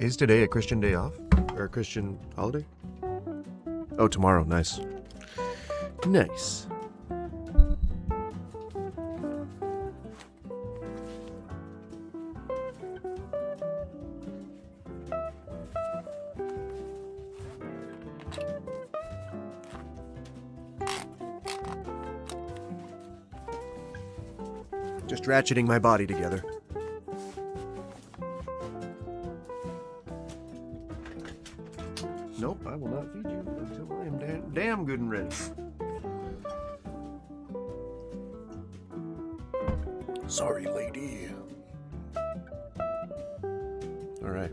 Is today a Christian day off? Or a Christian holiday? Oh, tomorrow. Nice. Nice. Just ratcheting my body together. Nope, I will not feed you until I am damn good and ready. Sorry, lady. All right.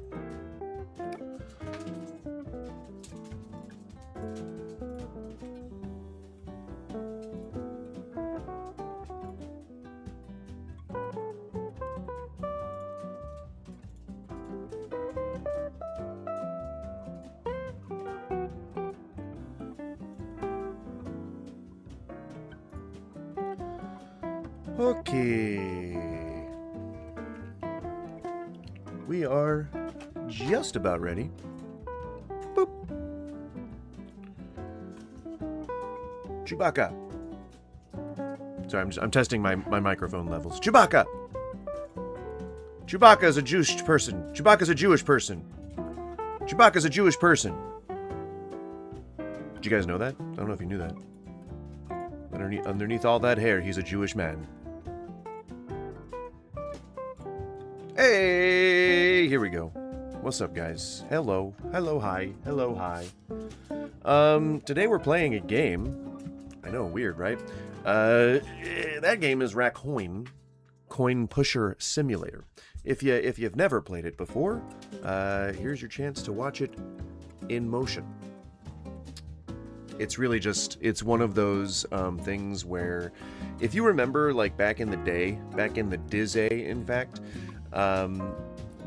Okay. We are just about ready. Boop. Chewbacca. Sorry, I'm testing my microphone levels. Chewbacca. Chewbacca is a Jewish person. Chewbacca's a Jewish person. Chewbacca's a Jewish person. Did you guys know that? I don't know if you knew that. Underneath all that hair, he's a Jewish man. Hey, here we go. What's up, guys? Hello. Hello, hi. Hello, hi. Today we're playing a game. I know, weird, right? That game is Rakhoin, Coin Pusher Simulator. If you've never played it before, here's your chance to watch it in motion. It's really just, it's one of those things where, if you remember, like back in the day, back in the Dizay, in fact,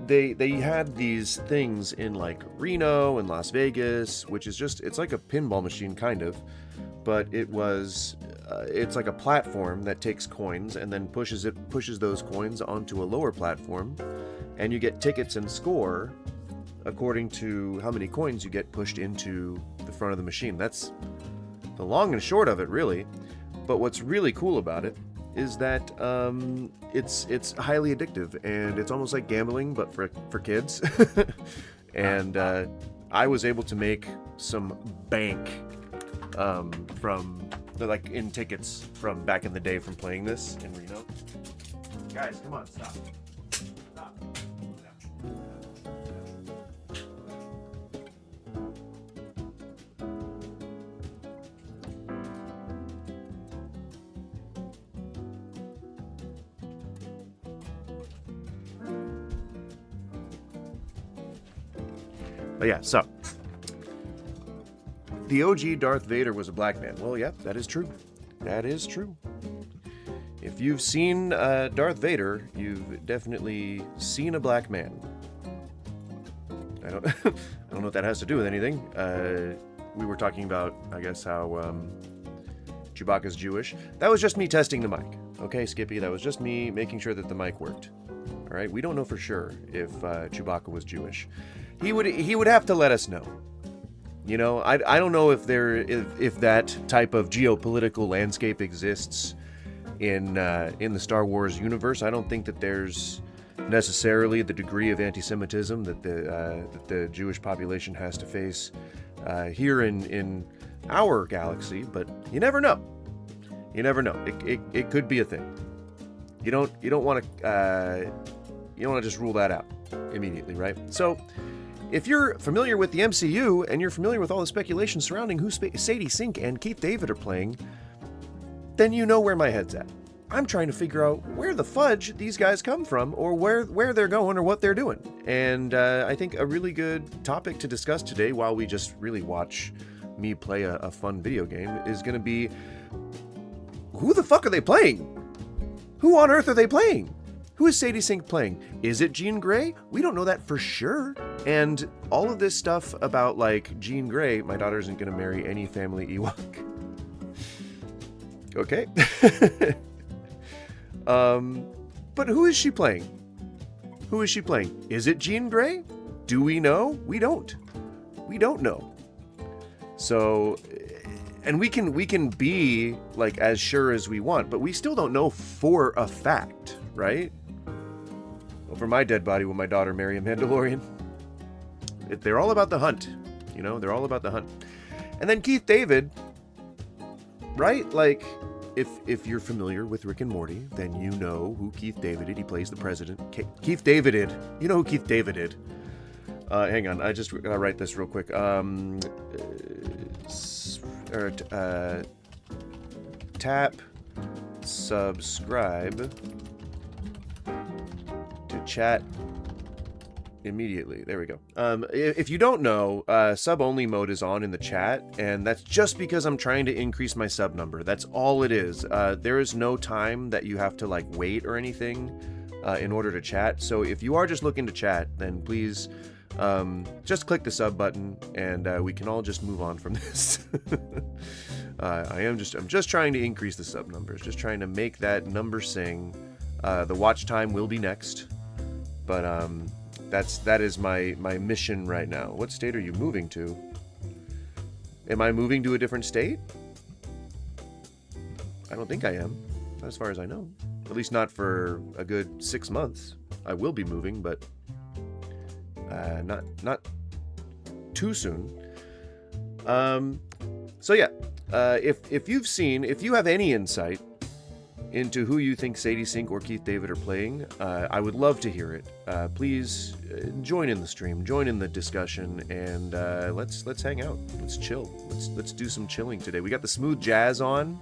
they had these things in like Reno and Las Vegas, which is just, it's like a pinball machine kind of, but it's like a platform that takes coins and then pushes those coins onto a lower platform, and you get tickets and score according to how many coins you get pushed into the front of the machine. That's the long and short of it, really. But what's really cool about it is that it's highly addictive, and it's almost like gambling, but for kids. And I was able to make some bank from like in tickets from back in the day from playing this in Reno. Guys, come on, stop. Stop. But yeah, so the OG Darth Vader was a black man. Well, yeah, that is true. That is true. If you've seen Darth Vader, you've definitely seen a black man. I don't know what that has to do with anything. We were talking about, I guess, how Chewbacca's Jewish. That was just me testing the mic. Okay, Skippy, that was just me making sure that the mic worked. All right, we don't know for sure if Chewbacca was Jewish. He would have to let us know. You know, I don't know if that type of geopolitical landscape exists in the Star Wars universe. I don't think that there's necessarily the degree of anti-Semitism that the Jewish population has to face here in our galaxy, but you never know. You never know. It could be a thing. You don't want to just rule that out immediately, right? So, if you're familiar with the MCU and you're familiar with all the speculation surrounding who Sadie Sink and Keith David are playing, then you know where my head's at. I'm trying to figure out where the fudge these guys come from, or where they're going, or what they're doing. And I think a really good topic to discuss today, while we just really watch me play a fun video game, is going to be, who the fuck are they playing? Who on earth are they playing? Who is Sadie Sink playing? Is it Jean Grey? We don't know that for sure. And all of this stuff about, like, Jean Grey, my daughter isn't going to marry any family Ewok. Okay. But who is she playing? Who is she playing? Is it Jean Grey? do we know? We don't. We don't know. So, and we can be like as sure as we want, but we still don't know for a fact, right? Over my dead body will my daughter marry a Mandalorian. They're all about the hunt, you know. They're all about the hunt. And then Keith David, right? Like, if you're familiar with Rick and Morty, then you know who Keith David is. He plays the president. Keith David is. You know who Keith David is. Hang on, I just gotta write this real quick. Tap subscribe to chat immediately. There we go. If you don't know, sub-only mode is on in the chat, and that's just because I'm trying to increase my sub number. That's all it is. There is no time that you have to like wait or anything in order to chat. So if you are just looking to chat, then please just click the sub button, and we can all just move on from this. I'm just trying to increase the sub numbers, just trying to make that number sing. The watch time will be next, but that is my mission right now. What state are you moving to? Am I moving to a different state? I don't think I am, not as far as I know. At least not for a good 6 months. I will be moving, but not too soon. So yeah, if you have any insight into who you think Sadie Sink or Keith David are playing, I would love to hear it. Please join in the stream, join in the discussion, and let's hang out. Let's chill. Let's do some chilling today. We got the smooth jazz on.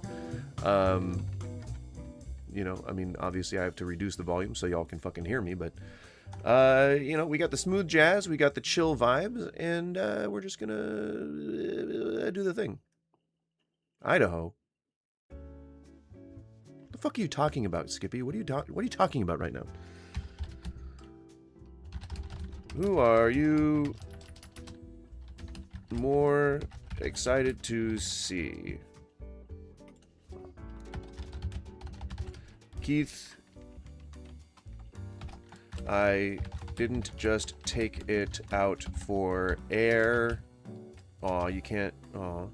You know, I mean, obviously I have to reduce the volume so y'all can fucking hear me, but you know, we got the smooth jazz, we got the chill vibes, and we're just gonna do the thing. Idaho. The fuck are you talking about, Skippy? What are you talking about right now? Who are you more excited to see? Keith, I didn't just take it out for air. Aw, you can't. Aw.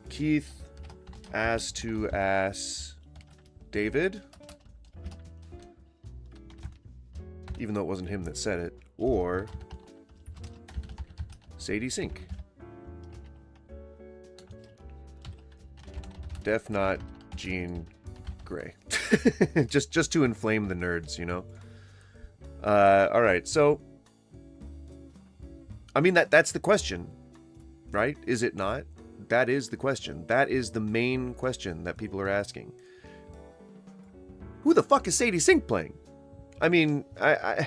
Keith ass to ass David, even though it wasn't him that said it, or Sadie Sink. Def not Jean Grey. just to inflame the nerds, you know. All right, so I mean that's the question, right? Is it not? That is the question. That is the main question that people are asking. Who the fuck is Sadie Sink playing? I mean, I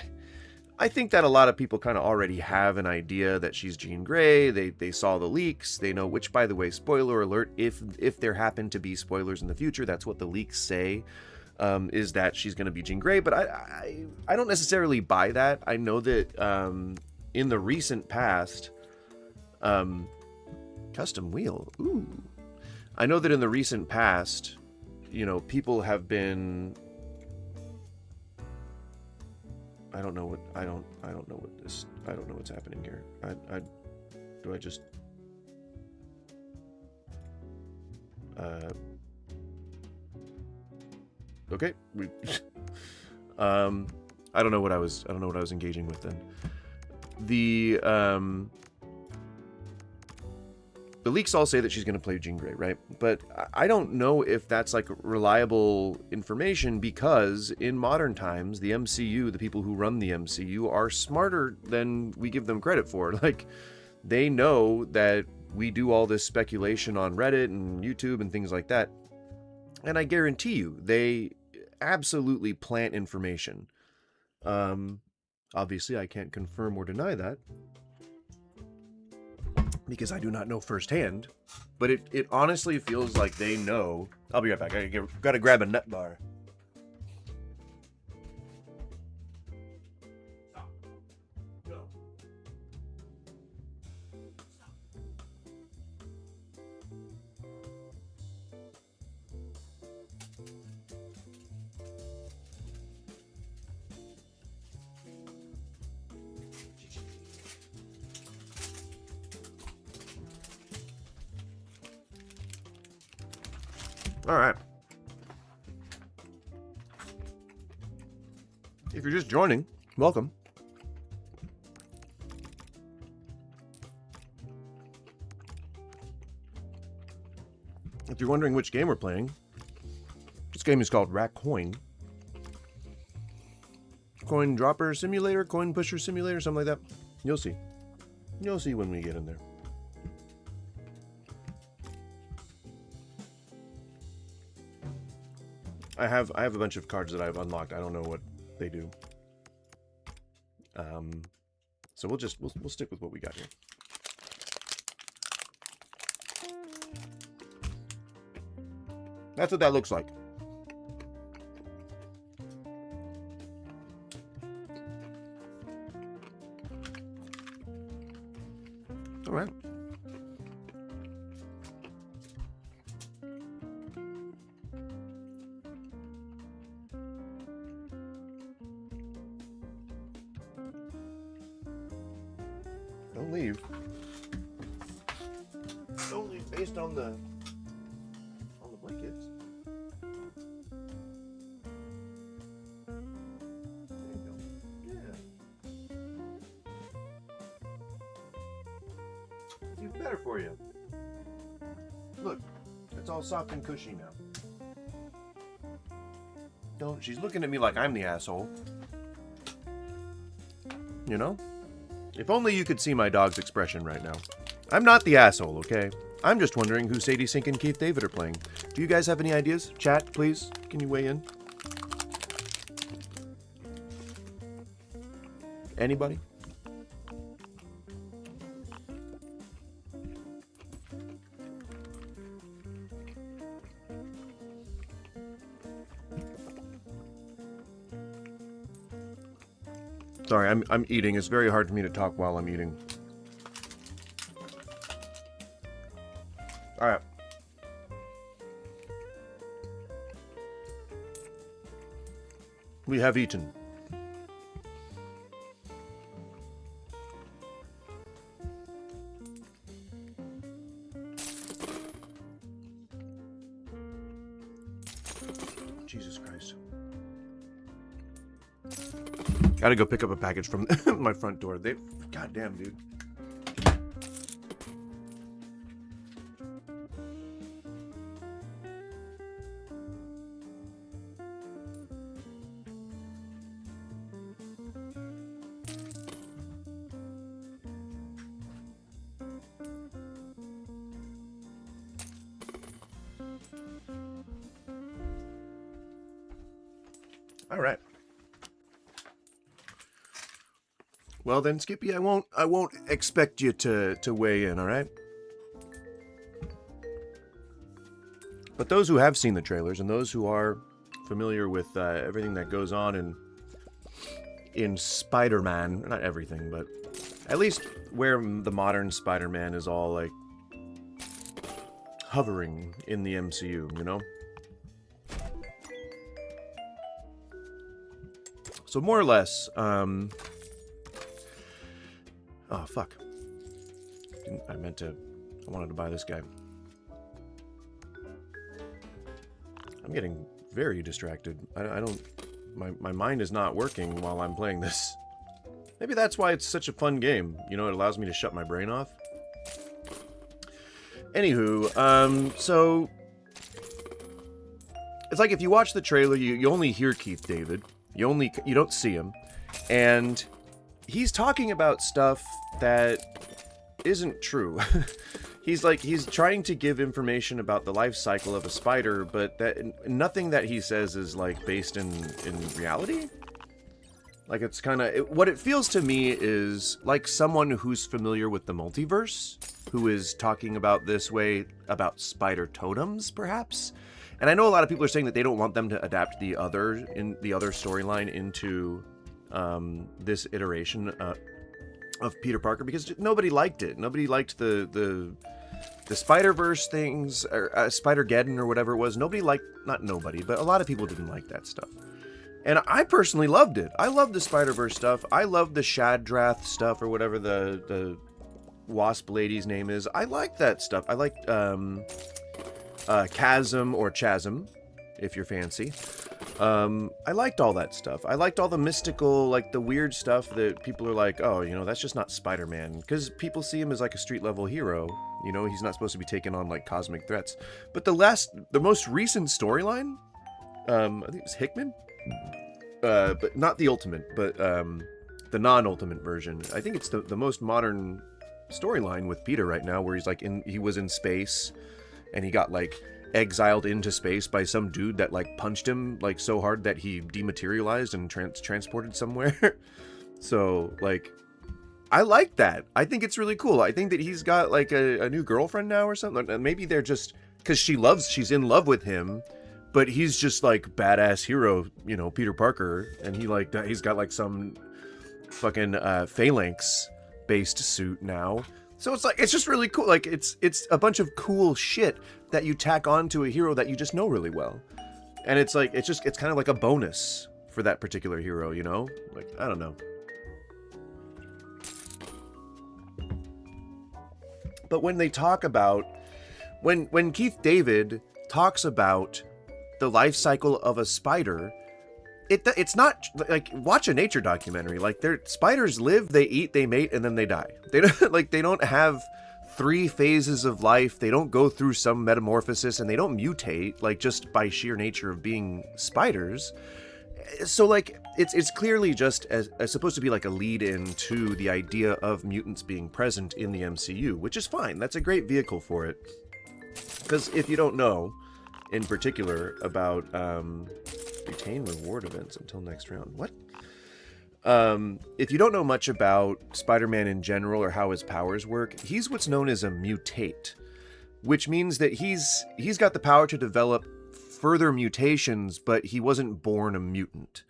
think that a lot of people kind of already have an idea that she's Jean Grey. They saw the leaks. They know, which, by the way, spoiler alert, if there happen to be spoilers in the future, that's what the leaks say, is that she's going to be Jean Grey. But I don't necessarily buy that. I know that in the recent past, custom wheel. Ooh. I know that in the recent past, you know, people have been. I don't know what's happening here. Okay. I don't know what I was engaging with then. The leaks all say that she's going to play Jean Grey, right? But I don't know if that's like reliable information, because in modern times, the MCU, the people who run the MCU, are smarter than we give them credit for. Like, they know that we do all this speculation on Reddit and YouTube and things like that. And I guarantee you, they absolutely plant information. Obviously, I can't confirm or deny that, because I do not know firsthand, but it honestly feels like they know. I'll be right back. I gotta grab a nut bar. All right. If you're just joining, welcome. If you're wondering which game we're playing, this game is called Rack Coin. Coin Dropper Simulator, Coin Pusher Simulator, something like that. You'll see. You'll see when we get in there. I have a bunch of cards that I've unlocked. I don't know what they do. So we'll stick with what we got here. That's what that looks like. All right. Don't leave. Don't leave based on the blankets. There you go. Yeah. It's even better for you. Look, it's all soft and cushy now. Don't. She's looking at me like I'm the asshole. You know? If only you could see my dog's expression right now. I'm not the asshole, okay? I'm just wondering who Sadie Sink and Keith David are playing. Do you guys have any ideas? Chat, please. Can you weigh in? Anybody? Sorry, I'm eating. It's very hard for me to talk while I'm eating. All right. We have eaten. Jesus Christ. Gotta go pick up a package from my front door. Goddamn, dude. All right. Well then, Skippy, I won't expect you to weigh in, all right? But those who have seen the trailers and those who are familiar with everything that goes on in Spider-Man, not everything, but at least where the modern Spider-Man is all like hovering in the MCU, you know? So more or less, oh fuck. I wanted to buy this guy. I'm getting very distracted. I don't, my mind is not working while I'm playing this. Maybe that's why it's such a fun game. You know, it allows me to shut my brain off. Anywho, so it's like if you watch the trailer, you only hear Keith David. You don't see him, and he's talking about stuff that isn't true. He's trying to give information about the life cycle of a spider, but nothing that he says is like based in reality. Like it's kind of what it feels to me is like someone who's familiar with the multiverse, who is talking about this way about spider totems, perhaps. And I know a lot of people are saying that they don't want them to adapt the other storyline into this iteration of Peter Parker because nobody liked it. Nobody liked the Spider-Verse things or Spider-Geddon or whatever it was. But a lot of people didn't like that stuff. And I personally loved it. I loved the Spider-Verse stuff. I loved the Shadrath stuff or whatever the Wasp lady's name is. I liked that stuff. I liked Chasm or Chasm, if you're fancy. I liked all that stuff. I liked all the mystical, like the weird stuff that people are like, oh, you know, that's just not Spider-Man. Because people see him as like a street level hero. You know, he's not supposed to be taking on like cosmic threats. But the most recent storyline, I think it was Hickman, but not the Ultimate, but the non-Ultimate version. I think it's the most modern storyline with Peter right now, where he's like he was in space, and he got like exiled into space by some dude that like punched him like so hard that he dematerialized and transported somewhere. So like, I like that. I think it's really cool. I think that he's got like a new girlfriend now or something. Maybe they're just because she's in love with him, but he's just like badass hero, you know, Peter Parker, and he's got like some fucking phalanx based suit now. So it's like, it's just really cool. Like it's a bunch of cool shit that you tack on to a hero that you just know really well. And it's like, it's kind of like a bonus for that particular hero, you know? Like, I don't know. But when they talk about, when Keith David talks about the life cycle of a spider, it's not like, watch a nature documentary. Like, spiders live, they eat, they mate, and then they die. They don't they don't have 3 phases of life. They don't go through some metamorphosis, and they don't mutate like just by sheer nature of being spiders. So like, it's clearly just as supposed to be like a lead in to the idea of mutants being present in the MCU, which is fine. That's a great vehicle for it. Because if you don't know, in particular, about retain reward events until next round. What? If you don't know much about Spider-Man in general or how his powers work, he's what's known as a mutate, which means that he's got the power to develop further mutations, but he wasn't born a mutant,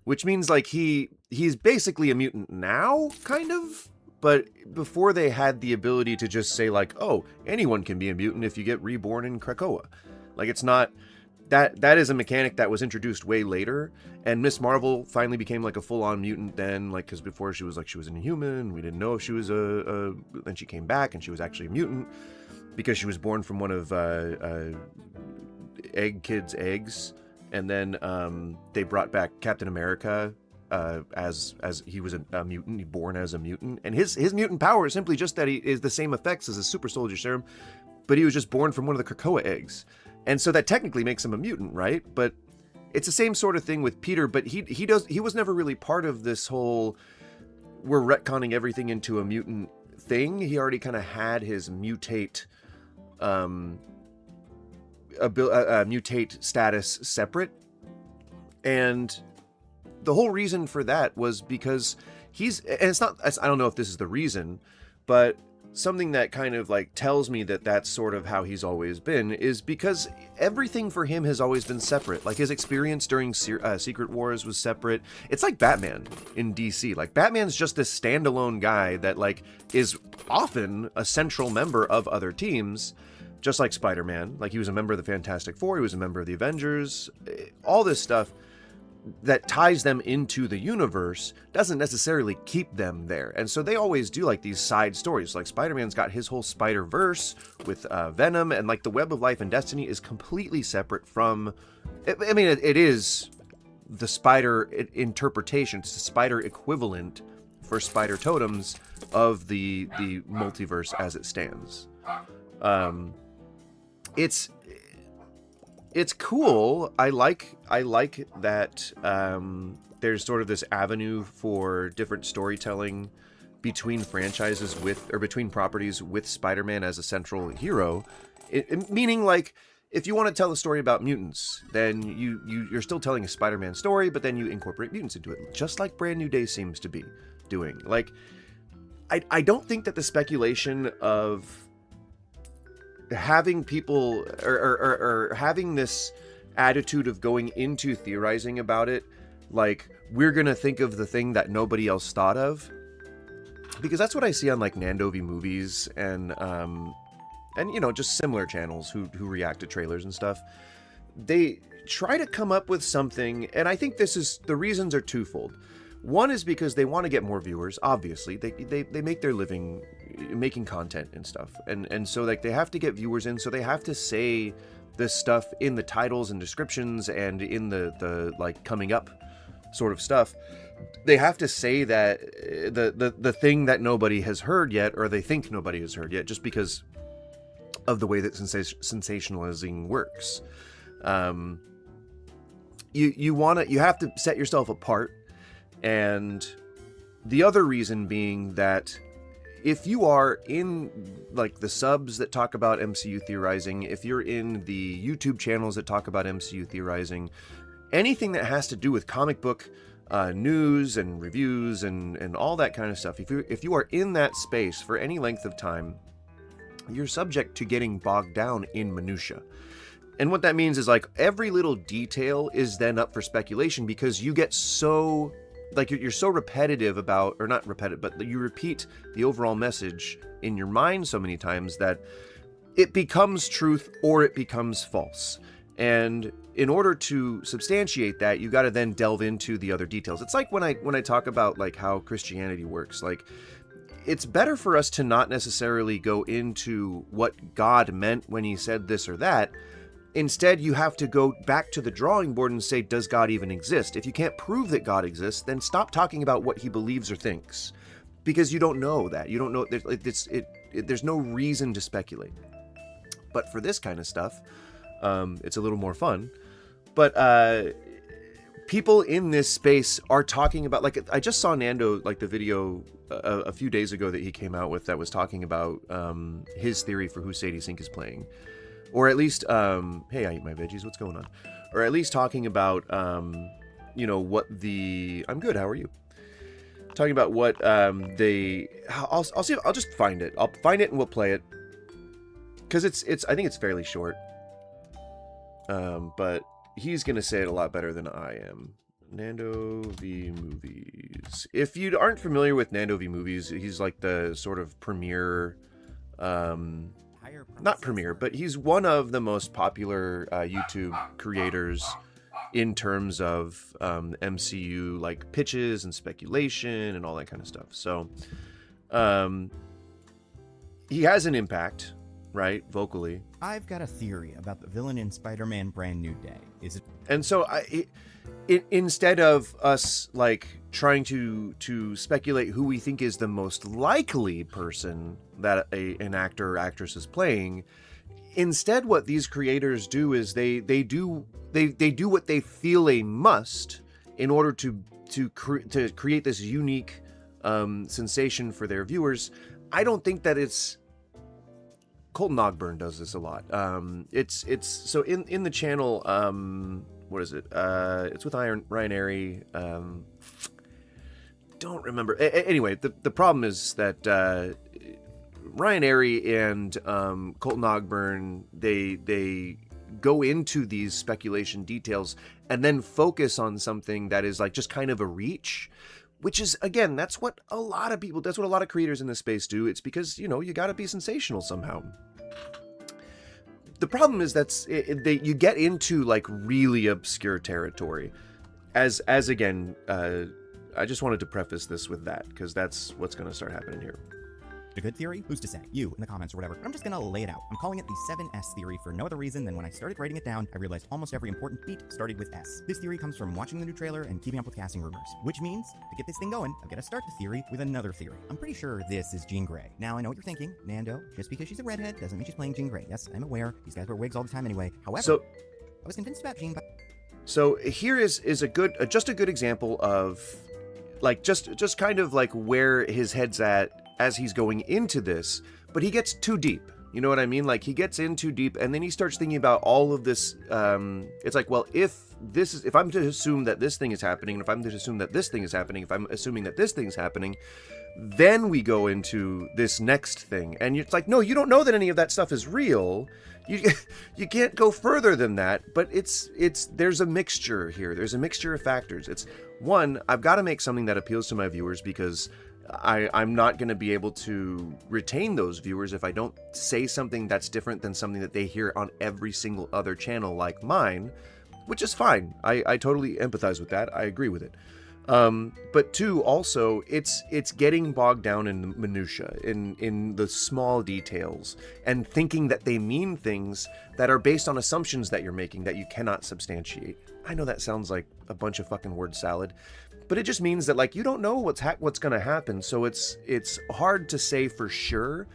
which means like he's basically a mutant now, kind of. But before they had the ability to just say like, oh, anyone can be a mutant if you get reborn in Krakoa. Like, it's not that is a mechanic that was introduced way later, and Miss Marvel finally became like a full-on mutant then, like, because before she was an Inhuman, we didn't know if she was then she came back and she was actually a mutant because she was born from one of Egg Kid's eggs, and then they brought back Captain America as he was a mutant, he born as a mutant, and his mutant power is simply just that he is the same effects as a super soldier serum, but he was just born from one of the Krakoa eggs. And so that technically makes him a mutant, right? But it's the same sort of thing with Peter, but he was never really part of this whole we're retconning everything into a mutant thing. He already kind of had his mutate mutate status separate. And the whole reason for that was because I don't know if this is the reason, but something that kind of like tells me that that's sort of how he's always been is because everything for him has always been separate. Like, his experience during Secret Wars was separate. It's like Batman in DC. Like, Batman's just this standalone guy that like is often a central member of other teams, just like Spider-Man. Like, he was a member of the Fantastic Four, he was a member of the Avengers. All this stuff that ties them into the universe doesn't necessarily keep them there. And so they always do like these side stories. Like, Spider-Man's got his whole Spider-Verse with Venom, and like the Web of Life and Destiny is completely separate from, I mean, it is the Spider interpretation. It's the Spider equivalent for Spider Totems of the multiverse as it stands. It's cool. I like that there's sort of this avenue for different storytelling between franchises between properties with Spider-Man as a central hero. Meaning, like, if you want to tell a story about mutants, then you're still telling a Spider-Man story, but then you incorporate mutants into it, just like Brand New Day seems to be doing. Like, I don't think that the speculation of having people or having this attitude of going into theorizing about it, like, we're gonna think of the thing that nobody else thought of, because that's what I see on like Nandovi movies and you know, just similar channels who react to trailers and stuff. They try to come up with something, and I think the reasons are twofold. One is because they want to get more viewers. Obviously, they make their living making content and stuff, and so like they have to get viewers in, so they have to say this stuff in the titles and descriptions and in the like coming up sort of stuff. They have to say that the thing that nobody has heard yet, or they think nobody has heard yet, just because of the way that sensationalizing works. You have to set yourself apart, and the other reason being that if you are in like the subs that talk about MCU theorizing, if you're in the YouTube channels that talk about MCU theorizing, anything that has to do with comic book news and reviews and all that kind of stuff, if you are in that space for any length of time, you're subject to getting bogged down in minutia. And what that means is like every little detail is then up for speculation, because you get so like you're so repetitive about, or not repetitive, but you repeat the overall message in your mind so many times that it becomes truth or it becomes false. And in order to substantiate that, you got to then delve into the other details. It's like when I talk about like how Christianity works, like it's better for us to not necessarily go into what God meant when he said this or that. Instead, you have to go back to the drawing board and say, does God even exist? If you can't prove that God exists, then stop talking about what he believes or thinks, because you don't know that. You don't know. There's no reason to speculate. But for this kind of stuff, it's a little more fun. But people in this space are talking about, like, I just saw Nando, like the video a few days ago that he came out with that was talking about his theory for who Sadie Sink is playing. Or at least, hey, I eat my veggies, what's going on? Or at least talking about, what I'm good, how are you? Talking about what I'll see, I'll just find it. I'll find it and we'll play it. Because I think it's fairly short. But he's going to say it a lot better than I am. Nando V Movies. If you aren't familiar with Nando V Movies, he's like the sort of premier, not premier, but he's one of the most popular YouTube creators in terms of MCU like pitches and speculation and all that kind of stuff. So he has an impact, right, vocally. I've got a theory about the villain in Spider-Man Brand New Day. Is it? And so instead of us like trying to speculate who we think is the most likely person that an actor or actress is playing, instead what these creators do is they do what they feel they must in order to create this unique sensation for their viewers. I don't think that it's Colton Ogburn does this a lot. It's so in the channel. What is it? It's with Ryan Airy. Don't remember. Anyway, the problem is that Ryan Airy and Colton Ogburn, they go into these speculation details and then focus on something that is like just kind of a reach, which is, again, that's what a lot of creators in this space do. It's because, you got to be sensational somehow. The problem is you get into like really obscure territory. As again, I just wanted to preface this with that, because that's what's going to start happening here. A good theory? Who's to say? You, in the comments or whatever. But I'm just gonna lay it out. I'm calling it the 7S theory for no other reason than when I started writing it down, I realized almost every important beat started with S. This theory comes from watching the new trailer and keeping up with casting rumors. Which means, to get this thing going, I've got to start the theory with another theory. I'm pretty sure this is Jean Grey. Now, I know what you're thinking. Nando, just because she's a redhead doesn't mean she's playing Jean Grey. Yes, I'm aware. These guys wear wigs all the time anyway. However, I was convinced about Jean. So here is a good example of like just kind of like where his head's at as he's going into this, but he gets too deep. You know what I mean? Like he gets in too deep, and then he starts thinking about all of this. It's like, well, if I'm to assume that this thing is happening, and if I'm to assume that this thing is happening, if I'm assuming that this thing's happening, then we go into this next thing. And it's like, no, you don't know that any of that stuff is real. You can't go further than that. But there's a mixture here. There's a mixture of factors. It's one, I've got to make something that appeals to my viewers, because I'm not going to be able to retain those viewers if I don't say something that's different than something that they hear on every single other channel like mine, which is fine. I totally empathize with that. I agree with it. But two, also, it's getting bogged down in the minutia, in the small details, and thinking that they mean things that are based on assumptions that you're making that you cannot substantiate. I know that sounds like a bunch of fucking word salad, but it just means that, like, you don't know what's gonna happen, so it's hard to say for sure.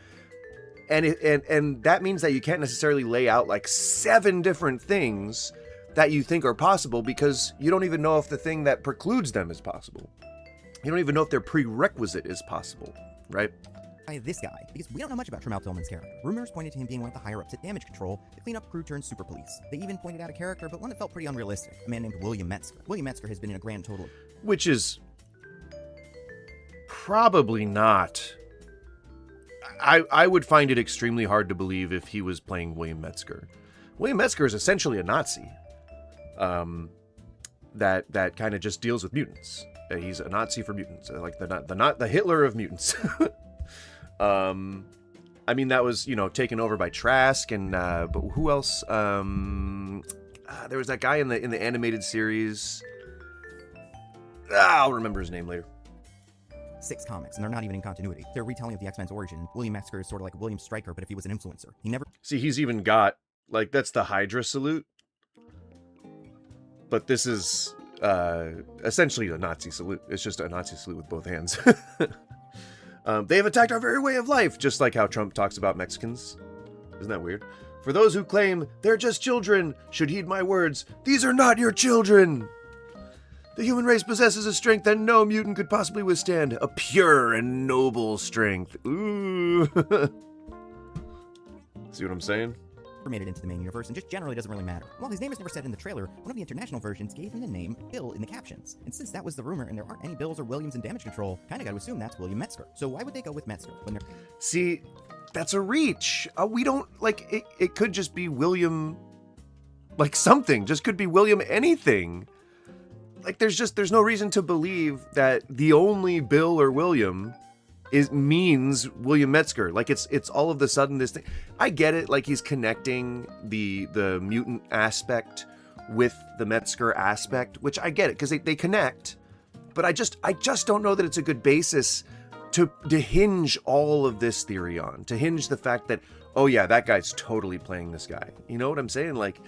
And that means that you can't necessarily lay out like 7 different things that you think are possible, because you don't even know if the thing that precludes them is possible. You don't even know if their prerequisite is possible, right? By this guy, because we don't know much about Trammell Tillman's character. Rumors pointed to him being one of the higher-ups at Damage Control, the cleanup crew turned super police. They even pointed out a character, but one that felt pretty unrealistic, a man named William Metzger. William Metzger has been in a grand total of... Which is probably not... I would find it extremely hard to believe if he was playing William Metzger. William Metzger is essentially a Nazi. That kind of just deals with mutants. He's a Nazi for mutants, like the Hitler of mutants. I mean, that was, taken over by Trask, and but who else? There was that guy in the animated series. I'll remember his name later. 6 comics, and they're not even in continuity. They're a retelling of the X-Men's origin. William Metzger is sort of like William Stryker, but if he was an influencer. He never... See, he's even got, like, that's the Hydra salute. But this is essentially a Nazi salute. It's just a Nazi salute with both hands. They have attacked our very way of life, just like how Trump talks about Mexicans. Isn't that weird? For those who claim they're just children should heed my words. These are not your children. The human race possesses a strength that no mutant could possibly withstand. A pure and noble strength. Ooh. See what I'm saying? made it into the main universe and just generally doesn't really matter. While his name is never said in the trailer, one of the international versions gave him the name Bill in the captions. And since that was the rumor and there aren't any Bills or Williams in Damage Control, kinda gotta assume that's William Metzger. So why would they go with Metzger when they're... See, that's a reach. We don't, like, it could just be William, like, something. Just could be William anything. Like, there's no reason to believe that the only Bill or William means William Metzger. Like, it's all of a sudden this thing. I get it, like, he's connecting the mutant aspect with the Metzger aspect, which I get it, because they connect. But I just don't know that it's a good basis to hinge all of this theory on. To hinge the fact that, oh yeah, that guy's totally playing this guy. You know what I'm saying? Like,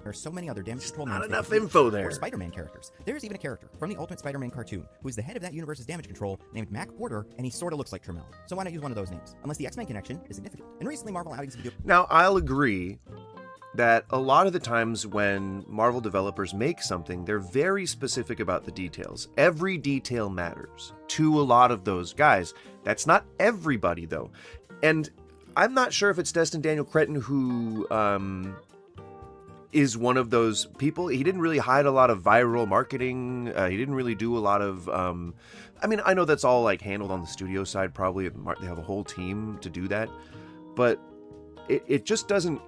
there are so many other Damage Control not enough info there. Or Spider-Man characters. There's even a character from the Ultimate Spider-Man cartoon who is the head of that universe's Damage Control named Mac Porter, and he sort of looks like Trammell. So why not use one of those names? Unless the X-Men connection is significant. And recently Marvel outings have been doing... Now, I'll agree that a lot of the times when Marvel developers make something, they're very specific about the details. Every detail matters to a lot of those guys. That's not everybody, though. And I'm not sure if it's Destin Daniel Cretton who is one of those people. He didn't really hide a lot of viral marketing. He didn't really do a lot of... I mean, I know that's all like handled on the studio side, probably. They have a whole team to do that. But it just doesn't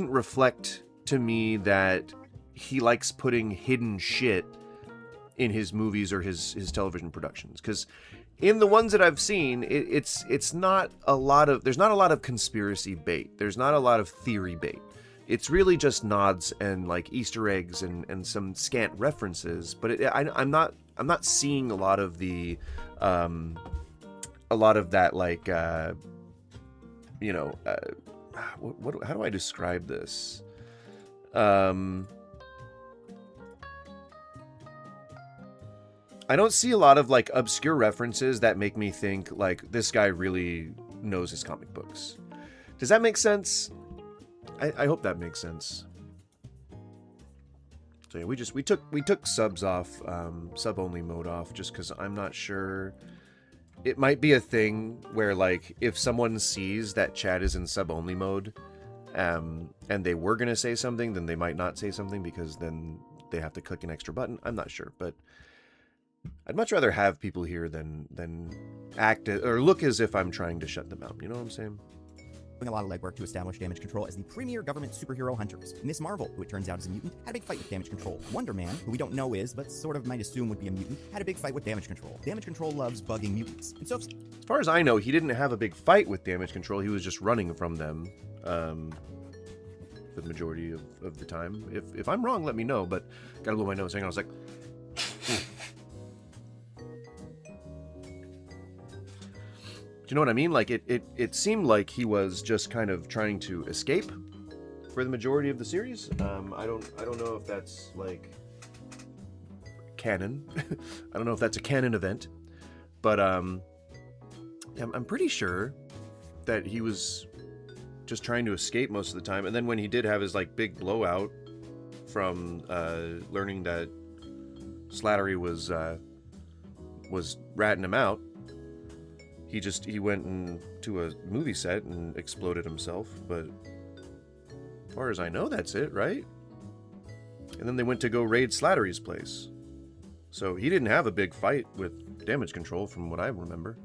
reflect to me that he likes putting hidden shit in his movies or his television productions. Because in the ones that I've seen, it's not a lot of... There's not a lot of conspiracy bait. There's not a lot of theory bait. It's really just nods and like Easter eggs and some scant references, but I'm not seeing a lot of the that like what how do I describe this? I don't see a lot of like obscure references that make me think like this guy really knows his comic books. Does that make sense? I hope that makes sense. So yeah, we took subs off, sub only mode off, just because I'm not sure. It might be a thing where like if someone sees that chat is in sub only mode, and they were gonna say something, then they might not say something because then they have to click an extra button. I'm not sure, but I'd much rather have people here than act or look as if I'm trying to shut them out. You know what I'm saying? Doing a lot of legwork to establish Damage Control as the premier government superhero hunters. Miss Marvel, who it turns out is a mutant, had a big fight with Damage Control. Wonder Man, who we don't know is, but sort of might assume would be a mutant, had a big fight with Damage Control. Damage Control loves bugging mutants. And so, as far as I know, he didn't have a big fight with Damage Control. He was just running from them for the majority of the time. If I'm wrong, let me know, but gotta blow my nose. Hang on, I was like... you know what I mean? Like it seemed like he was just kind of trying to escape for the majority of the series. I don't know if that's like canon. I don't know if that's a canon event, but I'm pretty sure that he was just trying to escape most of the time. And then when he did have his like big blowout from learning that Slattery was ratting him out, he went into a movie set and exploded himself. But as far as I know, that's it, right? And then they went to go raid Slattery's place. So he didn't have a big fight with damage control from what I remember.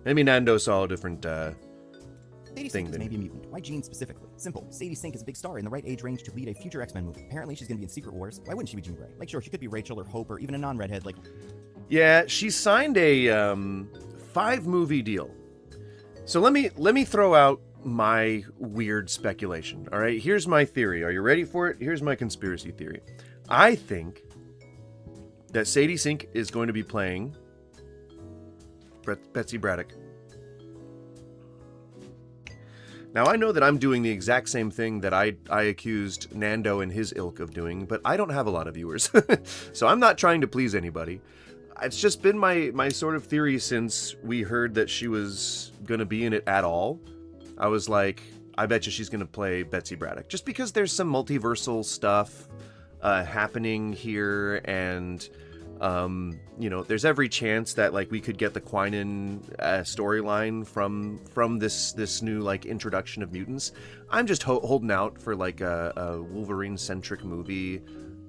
Maybe Nando saw a different Sadie thing Sink is than maybe a mutant. Why Jean specifically? Simple. Sadie Sink is a big star in the right age range to lead a future X-Men movie. Apparently she's gonna be in Secret Wars. Why wouldn't she be Jean Grey? Like, sure, she could be Rachel or Hope or even a non-redhead like... Yeah, she signed a 5-movie deal. So let me throw out my weird speculation. All right, here's my theory. Are you ready for it? Here's my conspiracy theory. I think that Sadie Sink is going to be playing Betsy Braddock. Now, I know that I'm doing the exact same thing that I accused Nando and his ilk of doing, but I don't have a lot of viewers. So I'm not trying to please anybody. It's just been my sort of theory since we heard that she was going to be in it at all. I was like, I bet you she's going to play Betsy Braddock. Just because there's some multiversal stuff happening here, and there's every chance that like we could get the Quinin storyline from this new like introduction of mutants. I'm just holding out for like a Wolverine centric movie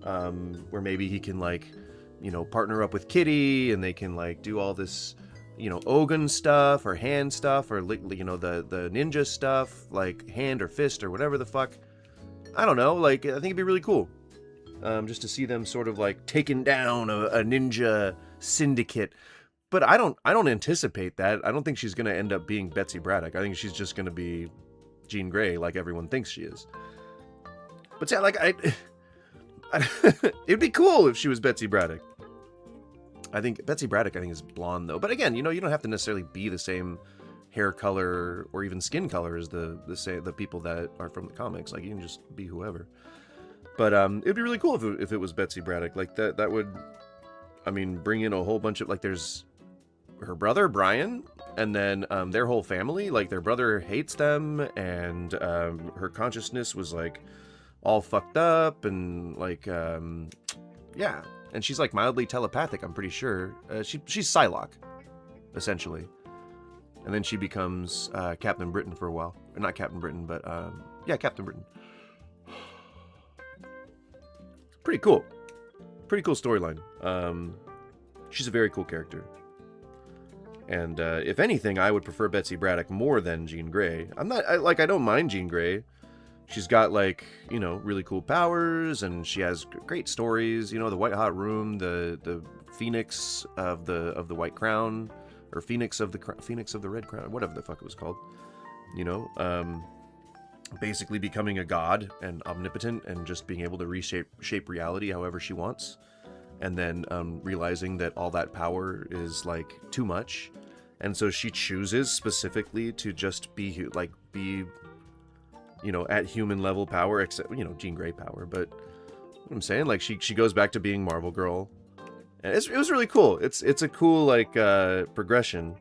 where maybe he can like partner up with Kitty and they can like do all this Ogun stuff or hand stuff or the ninja stuff, like hand or fist or whatever the fuck. I don't know, like I think it'd be really cool. Just to see them sort of like taking down a ninja syndicate. But I don't anticipate that. I don't think she's going to end up being Betsy Braddock. I think she's just going to be Jean Grey like everyone thinks she is. But yeah, like it'd be cool if she was Betsy Braddock. I think Betsy Braddock is blonde though. But again, you don't have to necessarily be the same hair color or even skin color as the people that are from the comics. Like you can just be whoever. But it'd be really cool if it was Betsy Braddock. Like that would, bring in a whole bunch of, like, there's her brother Brian, and then their whole family. Like their brother hates them, and her consciousness was like all fucked up, and like yeah, and she's like mildly telepathic. I'm pretty sure she's Psylocke, essentially, and then she becomes Captain Britain for a while. Or not Captain Britain, but yeah, Captain Britain. Pretty cool storyline. She's a very cool character, and if anything, I would prefer Betsy Braddock more than Jean Grey. I don't mind Jean Grey. She's got like really cool powers, and she has great stories. The White Hot Room, the Phoenix of the White Crown, or Phoenix of the Red Crown, whatever the fuck it was called. Basically becoming a god and omnipotent and just being able to shape reality however she wants, and then realizing that all that power is like too much, and so she chooses specifically to just be at human level power, except Jean Grey power. But what I'm saying, like she goes back to being Marvel Girl, and it was really cool. It's a cool like progression.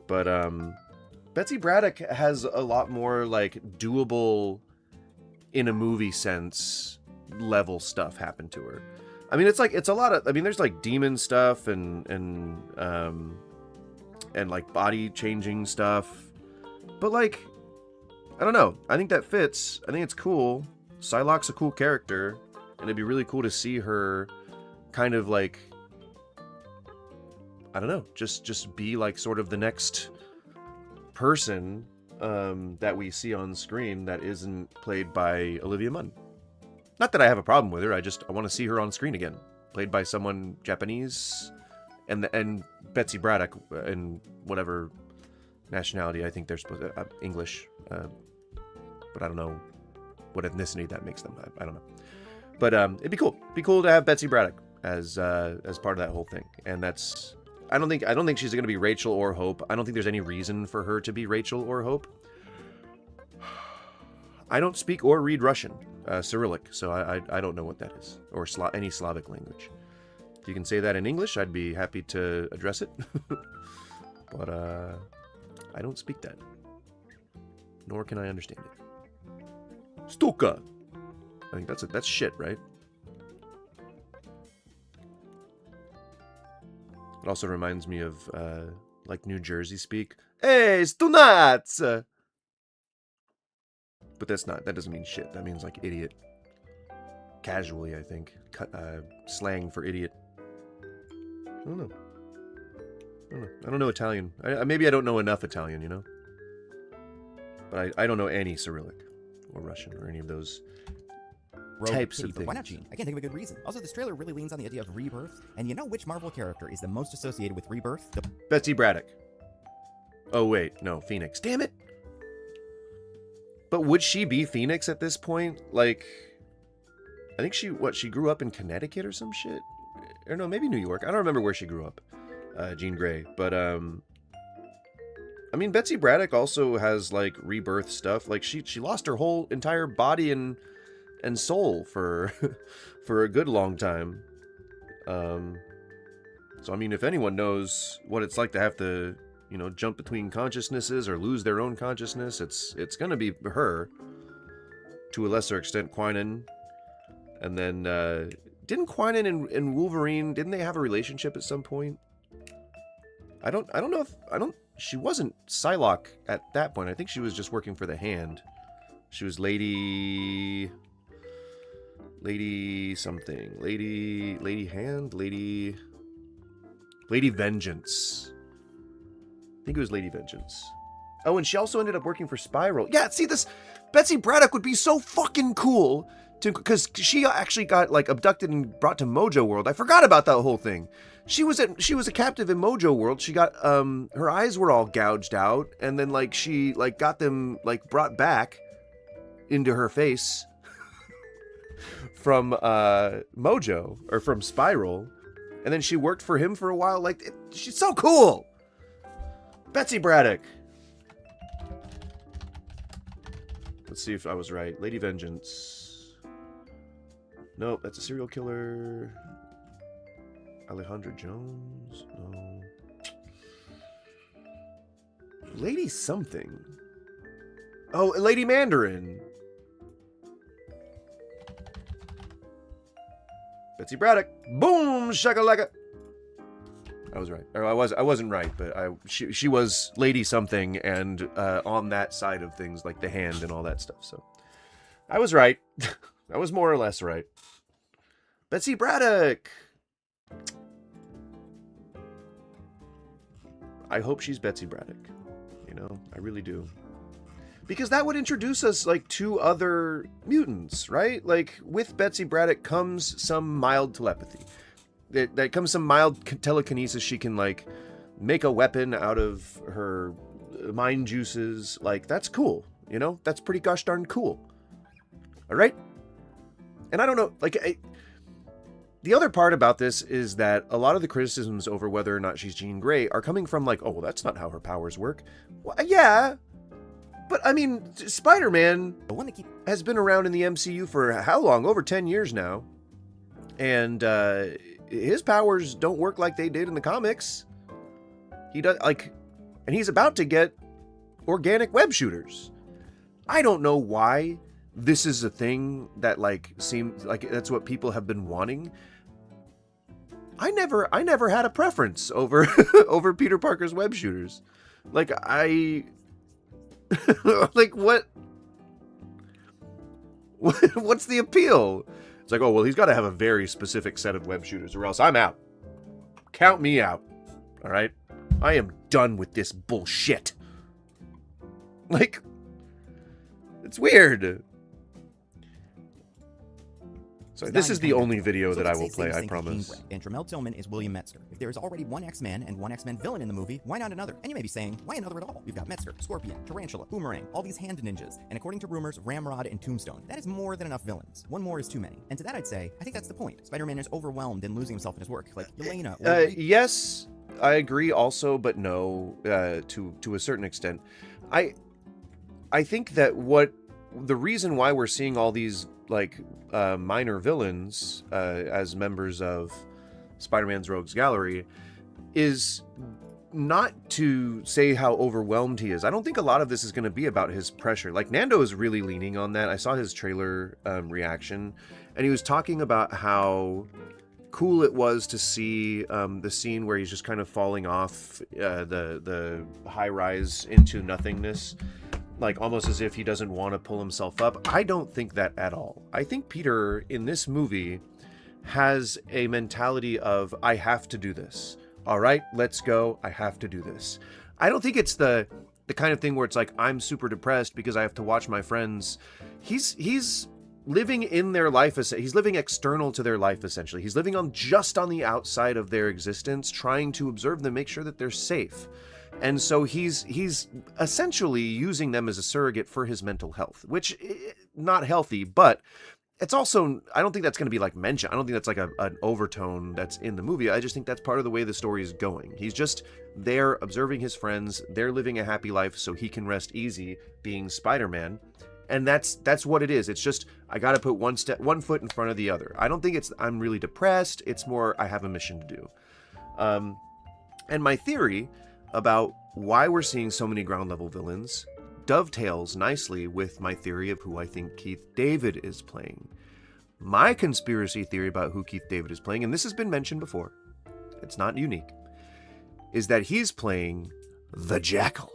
But Betsy Braddock has a lot more like doable in a movie sense level stuff happen to her. It's a lot of, there's like demon stuff and like body changing stuff, but like, I don't know. I think that fits. I think it's cool. Psylocke's a cool character, and it'd be really cool to see her kind of like, I don't know, just be like sort of the next person that we see on screen that isn't played by Olivia Munn. Not that I have a problem with her, I want to see her on screen again, played by someone Japanese, and Betsy Braddock in whatever nationality. I think they're supposed to English, but I don't know what ethnicity that makes them. I don't know, but it'd be cool to have Betsy Braddock as part of that whole thing, and that's I don't think she's going to be Rachel or Hope. I don't think there's any reason for her to be Rachel or Hope. I don't speak or read Russian, Cyrillic, so I don't know what that is, or any Slavic language. If you can say that in English, I'd be happy to address it. But I don't speak that, nor can I understand it. Stuka. I think that's shit, right? It also reminds me of like New Jersey speak. Hey, stunats! But that doesn't mean shit. That means like idiot. Casually, I think. Slang for idiot. I don't know. I don't know Italian. Maybe I don't know enough Italian, you know? But I don't know any Cyrillic or Russian or any of those types of things. Why not Jean? I can't think of a good reason. Also, this trailer really leans on the idea of rebirth. And you know which Marvel character is the most associated with rebirth? Betsy Braddock. Oh, wait. No, Phoenix. Damn it! But would she be Phoenix at this point? Like, I think she grew up in Connecticut or some shit? Or no, maybe New York. I don't remember where she grew up. Jean Grey. But, I mean, Betsy Braddock also has, like, rebirth stuff. Like, she lost her whole entire body and soul for for a good long time. So, I mean, if anyone knows what it's like to have to, you know, jump between consciousnesses or lose their own consciousness, it's gonna be her. To a lesser extent, Quinin. And then, didn't Quinin and Wolverine, didn't they have a relationship at some point? I don't know if, she wasn't Psylocke at that point. I think she was just working for the Hand. She was Lady something. Lady Hand? Lady Vengeance. I think it was Lady Vengeance. Oh, and she also ended up working for Spiral. Yeah, see this, Betsy Braddock would be so fucking cool because she actually got like abducted and brought to Mojo World. I forgot about that whole thing. She was a captive in Mojo World. She got her eyes were all gouged out, and then like she like got them like brought back into her face from Mojo or from Spiral, and then she worked for him for a while. Like she's so cool. Betsy Braddock. Let's see if I was right. Lady Vengeance. Nope, that's a serial killer. Alejandra Jones? No. Lady something. Oh, Lady Mandarin. Betsy Braddock. Boom! Shakalaka. I was right. Or I wasn't right, but she was Lady something and on that side of things, like the Hand and all that stuff. So I was right. I was more or less right. Betsy Braddock. I hope she's Betsy Braddock. You know, I really do. Because that would introduce us, like, to other mutants, right? Like, with Betsy Braddock comes some mild telepathy. That comes some mild telekinesis. She can, like, make a weapon out of her mind juices. Like, that's cool. You know? That's pretty gosh darn cool. Alright? And I don't know, like, the other part about this is that a lot of the criticisms over whether or not she's Jean Grey are coming from like, oh, well, that's not how her powers work. Well, yeah, but I mean, Spider-Man has been around in the MCU for how long? Over 10 years now. And his powers don't work like they did in the comics. He does, like, and he's about to get organic web shooters. I don't know why this is a thing that like seems like that's what people have been wanting. I never had a preference over over Peter Parker's web shooters. Like like what's the appeal? It's like, oh well, he's got to have a very specific set of web shooters or else I'm out. Count me out. All right? I am done with this bullshit. Like, it's weird. So this is the only video that I will play, I promise. And Tramell Tillman is William Metzger. If there is already one X-Men and one X-Men villain in the movie, why not another? And you may be saying, why another at all? We've got Metzger, Scorpion, Tarantula, Boomerang, all these hand ninjas, and according to rumors, Ramrod and Tombstone. That is more than enough villains. One more is too many. And to that I'd say, I think that's the point. Spider-Man is overwhelmed and losing himself in his work, like Yelena. Yes, I agree also, but no, to a certain extent. I think that the reason why we're seeing all these like minor villains as members of Spider-Man's Rogues Gallery is not to say how overwhelmed he is. I don't think a lot of this is going to be about his pressure. Like, Nando is really leaning on that. I saw his trailer reaction, and he was talking about how cool it was to see the scene where he's just kind of falling off the high rise into nothingness, like almost as if he doesn't want to pull himself up. I don't think that at all. I think Peter in this movie has a mentality of, I have to do this. All right, let's go. I have to do this. I don't think it's the kind of thing where it's like, I'm super depressed because I have to watch my friends. He's living in their life. He's living external to their life, essentially. He's living just on the outside of their existence, trying to observe them, make sure that they're safe. And so he's essentially using them as a surrogate for his mental health, which not healthy, but it's also, I don't think that's going to be like mentioned. I don't think that's like an overtone that's in the movie. I just think that's part of the way the story is going. He's just there observing his friends. They're living a happy life so he can rest easy being Spider-Man. And that's what it is. It's just, I got to put one foot in front of the other. I don't think it's, I'm really depressed. It's more, I have a mission to do. And my theory about why we're seeing so many ground level villains dovetails nicely with my theory of who I think Keith David is playing. My conspiracy theory about who Keith David is playing, and this has been mentioned before, it's not unique, is that he's playing the Jackal.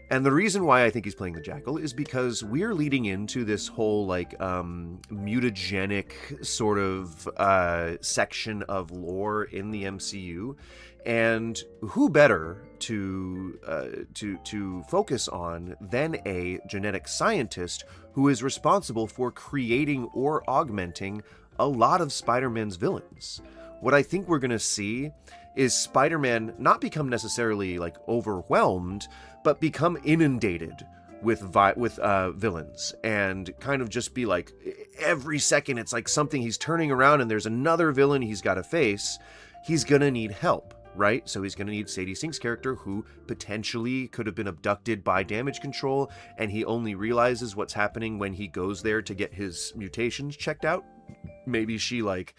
And the reason why I think he's playing the Jackal is because we're leading into this whole like mutagenic sort of section of lore in the MCU. And who better to focus on than a genetic scientist who is responsible for creating or augmenting a lot of Spider-Man's villains? What I think we're going to see is Spider-Man not become necessarily like overwhelmed, but become inundated with villains, and kind of just be like, every second it's like something, he's turning around and there's another villain he's got to face. He's going to need help. Right? So he's going to need Sadie Sink's character, who potentially could have been abducted by Damage Control, and he only realizes what's happening when he goes there to get his mutations checked out. Maybe she like,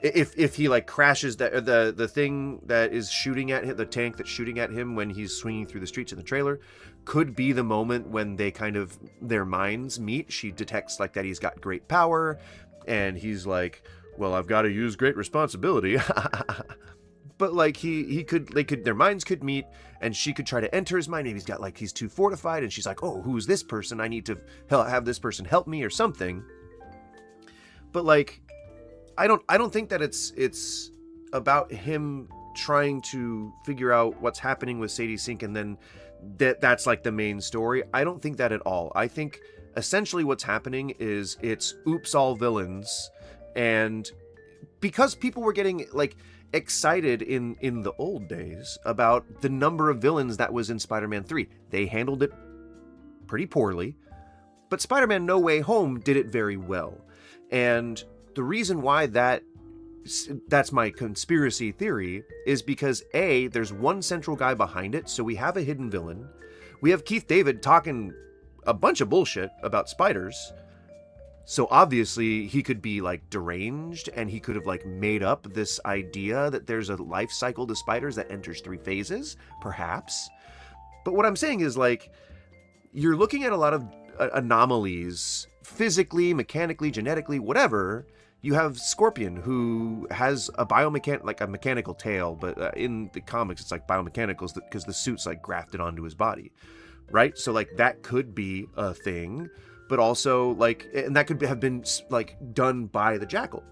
if he like crashes the thing that is shooting at him, the tank that's shooting at him when he's swinging through the streets in the trailer, could be the moment when they kind of, their minds meet. She detects like that he's got great power, and he's like, well, I've got to use great responsibility. But like their minds could meet, and she could try to enter his mind. Maybe he's too fortified, and she's like, oh, who's this person? I need to have this person help me or something. But like, I don't think that it's about him trying to figure out what's happening with Sadie Sink, and then that's like the main story. I don't think that at all. I think essentially what's happening is it's oops all villains, and because people were getting like excited in the old days about the number of villains that was in Spider-Man 3. They handled it pretty poorly, but Spider-Man No Way Home did it very well. And the reason why that's my conspiracy theory is because A, there's one central guy behind it, so we have a hidden villain. We have Keith David talking a bunch of bullshit about spiders. So obviously he could be like deranged, and he could have like made up this idea that there's a life cycle to spiders that enters 3 phases, perhaps. But what I'm saying is like, you're looking at a lot of anomalies physically, mechanically, genetically, whatever. You have Scorpion, who has a mechanical tail, but in the comics it's like biomechanical because the suit's like grafted onto his body, right? So like that could be a thing. But also, like, and that could have been, like, done by the Jackal.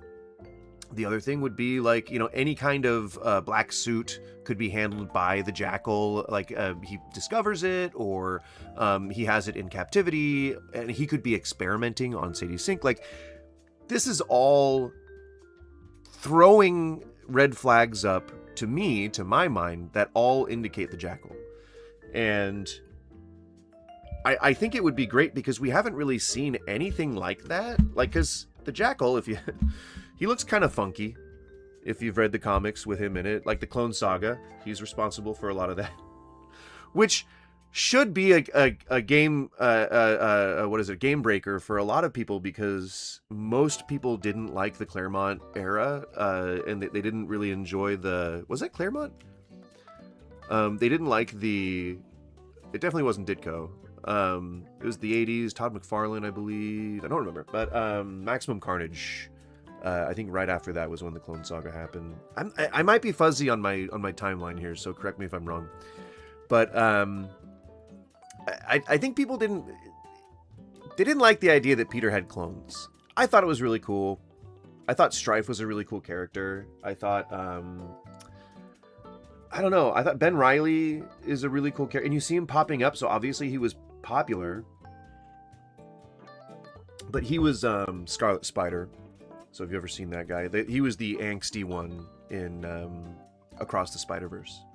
The other thing would be, like, you know, any kind of black suit could be handled by the Jackal. Like, he discovers it, or he has it in captivity, and he could be experimenting on Sadie Sink. Like, this is all throwing red flags up to me, to my mind, that all indicate the Jackal. And I think it would be great because we haven't really seen anything like that. Like, because the Jackal, he looks kind of funky. if you've read the comics with him in it, like the Clone Saga. He's responsible for a lot of that, which should be a game game breaker for a lot of people, because most people didn't like the Claremont era, and they didn't really enjoy was that Claremont? They didn't like it definitely wasn't Ditko. It was the 80s, Todd McFarlane, I believe. I don't remember, but Maximum Carnage. I think right after that was when the Clone Saga happened. I might be fuzzy on my timeline here, so correct me if I'm wrong. But I think people didn't like the idea that Peter had clones. I thought it was really cool. I thought Strife was a really cool character. I thought I don't know. I thought Ben Reilly is a really cool character, and you see him popping up, so obviously he was popular. But he was Scarlet Spider. So have you ever seen that guy? He was the angsty one in Across the Spider-Verse.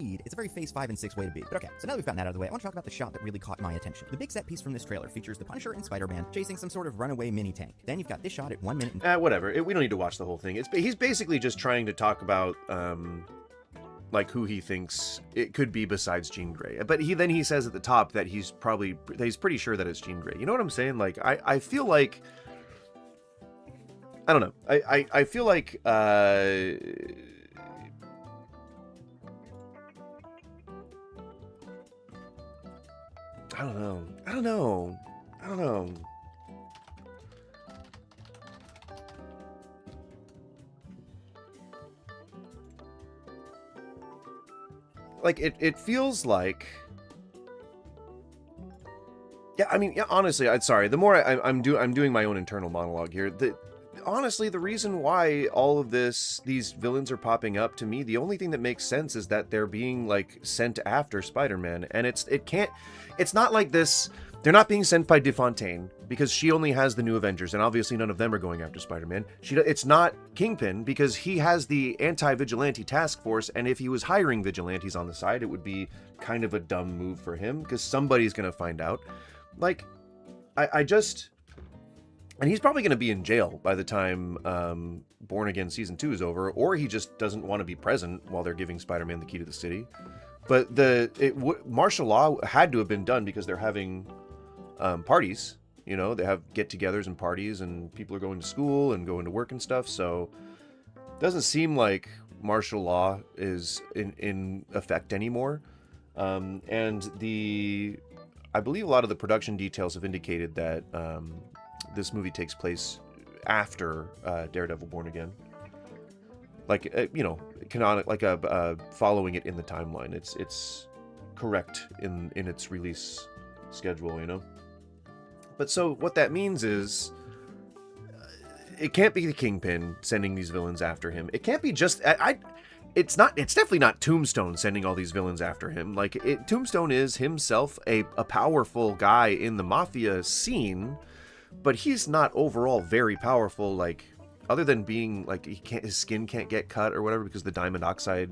It's a very Phase 5 and 6 way to be. But okay, so now that we've gotten that out of the way, I want to talk about the shot that really caught my attention. The big set piece from this trailer features the Punisher and Spider-Man chasing some sort of runaway mini-tank. Then you've got this shot at 1 minute and... Whatever. We don't need to watch the whole thing. He's basically just trying to talk about, like, who he thinks it could be besides Jean Grey. But he says at the top that he's pretty sure that it's Jean Grey. You know what I'm saying? Like, I feel like... I don't know. I feel like... I don't know. Like, it feels like... Yeah, I mean, yeah, honestly, I'm sorry. The more I'm doing my own internal monologue here. Honestly, the reason why all of these villains are popping up, to me, the only thing that makes sense is that they're being, like, sent after Spider-Man. And it's not like this... They're not being sent by DeFontaine, because she only has the New Avengers, and obviously none of them are going after Spider-Man. It's not Kingpin, because he has the Anti-Vigilante Task Force, and if he was hiring vigilantes on the side, it would be kind of a dumb move for him, because somebody's going to find out. Like, I just... And he's probably going to be in jail by the time Born Again Season 2 is over, or he just doesn't want to be present while they're giving Spider-Man the key to the city. But martial law had to have been done because they're having parties. You know, they have get-togethers and parties, and people are going to school and going to work and stuff. So it doesn't seem like martial law is in effect anymore. And I believe a lot of the production details have indicated that this movie takes place after Daredevil Born Again. Like, you know, canonic, like following it in the timeline. It's correct in its release schedule, you know? But so what that means is it can't be the Kingpin sending these villains after him. It can't be just... It's definitely not Tombstone sending all these villains after him. Like, Tombstone is himself a powerful guy in the Mafia scene, but he's not overall very powerful, like, other than being, like, his skin can't get cut or whatever because the diamond oxide,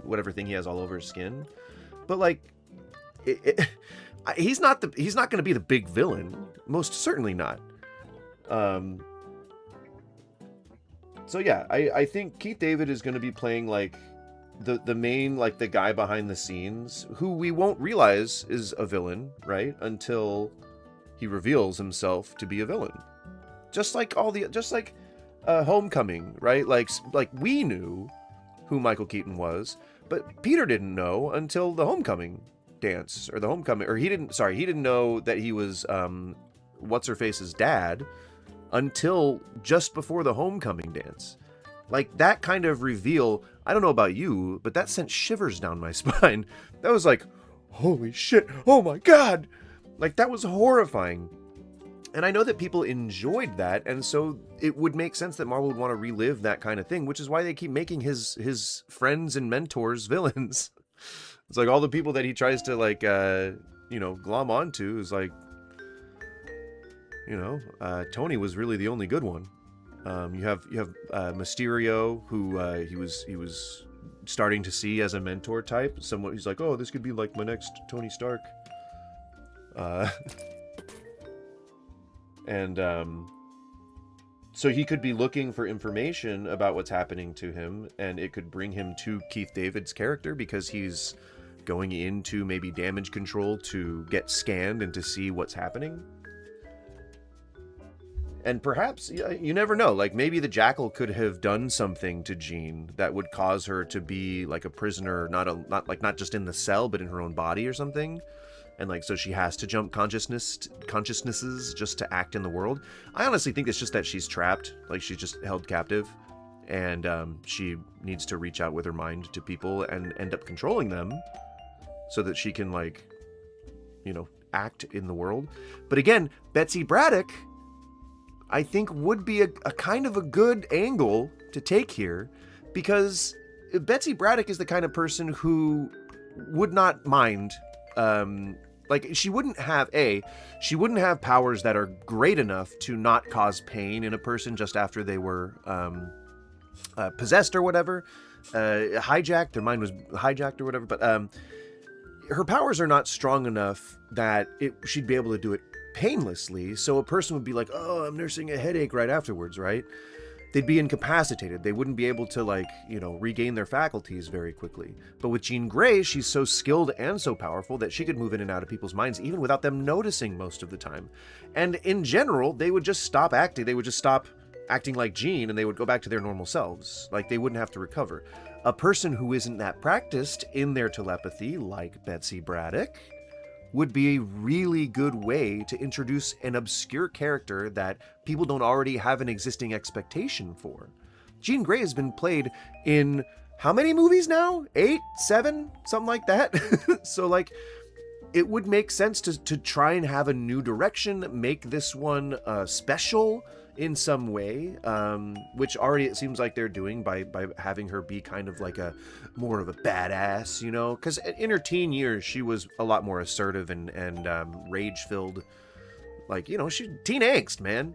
whatever thing he has all over his skin. But, like, he's not going to be the big villain. Most certainly not. So yeah, I think Keith David is going to be playing, like, the main, like, the guy behind the scenes, who we won't realize is a villain, right? Until he reveals himself to be a villain. Just like Homecoming, right? Like we knew who Michael Keaton was, but Peter didn't know until the Homecoming dance, he didn't know that he was what's-her-face's dad until just before the Homecoming dance. Like, that kind of reveal, I don't know about you, but that sent shivers down my spine. That was like, holy shit, oh my god! Like, that was horrifying. And I know that people enjoyed that, and so it would make sense that Marvel would want to relive that kind of thing, which is why they keep making his friends and mentors villains. It's like all the people that he tries to, like, glom onto is like, Tony was really the only good one. You have Mysterio, who he was starting to see as a mentor type. Someone he's like, oh, this could be like my next Tony Stark. And So he could be looking for information about what's happening to him, and it could bring him to Keith David's character because he's going into maybe damage control to get scanned and to see what's happening. And perhaps, you never know, like maybe the Jackal could have done something to Jean that would cause her to be like a prisoner, not just in the cell, but in her own body or something. And like, so she has to jump consciousnesses just to act in the world. I honestly think it's just that she's trapped, like she's just held captive, and she needs to reach out with her mind to people and end up controlling them so that she can, like, you know, act in the world. But again, Betsy Braddock, I think, would be a kind of a good angle to take here, because Betsy Braddock is the kind of person who would not mind, like, she wouldn't have powers that are great enough to not cause pain in a person just after they were possessed or whatever, hijacked, their mind was hijacked or whatever, but her powers are not strong enough that she'd be able to do it painlessly, so a person would be like, oh, I'm nursing a headache right afterwards, right? They'd be incapacitated. They wouldn't be able to, like, you know, regain their faculties very quickly. But with Jean Grey, she's so skilled and so powerful that she could move in and out of people's minds even without them noticing most of the time. And in general, they would just stop acting. They would just stop acting like Jean, and they would go back to their normal selves. Like, they wouldn't have to recover. A person who isn't that practiced in their telepathy, like Betsy Braddock, would be a really good way to introduce an obscure character that people don't already have an existing expectation for. Jean Grey has been played in how many movies now? 8? 7? Something like that? So, like, it would make sense to try and have a new direction, make this one special in some way, which already it seems like they're doing by having her be kind of like a more of a badass, you know, because in her teen years she was a lot more assertive and rage filled, like, you know, she teen angst, man.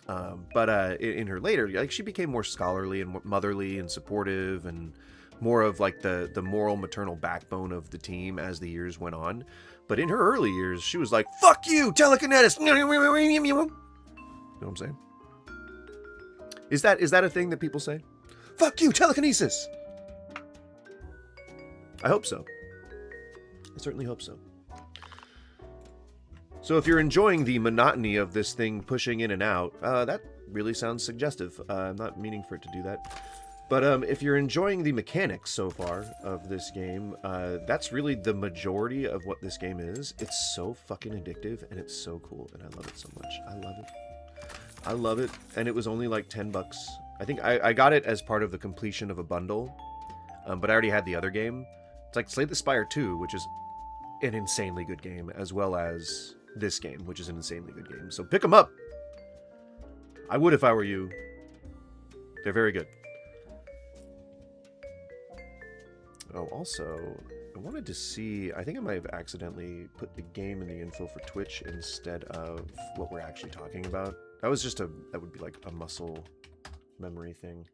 But in her later, like, she became more scholarly and more motherly and supportive and more of like the moral maternal backbone of the team as the years went on. But in her early years, she was like, fuck you, telekinetic. You know what I'm saying? Is that a thing that people say? Fuck you, telekinesis! I hope so. I certainly hope so. So if you're enjoying the monotony of this thing pushing in and out, that really sounds suggestive. I'm not meaning for it to do that. But if you're enjoying the mechanics so far of this game, that's really the majority of what this game is. It's so fucking addictive, and it's so cool, and I love it so much. I love it. I love it, and it was only like $10. I think I got it as part of the completion of a bundle, but I already had the other game. It's like Slay the Spire 2, which is an insanely good game, as well as this game, which is an insanely good game. So pick them up! I would if I were you. They're very good. Oh, also, I wanted to see, I think I might have accidentally put the game in the info for Twitch instead of what we're actually talking about. That would be like a muscle memory thing.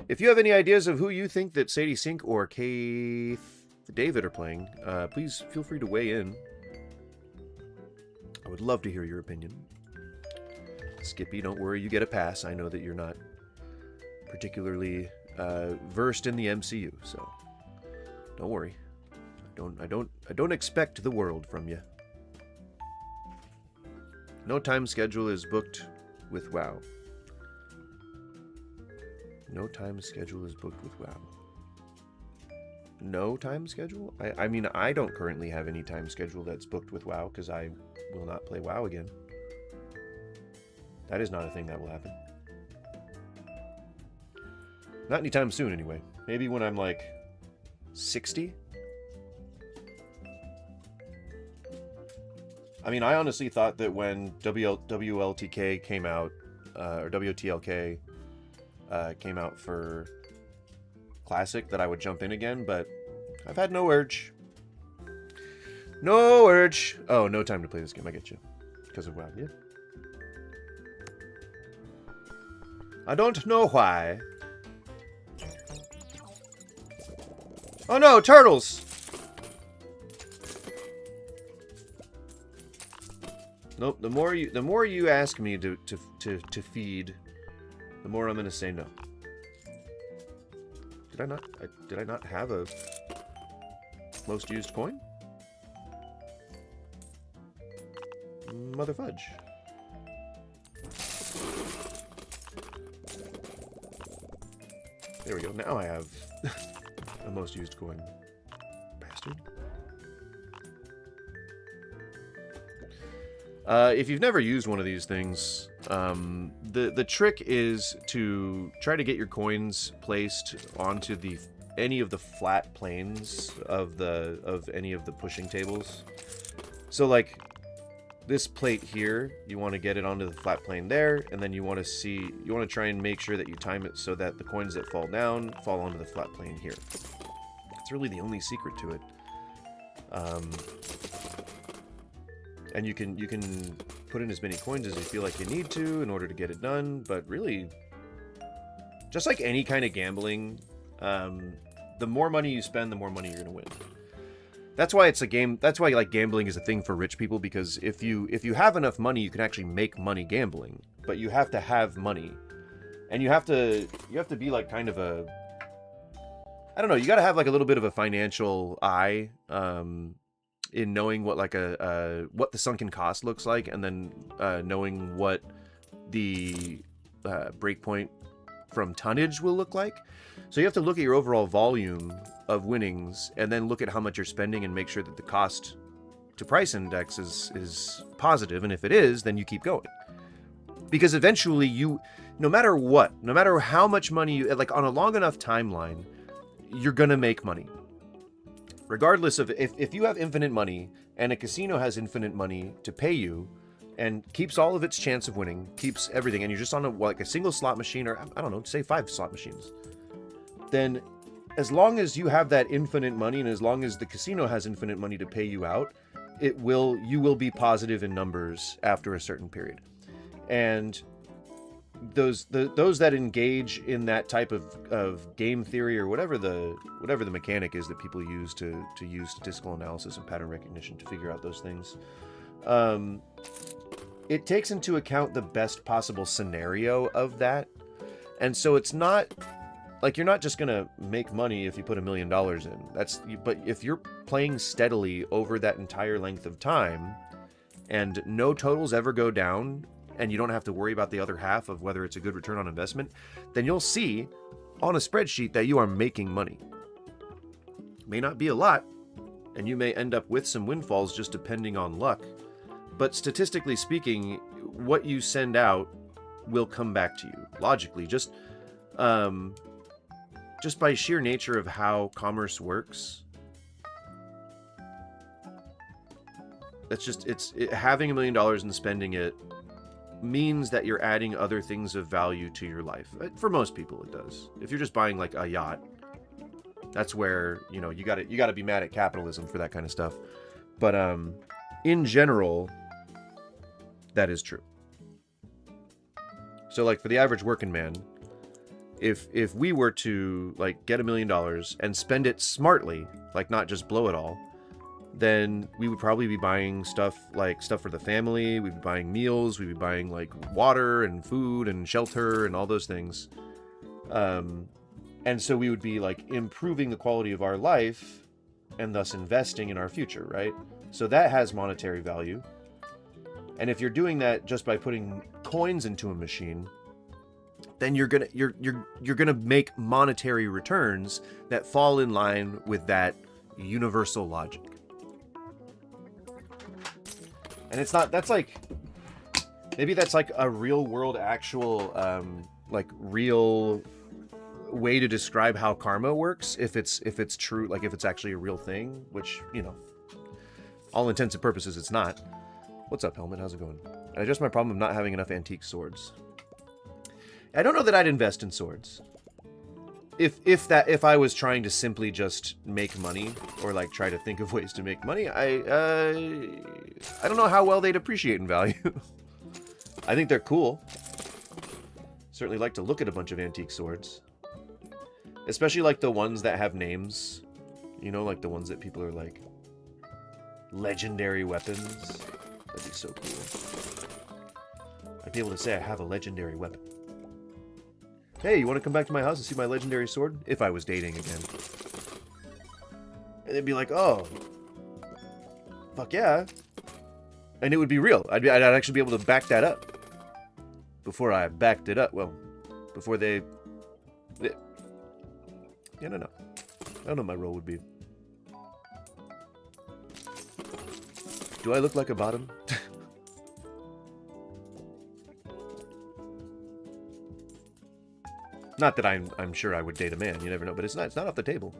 If you have any ideas of who you think that Sadie Sink or Keith David are playing, please feel free to weigh in. I would love to hear your opinion. Skippy, don't worry, you get a pass. I know that you're not particularly versed in the MCU, so don't worry. I don't expect the world from you. No time schedule is booked with WoW. No time schedule is booked with WoW. No time schedule? I mean, I don't currently have any time schedule that's booked with WoW because I will not play WoW again. That is not a thing that will happen. Not anytime soon, anyway. Maybe when I'm like 60? I mean, I honestly thought that when WLTK came out, or WTLK came out for Classic, that I would jump in again, but I've had no urge. No urge. Oh, no time to play this game. I get you. Because of WoW, yeah. I don't know why. Oh no, turtles! Nope. The more you ask me to feed, the more I'm gonna say no. Did I not have a most used coin? Mother fudge. There we go. Now I have a most used coin. Bastard. If you've never used one of these things, the trick is to try to get your coins placed onto any of the flat planes of any of the pushing tables. So like this plate here, you want to get it onto the flat plane there, and then you want to try and make sure that you time it so that the coins that fall down fall onto the flat plane here. It's really the only secret to it. And you can put in as many coins as you feel like you need to in order to get it done, but really, just like any kind of gambling, the more money you spend, the more money you're going to win. That's why it's a game. That's why like gambling is a thing for rich people, because if you have enough money, you can actually make money gambling. But you have to have money, and you have to be like kind of a, I don't know. You got to have like a little bit of a financial eye in knowing what like what the sunken cost looks like, and then knowing what the breakpoint from tonnage will look like. So you have to look at your overall volume of winnings, and then look at how much you're spending and make sure that the cost to price index is positive. And if it is, then you keep going. Because eventually no matter what, no matter how much money you, like on a long enough timeline, you're going to make money. Regardless of if you have infinite money and a casino has infinite money to pay you and keeps all of its chance of winning, keeps everything, and you're just on a single slot machine, or I don't know, say 5 slot machines, then as long as you have that infinite money, and as long as the casino has infinite money to pay you out, you will be positive in numbers after a certain period. And those that engage in that type of game theory, or whatever the mechanic is that people use to use statistical analysis and pattern recognition to figure out those things, it takes into account the best possible scenario of that. And so it's not like you're not just gonna make money if you put $1 million in. But if you're playing steadily over that entire length of time, and no totals ever go down, and you don't have to worry about the other half of whether it's a good return on investment, then you'll see on a spreadsheet that you are making money. It may not be a lot, and you may end up with some windfalls just depending on luck, but statistically speaking, what you send out will come back to you logically. Just by sheer nature of how commerce works. Having $1 million and spending it means that you're adding other things of value to your life. For most people, it does. If you're just buying like a yacht, that's where, you got to be mad at capitalism for that kind of stuff. But in general, that is true. So like for the average working man, if we were to like get $1 million and spend it smartly, like not just blow it all, then we would probably be buying stuff for the family. We'd be buying meals. We'd be buying like water and food and shelter and all those things. And so we would be like improving the quality of our life and thus investing in our future, right? So that has monetary value. And if you're doing that just by putting coins into a machine, then you're gonna make monetary returns that fall in line with that universal logic. And it's not, maybe that's like a real world actual, like real way to describe how karma works. If it's true, like if it's actually a real thing, which, all intents and purposes, it's not. What's up, Helmet? How's it going? I just my problem of not having enough antique swords. I don't know that I'd invest in swords. If I was trying to simply just make money, or like try to think of ways to make money, I don't know how well they'd appreciate in value. I think they're cool. Certainly like to look at a bunch of antique swords. Especially like the ones that have names. Like the ones that people are like legendary weapons. That'd be so cool. I'd be able to say I have a legendary weapon. Hey, you want to come back to my house and see my legendary sword? If I was dating again. And they'd be like, oh. Fuck yeah. And it would be real. I'd actually be able to back that up. Before I backed it up. Well, before they... Yeah, no. I don't know what my role would be. Do I look like a bottom? Not that I'm sure I would date a man, you never know, but it's not off the table.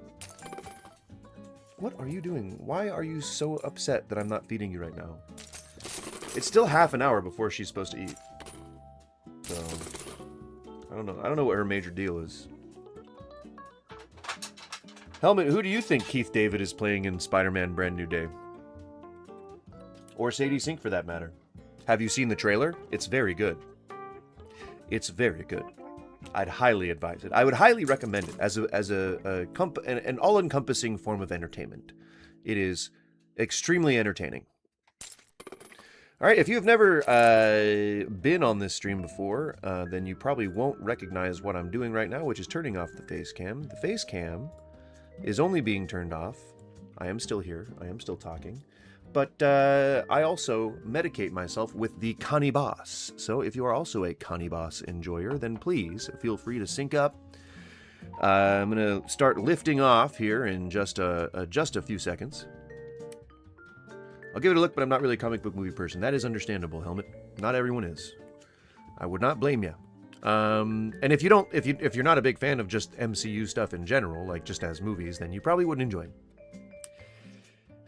What are you doing? Why are you so upset that I'm not feeding you right now? It's still half an hour before she's supposed to eat. So, I don't know. I don't know what her major deal is. Helmet, who do you think Keith David is playing in Spider-Man Brand New Day? Or Sadie Sink, for that matter. Have you seen the trailer? It's very good. It's very good. I'd highly advise it. I would highly recommend it as an all-encompassing form of entertainment. It is extremely entertaining. All right, if you've never been on this stream before, then you probably won't recognize what I'm doing right now, which is turning off the face cam. The face cam is only being turned off. I am still here. I am still talking. But I also medicate myself with the Cannibas. So if you are also a Cannibas enjoyer, then please feel free to sync up. I'm going to start lifting off here in just a few seconds. I'll give it a look, but I'm not really a comic book movie person. That is understandable, Helmet. Not everyone is. I would not blame you. And if you're not a big fan of just MCU stuff in general, like just as movies, then you probably wouldn't enjoy it.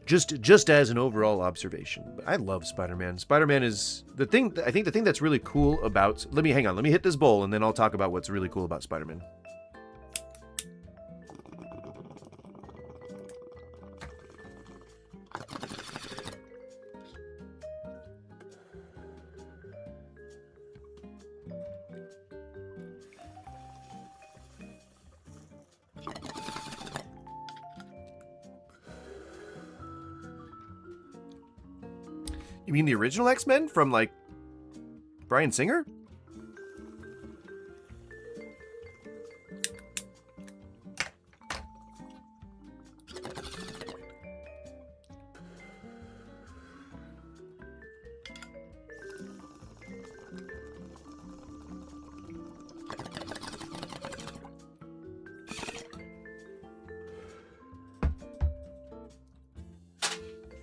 Just as an overall observation. But I love Spider-Man. Spider-Man is the thing. I think the thing that's really cool about... Let me hit this bowl, and then I'll talk about what's really cool about Spider-Man. You mean the original X-Men from, like, Bryan Singer?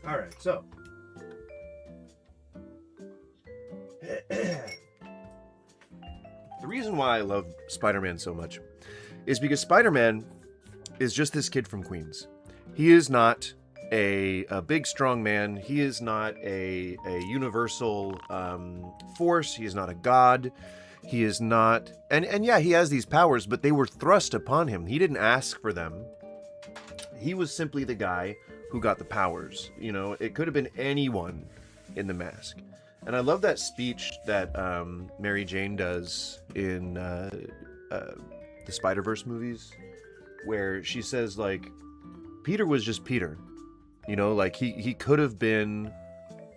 All right, so... The reason why I love Spider-Man so much is because Spider-Man is just this kid from Queens. He is not a big, strong man. He is not a universal force. He is not a god. He is not... And yeah, he has these powers, but they were thrust upon him. He didn't ask for them. He was simply the guy who got the powers. You know, it could have been anyone in the mask. And I love that speech that Mary Jane does in the Spider-Verse movies, where she says, like, Peter was just Peter. You know, like, he could have been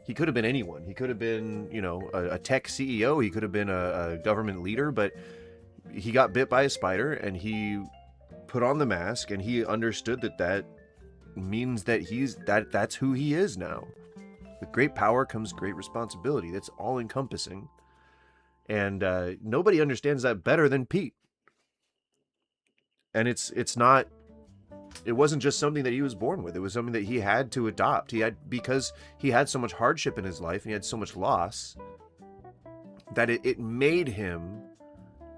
anyone. He could have been, you know, a tech CEO. He could have been a government leader, but he got bit by a spider, and he put on the mask, and he understood that means that that's who he is now. With great power comes great responsibility. That's all encompassing. And nobody understands that better than Pete. And it wasn't just something that he was born with. It was something that he had to adopt. Because he had so much hardship in his life and he had so much loss, that it made him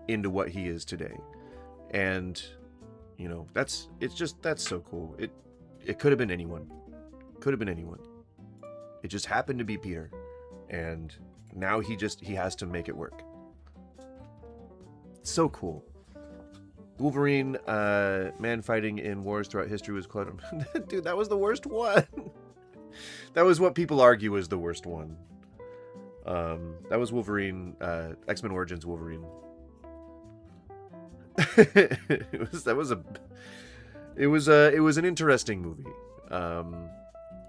into what he is today. And, you know, that's so cool. It could have been anyone. Could have been anyone. It just happened to be Peter, and now he has to make it work. So cool. Wolverine, man fighting in wars throughout history was quite... Dude, that was the worst one. That was what people argue is the worst one. That was Wolverine, X-Men Origins Wolverine. It was an interesting movie.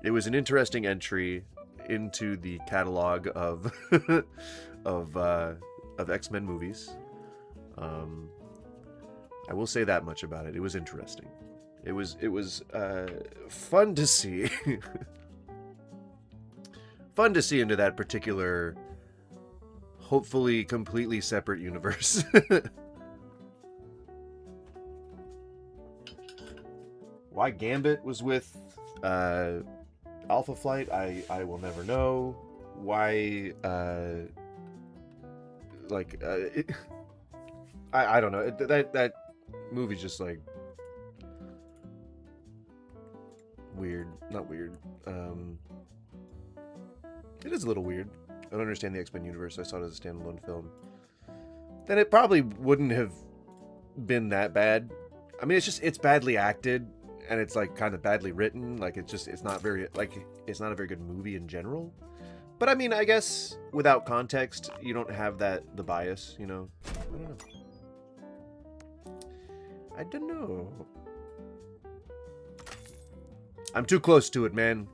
It was an interesting entry into the catalog of of X-Men movies. I will say that much about it. It was interesting. It was fun to see. Fun to see into that particular, hopefully completely separate universe. Why Gambit was with Alpha Flight, I will never know. Why, I don't know. That movie's just like weird. Not weird. It is a little weird. I don't understand the X-Men universe. I saw it as a standalone film. Then it probably wouldn't have been that bad. I mean, it's badly acted, and it's like kind of badly written. Like it's not very it's not a very good movie in general. But I mean, I guess without context, you don't have the bias, you know. I don't know. I'm too close to it, man.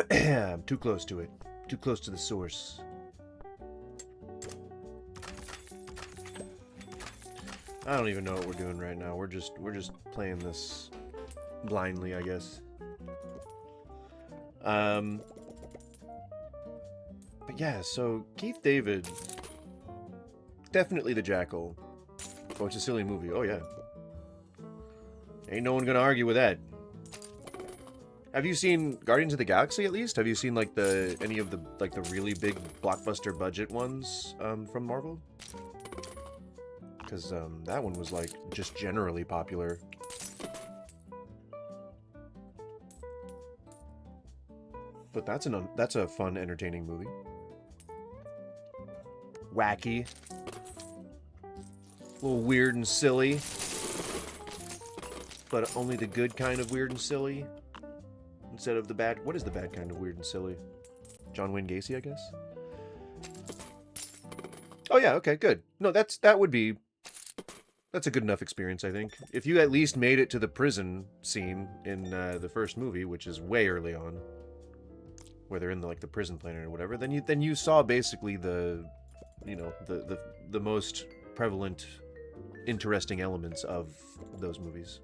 I'm too close to it. Too close to the source. I don't even know what we're doing right now. We're just playing this blindly, I guess. But yeah, so Keith David, definitely the Jackal. Oh, it's a silly movie. Oh yeah. Ain't no one gonna argue with that. Have you seen Guardians of the Galaxy at least? Have you seen like any of the really big blockbuster budget ones from Marvel? Because that one was like just generally popular. But that's a fun, entertaining movie. Wacky, a little weird and silly, but only the good kind of weird and silly. Instead of the bad... What is the bad kind of weird and silly? John Wayne Gacy, I guess? Oh yeah, okay, good. No, that's a good enough experience, I think. If you at least made it to the prison scene in the first movie, which is way early on, where they're in the prison planet or whatever, then you saw basically the most prevalent, interesting elements of those movies.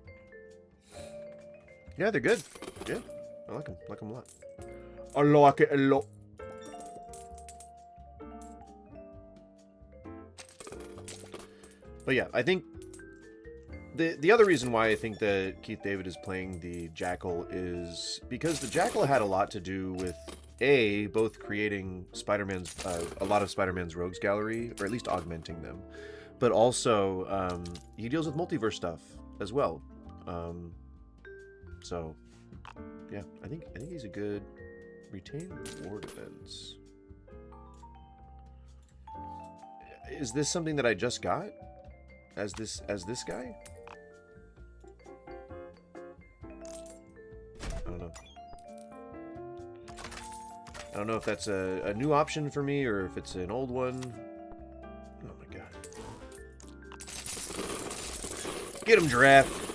Yeah, they're good. Yeah. I like them a lot. I like it a lot. But yeah, I think the other reason why I think that Keith David is playing the Jackal is because the Jackal had a lot to do with both creating Spider-Man's a lot of Spider-Man's rogues gallery, or at least augmenting them, but also he deals with multiverse stuff as well. So yeah, I think he's a good retain reward events. Is this something that I just got? As this guy? I don't know. I don't know if that's a new option for me or if it's an old one. Oh my god. Get him, giraffe!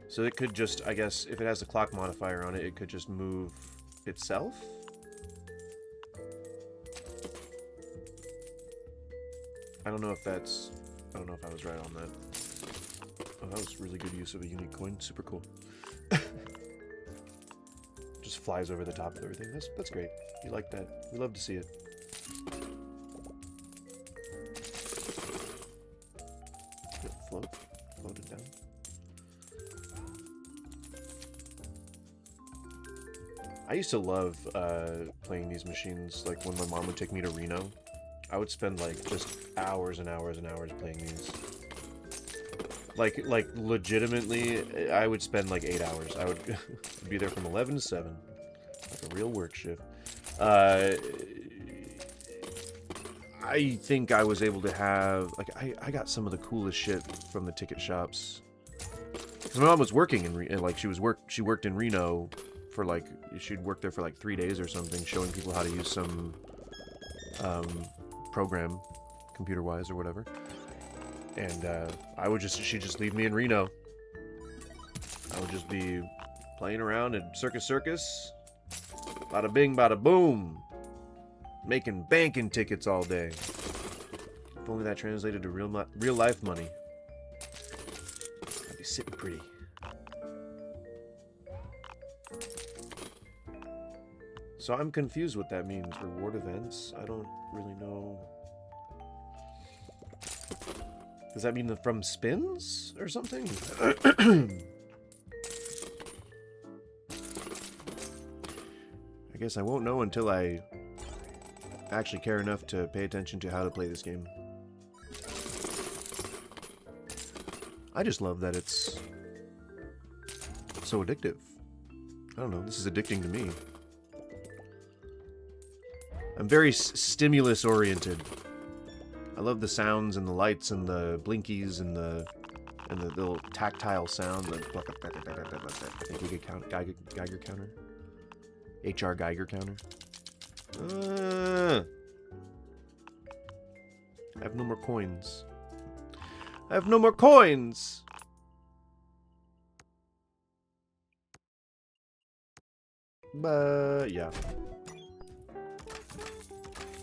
So it could just, I guess, if it has a clock modifier on it, it could just move itself? I don't know if I was right on that. Oh, that was really good use of a unique coin. Super cool. Just flies over the top of everything. That's great. You like that. We love to see it. Float it down. I used to love playing these machines, like when my mom would take me to Reno. I would spend just hours and hours and hours playing these. Like legitimately, I would spend 8 hours. I would be there from 11 to 7. Like a real work shift. I think I was able to have, I got some of the coolest shit from the ticket shops. Because my mom was working she worked in Reno for she'd work there for 3 days or something, showing people how to use some program, computer-wise or whatever. And she'd just leave me in Reno. I would just be playing around at Circus Circus. Bada bing, bada boom. Making banking tickets all day. If only that translated to real life money. I'd be sitting pretty. So I'm confused what that means. Reward events? I don't really know. Does that mean from spins or something? I guess I won't know until I actually care enough to pay attention to how to play this game. I just love that it's so addictive. I don't know, this is addicting to me. I'm very stimulus oriented. I love the sounds and the lights and the blinkies and the little tactile sound. The Geiger counter. HR Geiger counter. I have no more coins. I have no more coins! But yeah.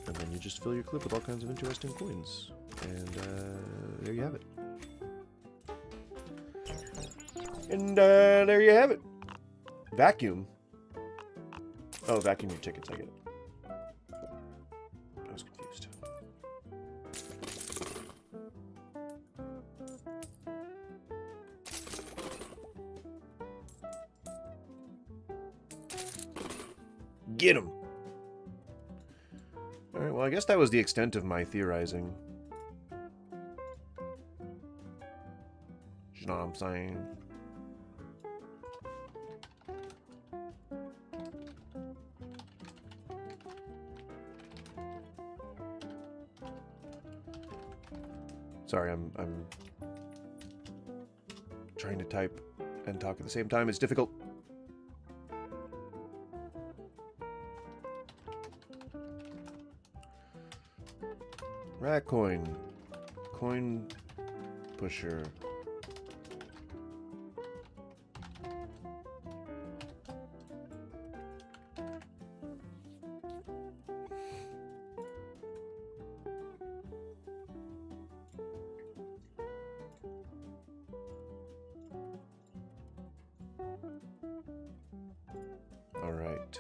And then you just fill your clip with all kinds of interesting coins. And there you have it. And there you have it. Vacuum. Oh, vacuum your tickets, I get it. I was confused. Get him! Alright, well, I guess that was the extent of my theorizing. You know what I'm saying? Sorry, I'm trying to type and talk at the same time. It's difficult. Rat coin. Coin pusher. All right.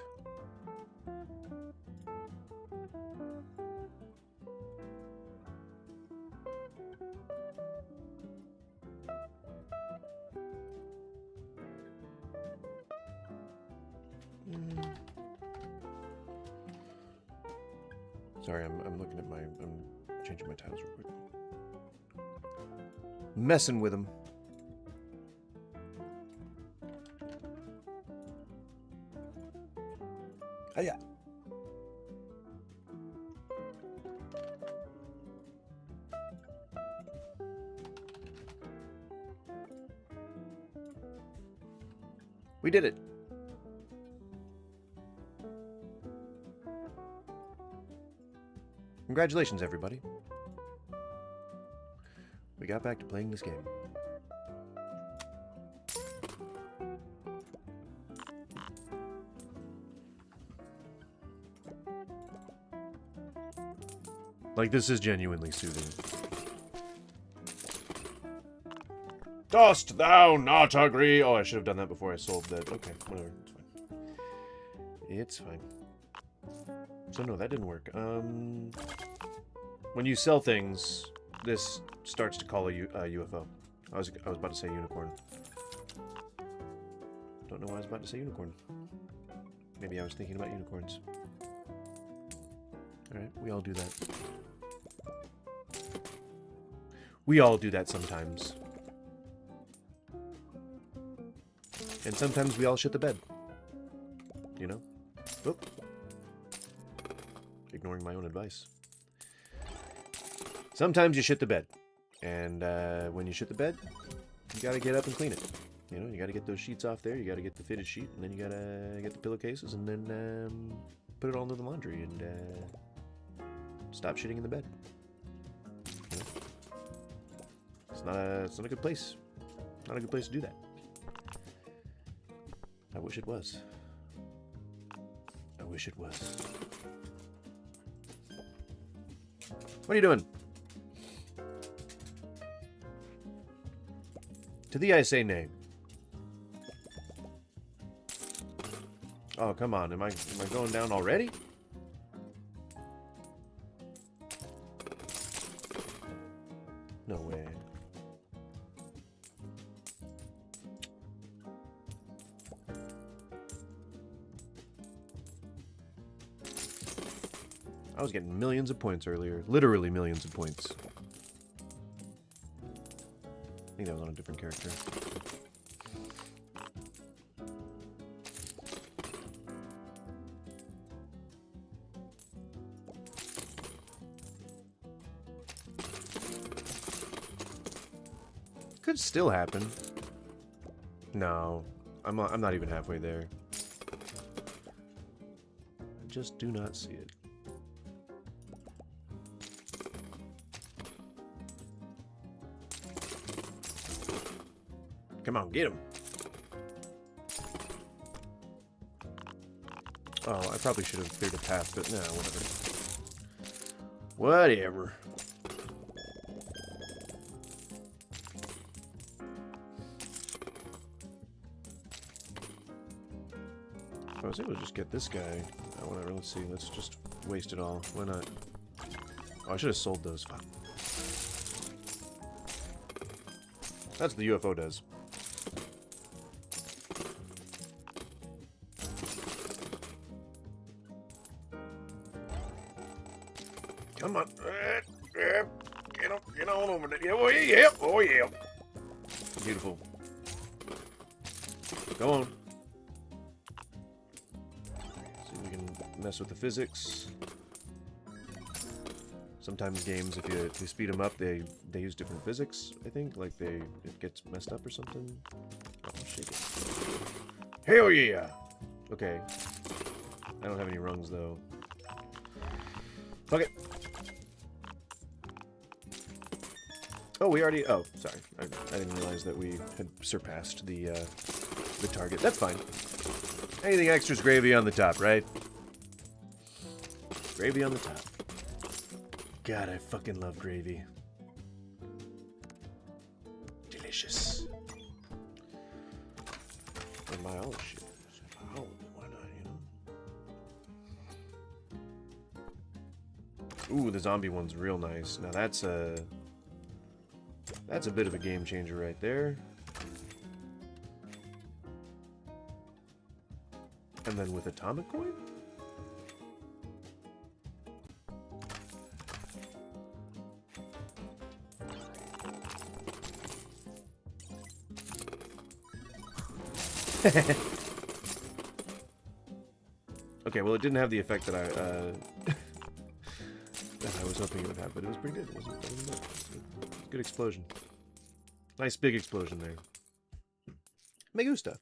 Sorry, I'm looking at I'm changing my tiles real quick. Messing with them. Oh, yeah. We did it. Congratulations, everybody. We got back to playing this game. Like, this is genuinely soothing. Dost thou not agree? Oh, I should have done that before I sold that. Okay, whatever. It's fine. It's fine. So no, that didn't work. When you sell things, this starts to call a UFO. I was about to say unicorn. Don't know why I was about to say unicorn. Maybe I was thinking about unicorns. Alright, we all do that. We all do that sometimes. And sometimes we all shit the bed. You know? Oop. Ignoring my own advice. Sometimes you shit the bed. And when you shit the bed, you gotta get up and clean it. You know, you gotta get those sheets off there, you gotta get the fitted sheet, and then you gotta get the pillowcases, and then put it all into the laundry, and stop shitting in the bed. It's not a good place. Not a good place to do that. I wish it was. I wish it was. What are you doing? To thee I say nay. Oh, come on. Am I going down already? No way. I was getting millions of points earlier. Literally millions of points. I think that was on a different character. Could still happen. No, I'm not even halfway there. I just do not see it. Come on, get him. Oh, I probably should have cleared a path, but nah, whatever. Whatever. I was able to just get this guy. Oh, whatever, let's see. Let's just waste it all. Why not? Oh, I should have sold those. Fuck. That's what the UFO does. Come on. Get on over there. Oh, yeah. Oh, yeah. Beautiful. Go on. See if we can mess with the physics. Sometimes games, if you speed them up, they use different physics, I think. Like, it gets messed up or something. Oh, shake it. Hell yeah! Okay. I don't have any rungs, though. Fuck it. Oh, we already... Oh, sorry. I didn't realize that we had surpassed the target. That's fine. Anything extra's gravy on the top, right? Gravy on the top. God, I fucking love gravy. Delicious. And my own shit. Oh, why not, you know? Ooh, the zombie one's real nice. Now that's a bit of a game changer right there. And then with atomic coin? Okay, well, it didn't have the effect that that I was hoping it would have, but it was pretty good. It wasn't bad. Good explosion. Nice big explosion there. Me gusta.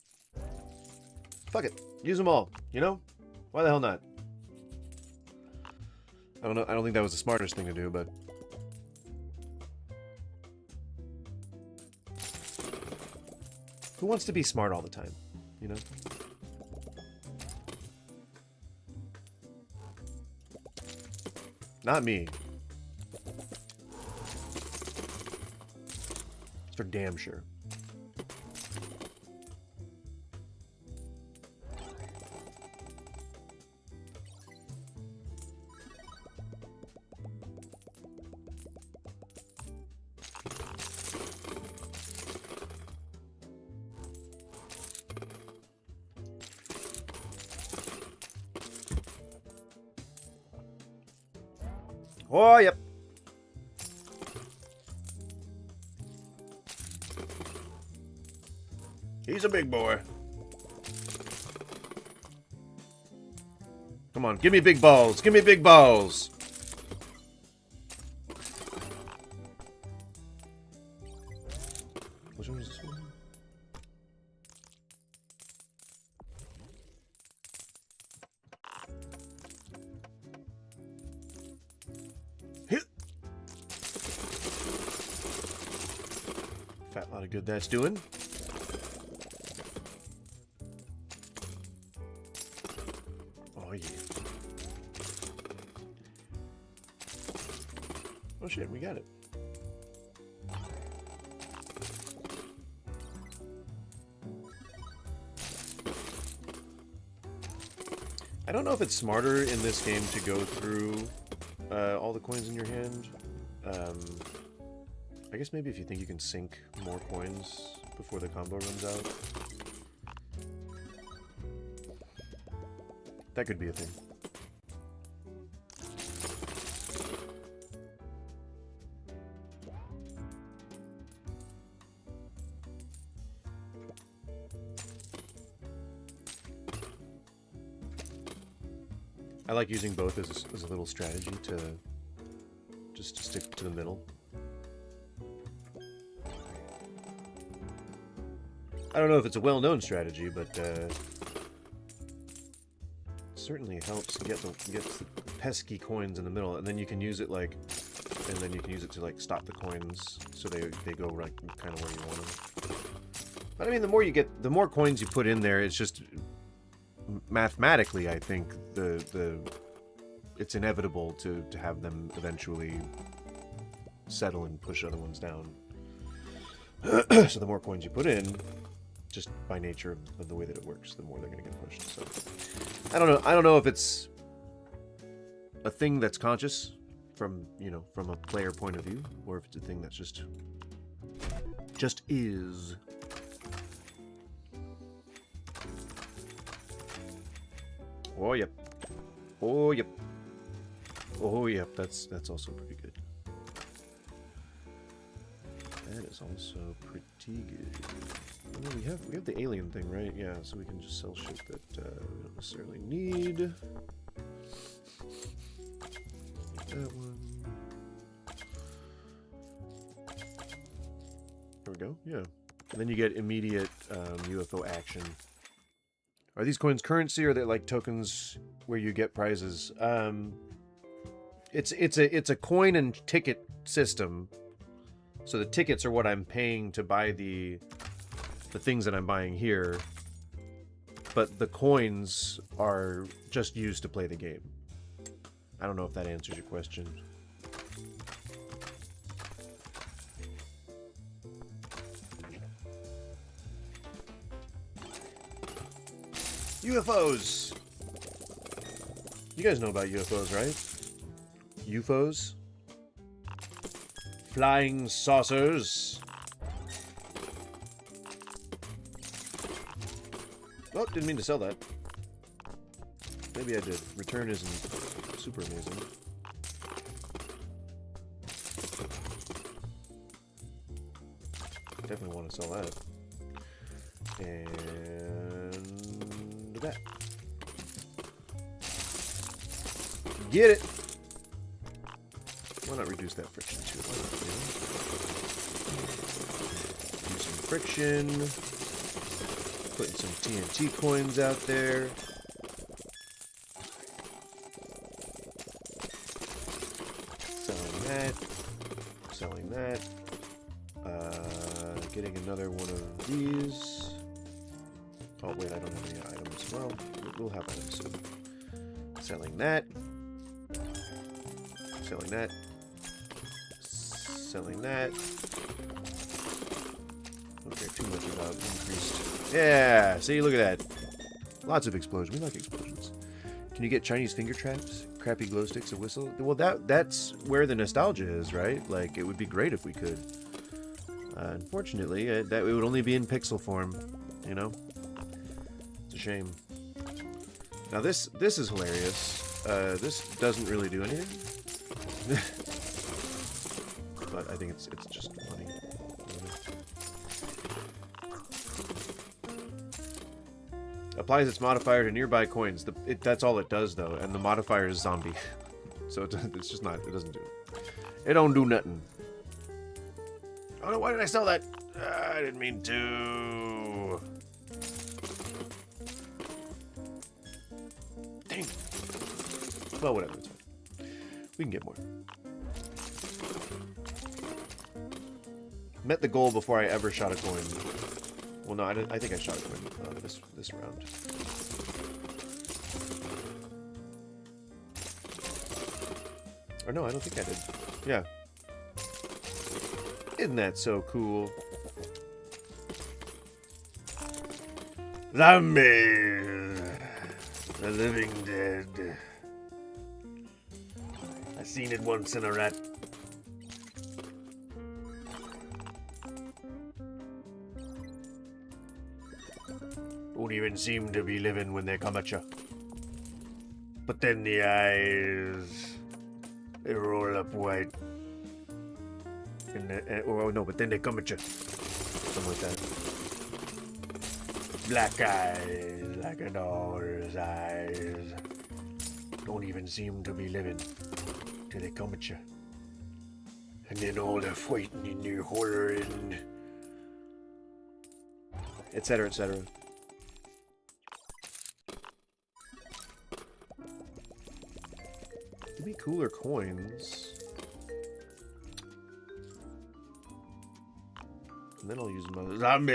Fuck it. Use them all, you know? Why the hell not? I don't know. I don't think that was the smartest thing to do, but... Who wants to be smart all the time, you know? Not me. It's for damn sure. Oh, yep. He's a big boy. Come on, give me big balls. Give me big balls. Which one was this one? lot of good that's doing. Oh, yeah. Oh, shit, we got it. I don't know if it's smarter in this game to go through all the coins in your hand. I guess maybe if you think you can sink more coins before the combo runs out. That could be a thing. I like using both as a little strategy to just to stick to the middle. I don't know if it's a well-known strategy, but certainly helps get the pesky coins in the middle, and then you can use it like, and then you can use it to like stop the coins so they go right kind of where you want them. But I mean, the more coins you put in there, it's just mathematically, I think it's inevitable to have them eventually settle and push other ones down. So the more coins you put in, just by nature of the way that it works, the more they're going to get pushed. So I don't know if it's a thing that's conscious from a player point of view, or if it's a thing that's just is. Oh yep. Oh yep. Oh yep. That's also pretty good. That is also pretty good. Well, we have the alien thing, right? Yeah, so we can just sell shit that we don't necessarily need. That one. There we go. Yeah. And then you get immediate UFO action. Are these coins currency, or are they like tokens where you get prizes? It's a coin and ticket system. So the tickets are what I'm paying to buy the things that I'm buying here, but the coins are just used to play the game. I don't know if that answers your question. UFOs! You guys know about UFOs, right? UFOs? Flying saucers. Oh, didn't mean to sell that. Maybe I did. Return isn't super amazing. Definitely want to sell that. And that. Get it! Why not reduce that friction too? Do some friction. Putting some TNT coins out there. Selling that. Selling that. Getting another one of these. Oh wait, I don't have any items. Well, we'll have items soon. Selling that. Selling that. Selling that. Don't care too much about increased. Yeah, see, look at that. Lots of explosions. We like explosions. Can you get Chinese finger traps? Crappy glow sticks, a whistle? Well, that's where the nostalgia is, right? Like, it would be great if we could. Unfortunately, that it would only be in pixel form, you know? It's a shame. Now this is hilarious. This doesn't really do anything. But I think it's just funny. Applies its modifier to nearby coins. That's all it does, though, and the modifier is zombie. So it's just not. It doesn't do it. It don't do nothing. Oh no! Why did I sell that? I didn't mean to. Dang. Well, whatever. It's fine. We can get more. Met the goal before I ever shot a coin. Well, no, I think I shot a coin this round. Or no, I don't think I did. Yeah. Isn't that so cool? Zombies! The living dead. I seen it once in a rat. Don't even seem to be living when they come at you. But then the eyes, they roll up white. And oh no, but then they come at you. Something like that. Black eyes, like a doll's eyes. Don't even seem to be living till they come at you. And then all the fighting and the hollering. Etc., etc. Give me cooler coins. And then I'll use another zombie.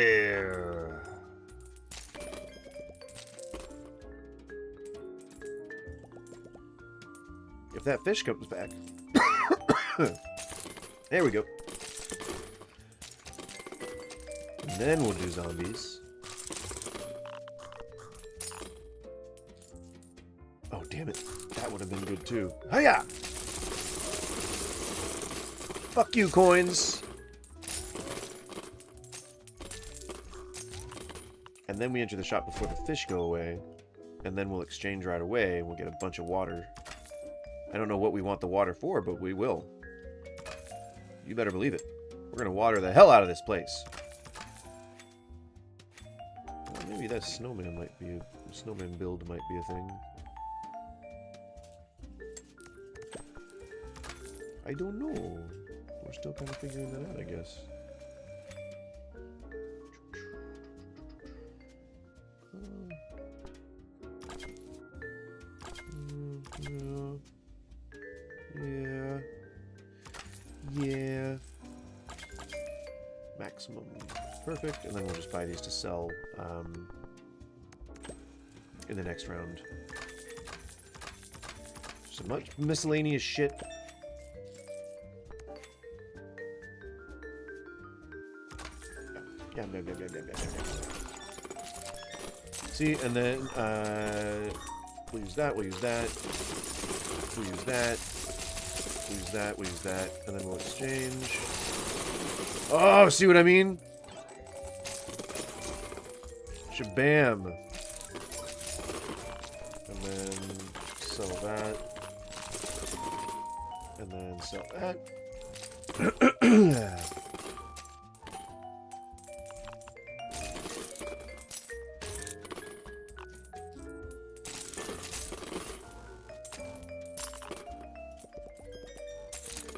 If that fish comes back. There we go. And then we'll do zombies. Oh, damn it. That would have been good too. Hiya! Fuck you, coins. And then we enter the shop before the fish go away. And then we'll exchange right away and we'll get a bunch of water. I don't know what we want the water for, but we will. You better believe it. We're gonna water the hell out of this place. Well, maybe that snowman might be snowman build might be a thing. I don't know. We're still kind of figuring that out, I guess. Yeah. Maximum. Perfect. And then we'll just buy these to sell in the next round. So much miscellaneous shit. Yeah. See, and then we'll use that, we'll use that, we'll use that, we'll use that, we'll use that, and then we'll exchange. Oh, see what I mean? Shabam. And then sell that. And then sell that.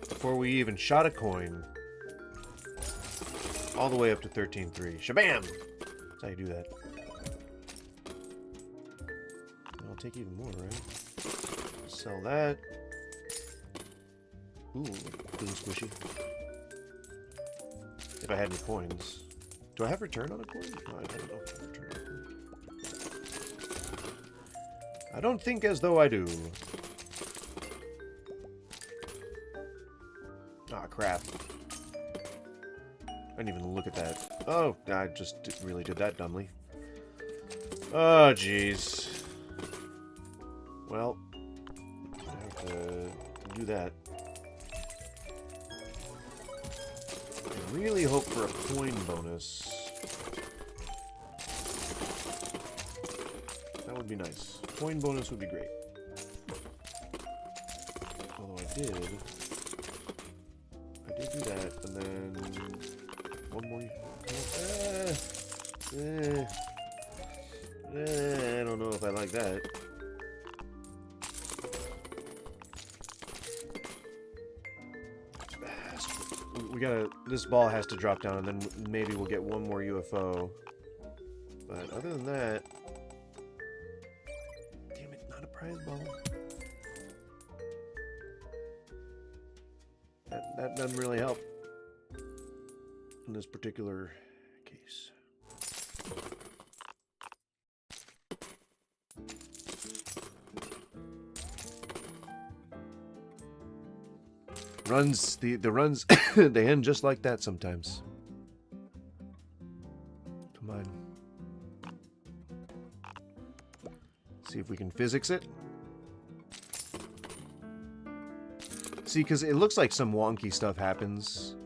Before we even shot a coin. All the way up to 13.3. Shabam! That's how you do that. I'll take even more, right? Sell that. Ooh, really squishy. If I had any coins. Do I have return on a coin? No, I don't know if I have return on a coin. I don't think as though I do. Ah, crap. I didn't even look at that. Oh, I just really did that dumbly. Oh, jeez. Well, I have to do that. I really hope for a coin bonus. That would be nice. Coin bonus would be great. Although I did do that, and then one more. I don't know if I like that. We gotta. This ball has to drop down, and then maybe we'll get one more UFO. But other than that, damn it, not a prize ball. That doesn't really help. in this particular case. The runs they end just like that sometimes. Come on. See if we can physics it. See, because it looks like some wonky stuff happens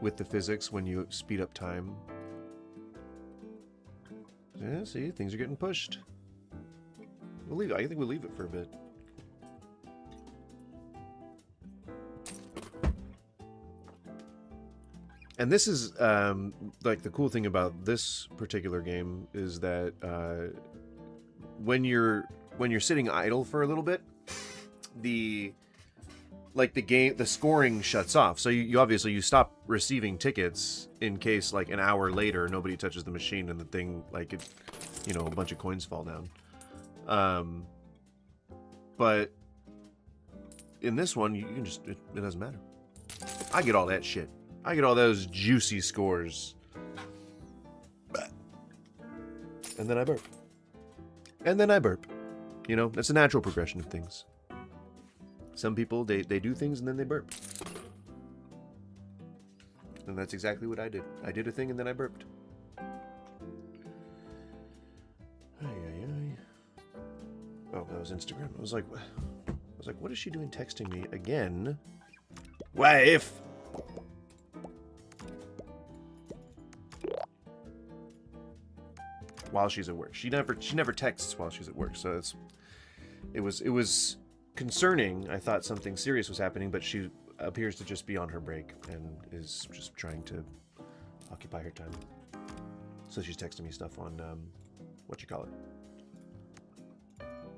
with the physics when you speed up time. Yeah, see, things are getting pushed. We'll leave. I think we'll leave it for a bit. And this is like the cool thing about this particular game is that when you're sitting idle for a little bit, the scoring shuts off. So you obviously you stop receiving tickets in case like an hour later nobody touches the machine and the thing like it, you know, a bunch of coins fall down. But in this one you can just it doesn't matter. I get all that shit. I get all those juicy scores. And then I burp. And then I burp. You know, it's a natural progression of things. Some people, they do things and then they burp. And that's exactly what I did. I did a thing and then I burped. Oh, that was Instagram. I was like, what is she doing texting me again? Wife! While she's at work. She never texts while she's at work, so it was concerning. I thought something serious was happening, but she appears to just be on her break and is just trying to occupy her time. So she's texting me stuff on what you call it.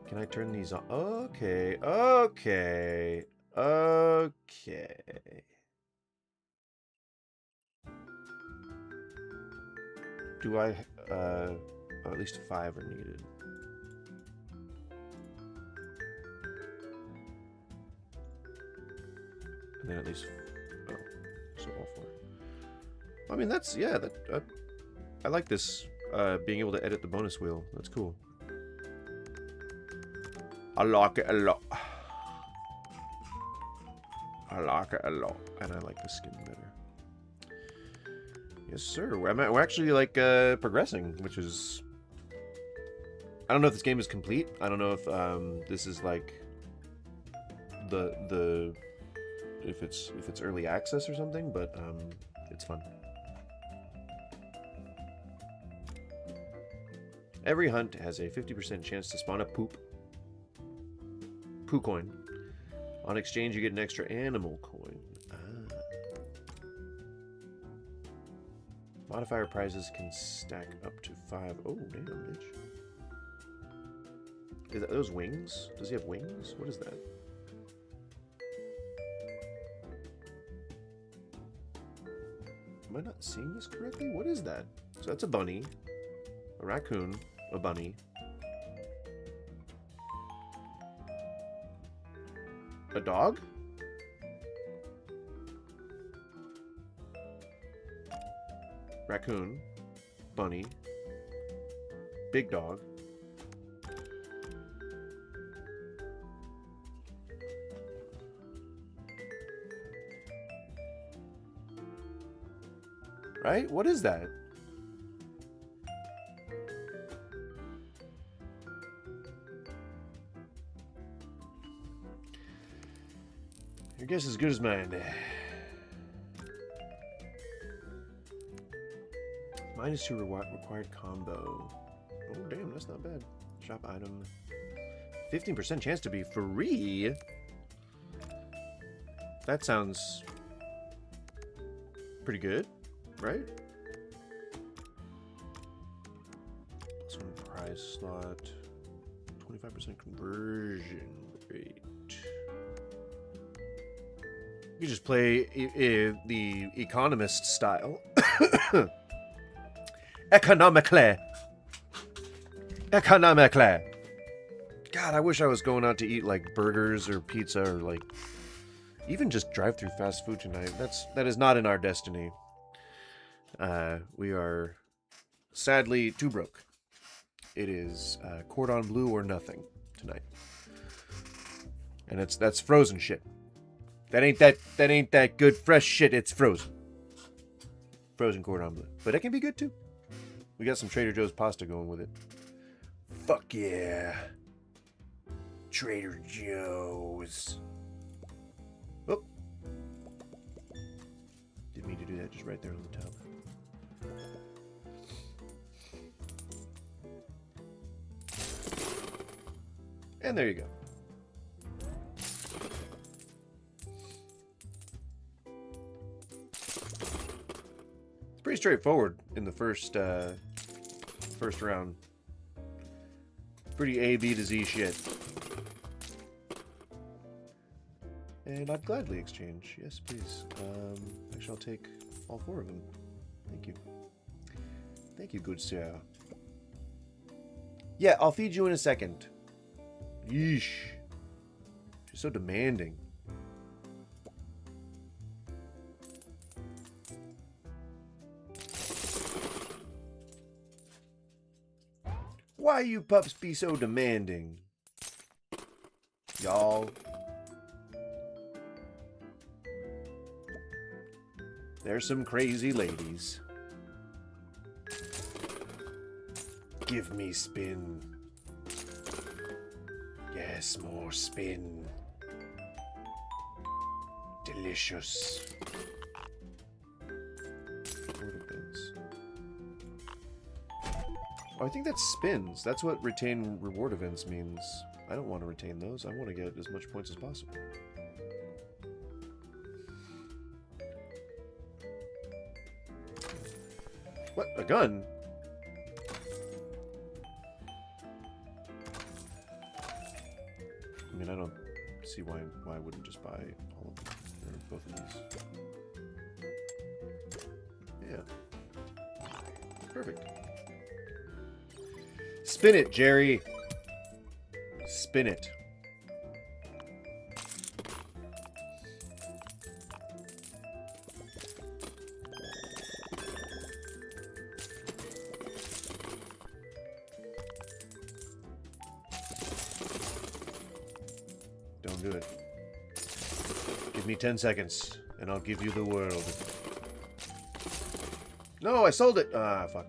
Can I turn these on? Okay. Do I at least 5 are needed. And then at least, so all 4. I mean, that's, yeah, I like this, being able to edit the bonus wheel. That's cool. I like it a lot. I like it a lot. And I like the skin better. Yes, sir. We're actually, like, progressing, which is... I don't know if this game is complete. I don't know if this is like if it's early access or something, but it's fun. Every hunt has a 50% chance to spawn a poo coin. On exchange, you get an extra animal coin. Modifier prizes can stack up to 5. Oh, damn, bitch. Is that those wings? Does he have wings? What is that? Am I not seeing this correctly? What is that? So that's a bunny, a raccoon, a bunny, a dog? Raccoon, bunny, big dog. Right? What is that? Your guess is as good as mine. -2 required combo. Oh, damn, that's not bad. Shop item. 15% chance to be free? That sounds pretty good, right? Plus 1 prize slot. 25% conversion rate. You just play the economist style. Economically. God, I wish I was going out to eat like burgers or pizza or like even just drive-through fast food tonight. That is not in our destiny. We are sadly too broke. It is cordon bleu or nothing tonight, and that's frozen shit. That ain't that good fresh shit. It's frozen. Frozen cordon bleu, but it can be good too. We got some Trader Joe's pasta going with it. Fuck yeah, Trader Joe's. Oh, didn't mean to do that. Just right there on the tub. And there you go. It's pretty straightforward in the first round. Pretty A, B to Z shit. And I'd gladly exchange. Yes, please. Actually, I'll take all 4 of them. Thank you. Thank you, good sir. Yeah, I'll feed you in a second. Yeesh. She's so demanding. Why you pups be so demanding? Y'all. There's some crazy ladies. Give me spin. Yes, more spin. Delicious. Oh, I think that's spins. That's what retain reward events means. I don't want to retain those. I want to get as much points as possible. What? A gun? I mean, I don't see why I wouldn't just buy all of them, or both of these. Yeah. Perfect. Spin it, Jerry. Spin it. Don't do it. Give me 10 seconds, and I'll give you the world. No, I sold it! Ah, fuck.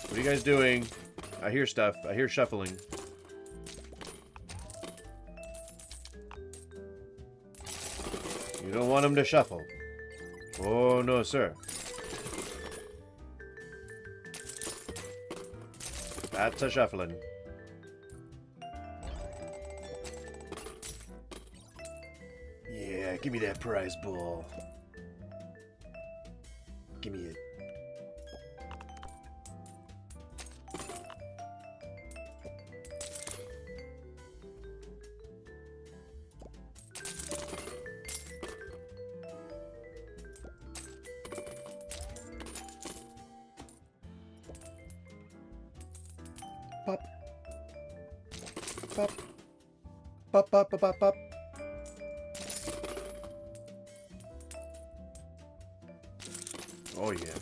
What are you guys doing? I hear stuff. I hear shuffling. You don't want him to shuffle. Oh, no, sir. That's a shuffling. Yeah, give me that prize ball. Give me it. Pop. Pop. Pop, pop, pop, pop, pop. Oh, yeah.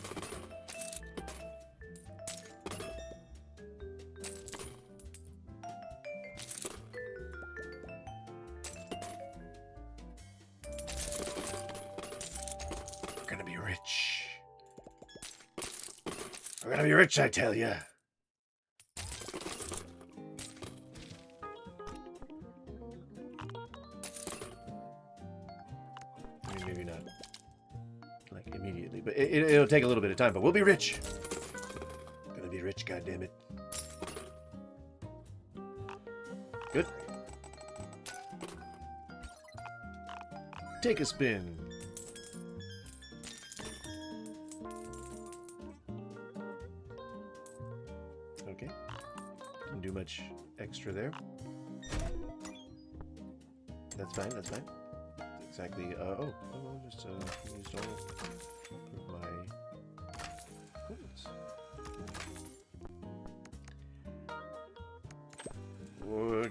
We're gonna be rich. We're gonna be rich, I tell ya. Maybe not, like, immediately, but it'll take a little bit of time, but we'll be rich. Gonna be rich, goddammit. Good. Take a spin. Okay. Didn't do much extra there. That's fine, that's fine. Exactly. Oh, just used all of my coins. Oh,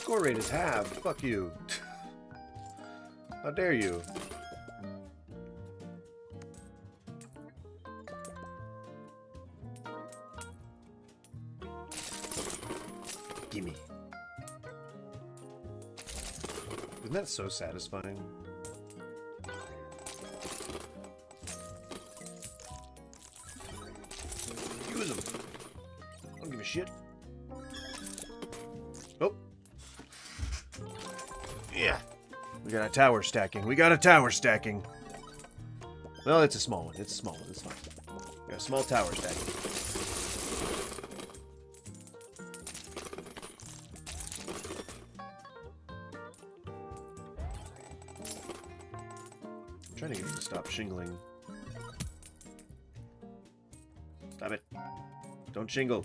score rate is halved. Fuck you. How dare you? Gimme. Isn't that so satisfying? Use them. I don't give a shit. Oh. Yeah. We got a tower stacking. We got a tower stacking. Well, it's a small one. It's a small one. It's fine. We got a small tower stacking. I'm trying to get him to stop shingling. Stop it. Don't shingle.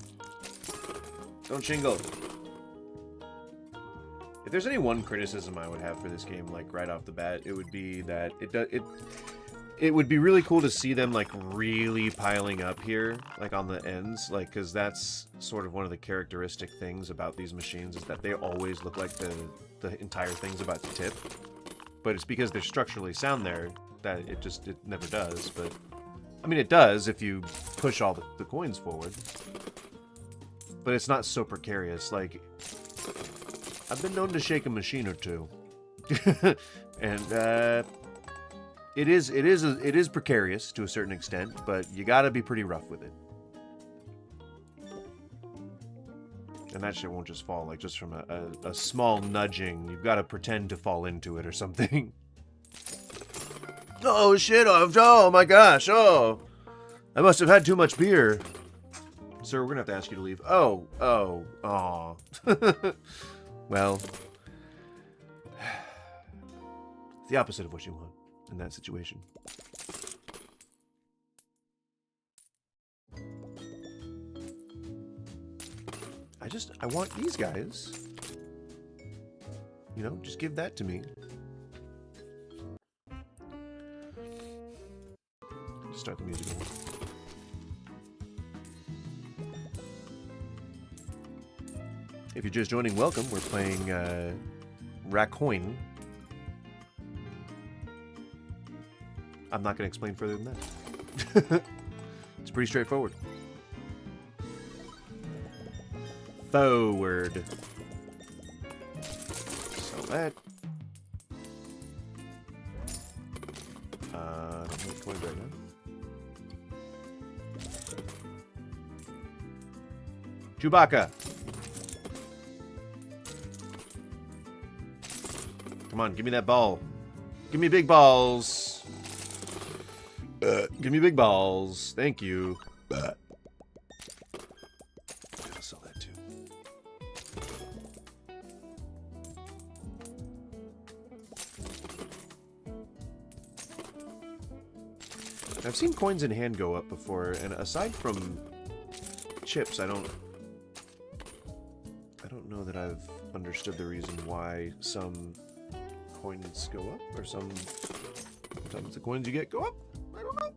Don't shingle. If there's any one criticism I would have for this game, like right off the bat, it would be that it would be really cool to see them like really piling up here, like on the ends, like because that's sort of one of the characteristic things about these machines is that they always look like the entire thing's about to tip. But it's because they're structurally sound there that it never does. But I mean, it does if you push all the coins forward. But it's not so precarious. Like, I've been known to shake a machine or two, and it is precarious to a certain extent. But you gotta be pretty rough with it, and that shit won't just fall like just from a small nudging. You've got to pretend to fall into it or something. Oh shit! Oh my gosh! Oh, I must have had too much beer. Sir, we're gonna have to ask you to leave. Oh. Well, the opposite of what you want in that situation. I want these guys. You know, just give that to me. Start the music over. If you're just joining, welcome. We're playing Racoin. I'm not going to explain further than that. It's pretty straightforward. Forward. Sell that. I don't have coins right now. Chewbacca. Come on, give me that ball. Give me big balls. Give me big balls. Thank you. I'll sell that too. I've seen coins in hand go up before, and aside from chips, I don't know that I've understood the reason why some coins go up, or sometimes the coins you get go up. I don't know.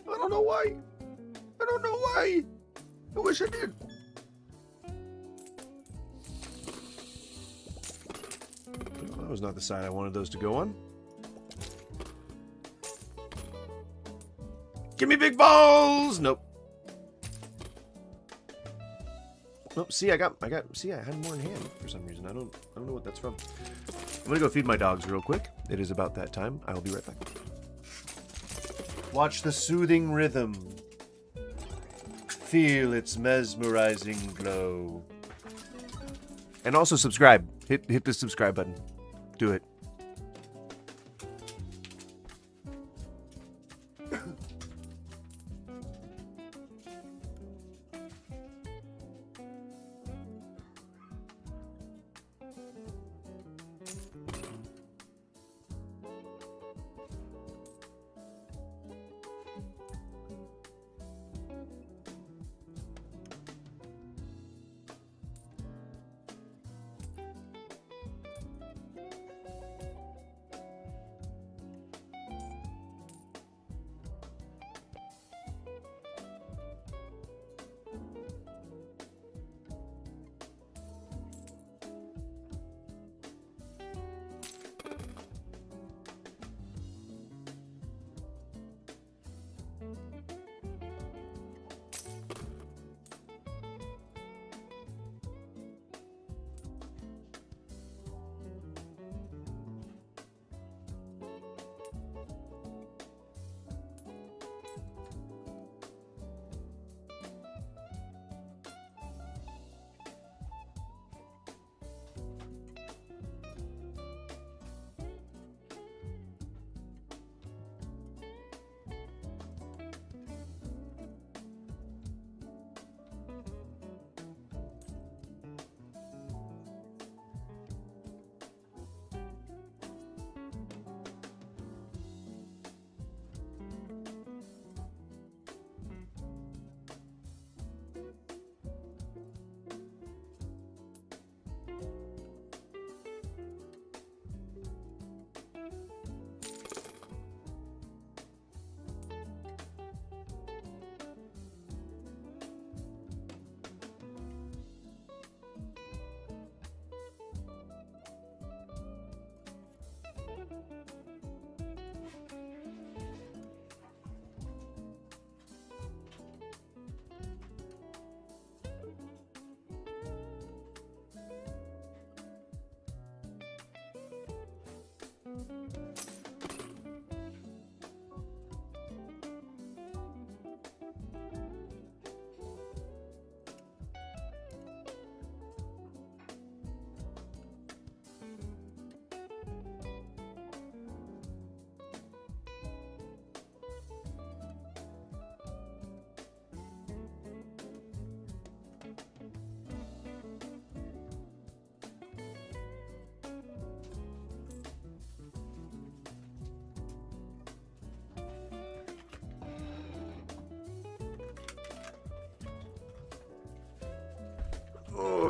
I don't know why. I don't know why. I wish I did. Well, that was not the side I wanted those to go on. Give me big balls! Nope. Nope. See, I had more in hand for some reason. I don't know what that's from. I'm gonna go feed my dogs real quick. It is about that time. I will be right back. Watch the soothing rhythm. Feel its mesmerizing glow. And also subscribe. Hit the subscribe button. Do it.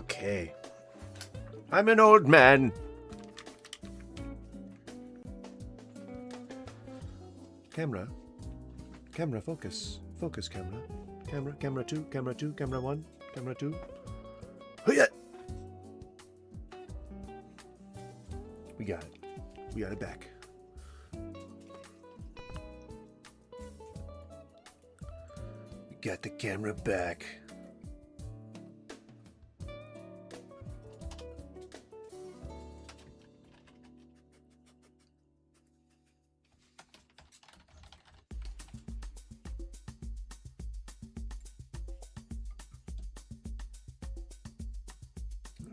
Okay. I'm an old man. Camera. Camera, focus. Focus, camera. Camera 2, camera 2, camera 1, camera 2. Hiya! We got it. We got it back. We got the camera back.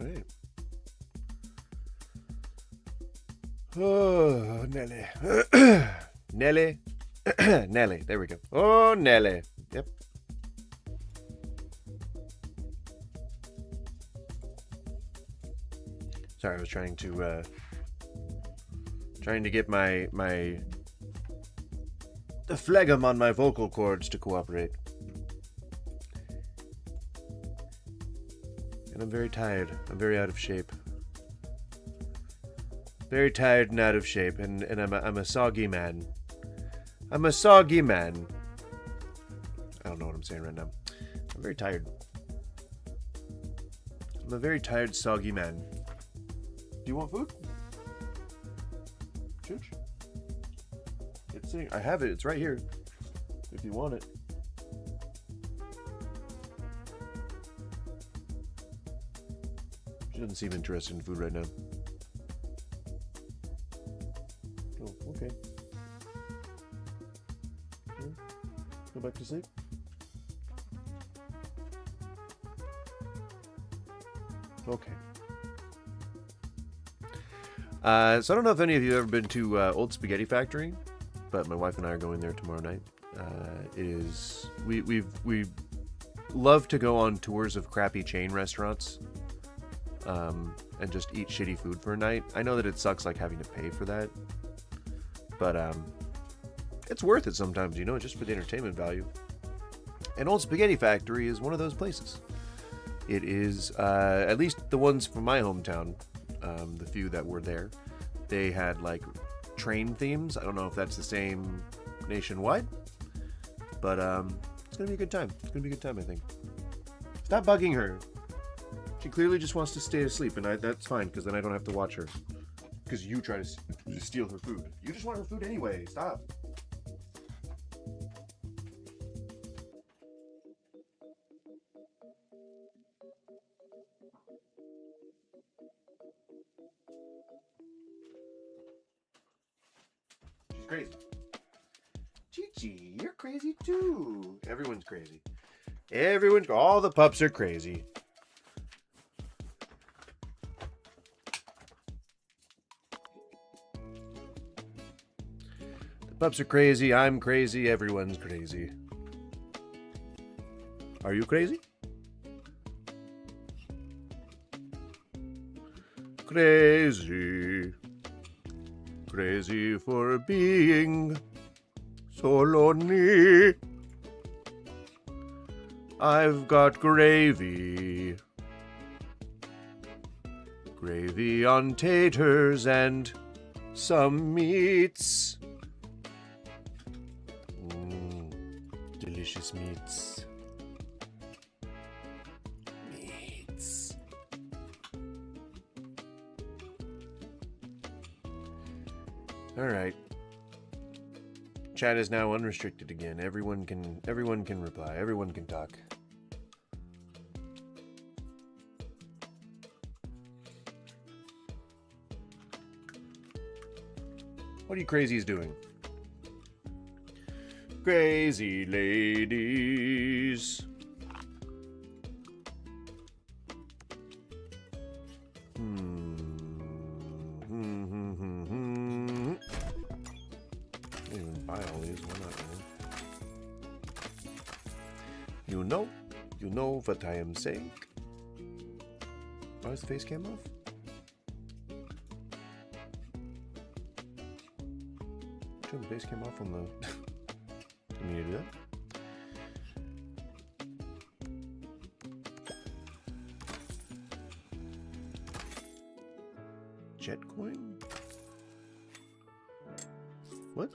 All right. Oh, Nelly. Nelly. Nelly. There we go. Oh, Nelly. Yep. Sorry, I was trying to get the phlegm on my vocal cords to cooperate. And I'm very tired. I'm very out of shape. Very tired and out of shape, and I'm a soggy man. I'm a soggy man. I don't know what I'm saying right now. I'm very tired. I'm a very tired, soggy man. Do you want food? Chooch? It's sitting. I have it. It's right here. If you want it. She doesn't seem interested in food right now. Oh, okay. Go back to sleep. Okay. So I don't know if any of you have ever been to Old Spaghetti Factory, but my wife and I are going there tomorrow night. We love to go on tours of crappy chain restaurants, and just eat shitty food for a night. I know that it sucks like having to pay for that, but it's worth it sometimes, you know, just for the entertainment value. And Old Spaghetti Factory is one of those places. It is, at least the ones from my hometown, the few that were there, they had like train themes. I don't know if that's the same nationwide, but it's gonna be a good time. It's gonna be a good time, I think. Stop bugging her. She clearly just wants to stay asleep, and that's fine, because then I don't have to watch her. Because you try to steal her food. You just want her food anyway. Stop. She's crazy. Chi-Chi, you're crazy too. Everyone's crazy. All the pups are crazy. The pups are crazy, I'm crazy, everyone's crazy. Are you crazy? Crazy. Crazy for being so lonely. I've got gravy. Gravy on taters and some meats. Delicious meats. Meats. All right. Chat is now unrestricted again. Everyone can reply. Everyone can talk. What are you crazies doing? Crazy ladies. I didn't even buy all these. Why not? You know what I am saying. Why is the face cam off? Turn the face cam off on the. You mean to do that? jet coin? What?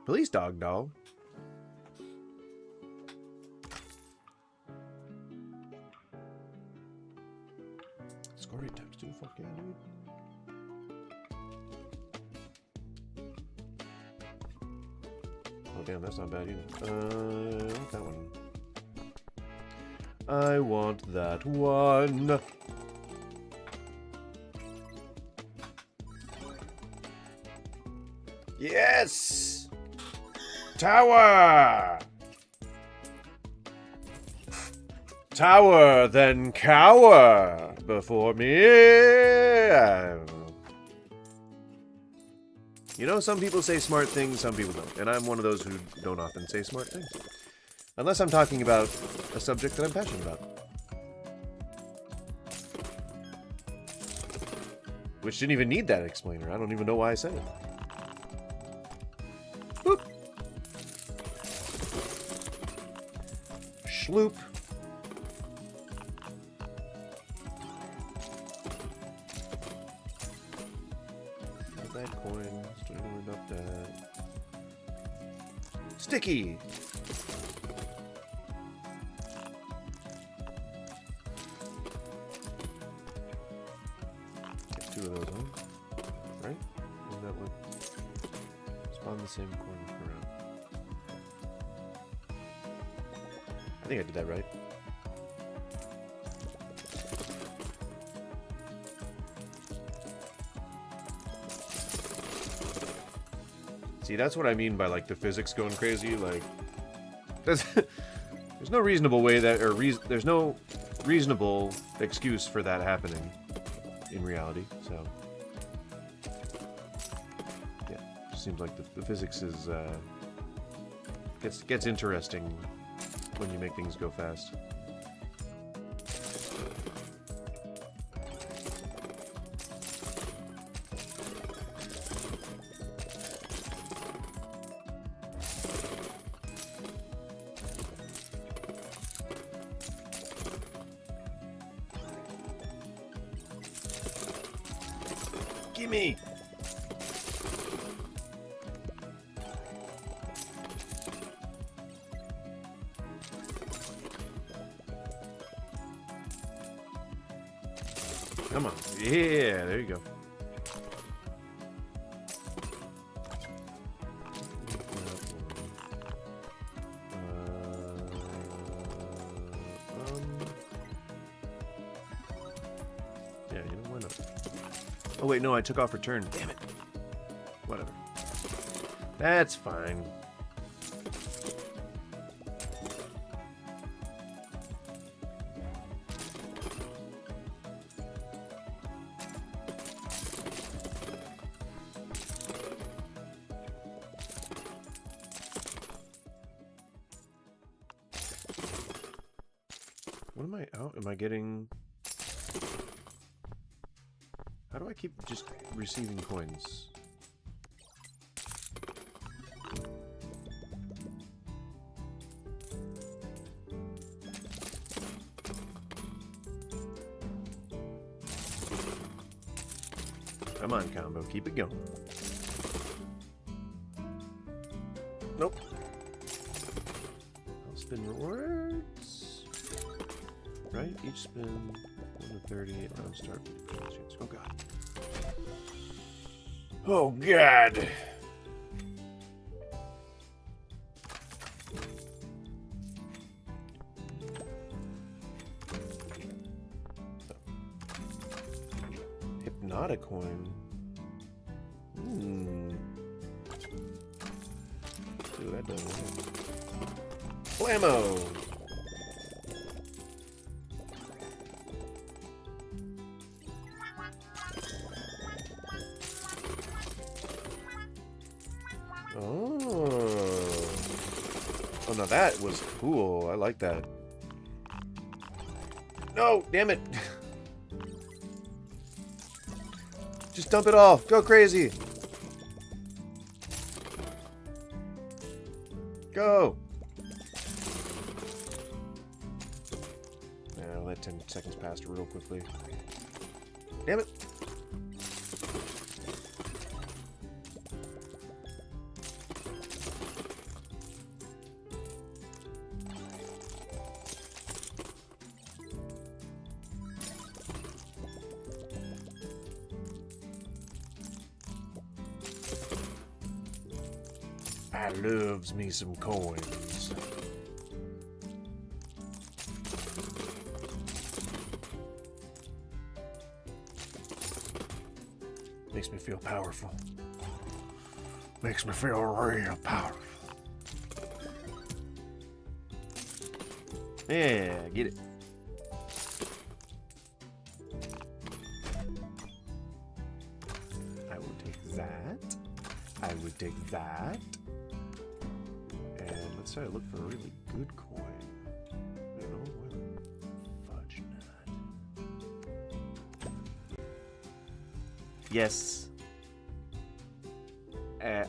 Police dog doll? Score rate times 2, fuck yeah, dude. Oh damn, that's not bad either. I want that one. I want that one. Yes! Tower! Tower, then cower before me. You know, some people say smart things, some people don't. And I'm one of those who don't often say smart things. Unless I'm talking about a subject that I'm passionate about. Which didn't even need that explainer. I don't even know why I said it. Boop. Schloop. That coin. Still don't worry about that. Sticky. Get 2 of those, huh? Right? And that would spawn the same coin per round. I think I did that right. See, that's what I mean by, like, the physics going crazy. Like, there's no reasonable way that, or there's no reasonable excuse for that happening in reality. So, yeah, it seems like the physics is gets interesting when you make things go fast. Gimme! Come on. Yeah, there you go. Yeah, you know, why not? Oh wait, no, I took off return. Damn it. Whatever. That's fine. What am I out? Am I getting... How do I keep just receiving coins? Come on, combo. Keep it going. Nope. I'll spin rewards. Right? Each spin 1 to 30. Round start. Oh god. Oh god. Hypnotic coin. See what that does. Blammo! Oh, now that was cool. I like that. No, damn it. Just dump it all. Go crazy. Go. Well, that 10 seconds passed real quickly. Damn it! I loves me some coins. Makes me feel powerful. Makes me feel real powerful. Yeah, get it. I will take that. I would take that. And let's try to look for a really good coin. I don't know where. Fudge nut. Yes.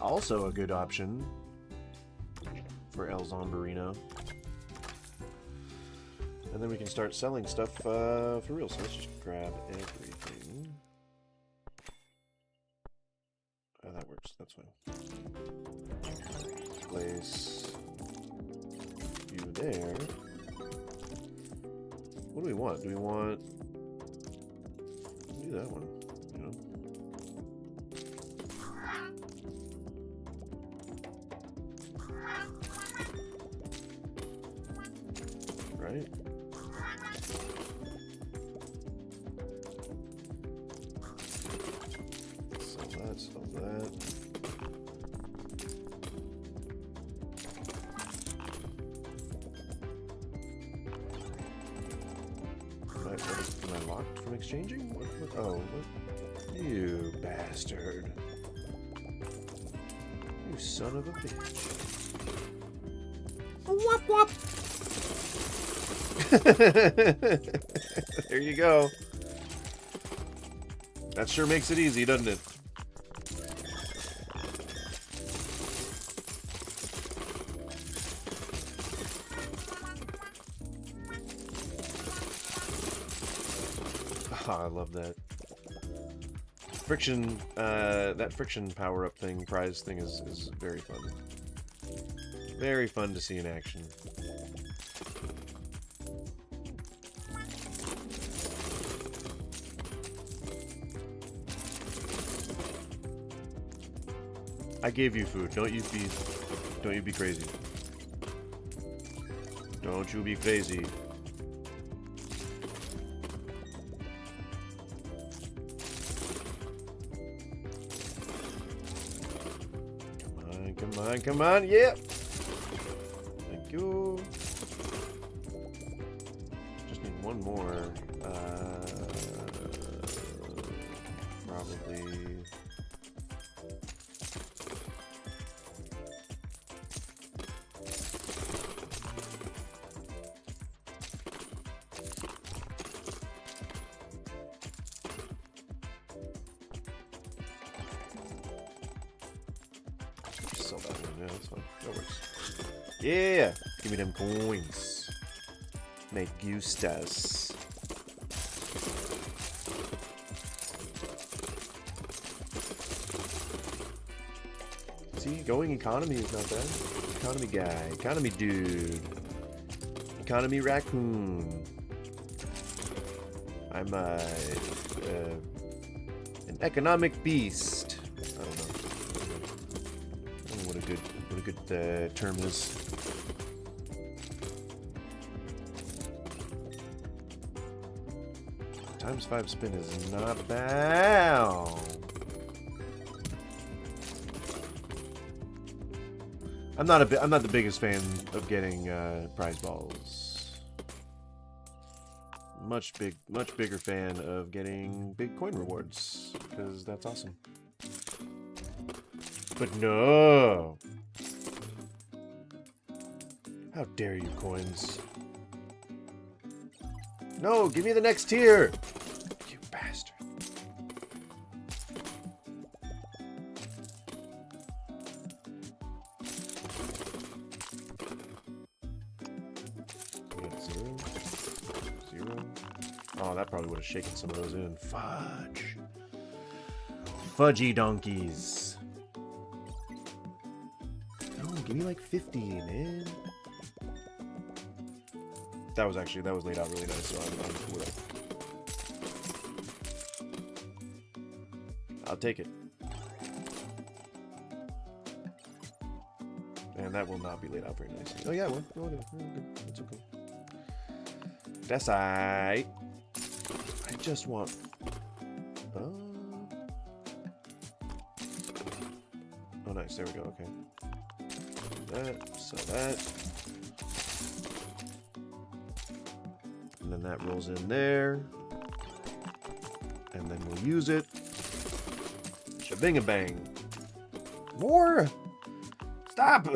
Also a good option for El Zombarino. And then we can start selling stuff for real. So let's just grab everything. Oh, that works. That's fine. Place you there. What do we want? Do we want... do that one, you know? Right? Sell that. Am I locked from exchanging? What? Oh, what? You bastard. You son of a bitch. Wop wop! There you go. That sure makes it easy, doesn't it? Oh, I love that. Friction, that friction power-up thing, prize thing is very fun. Very fun to see in action. I gave you food. Don't you be crazy. Don't you be crazy. Come on, come on, yep. Thank you. Just need one more. Probably. Sell that one, yeah, that's fine. That works. Yeah! Give me them coins. Me gustas. See, going economy is not bad. Economy guy. Economy dude. Economy raccoon. I'm an economic beast. I don't know what a good term is. Times 5 spin is not bad. I'm not the biggest fan of getting prize balls. Much bigger fan of getting big coin rewards because that's awesome. But no. How dare you, coins? No, give me the next tier! You bastard. We got 0, 0. Oh, that probably would have shaken some of those in. Fudge. Fudgy donkeys. No, give me like 50, man. That was laid out really nice, so I'm cool with it. I'll take it. And that will not be laid out very nicely. Oh yeah, well, good. It's okay. That's alright. I just want. Oh, nice. There we go. Okay. That. Sell that. And then that rolls in there. And then we'll use it. Shabing-a-bang. More! Stop!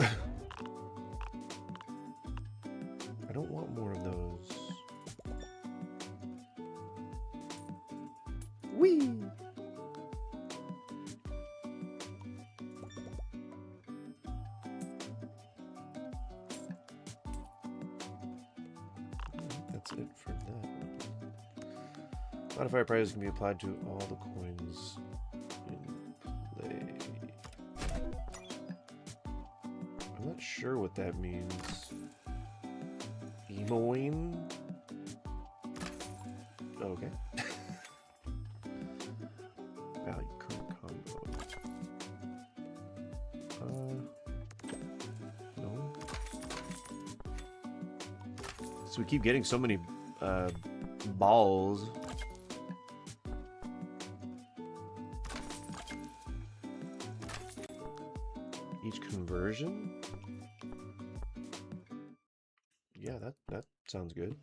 I don't want more of those. Whee! That's it for that. Modifier price can be applied to all the coins in play. I'm not sure what that means. Emoine? Okay. Value current combo. No. So we keep getting so many balls. Each conversion? Yeah, that sounds good.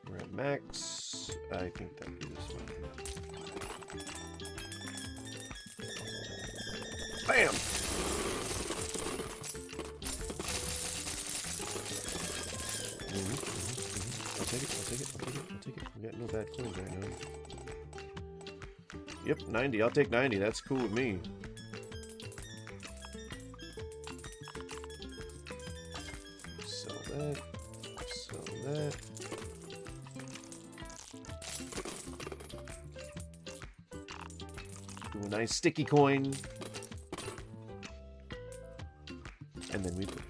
We're at max. I think that'd be this one. Bam! I'll take it. We got no bad coins right now. Yep, 90. I'll take 90. That's cool with me. Sell that. Sell that. Do a nice sticky coin. And then we push.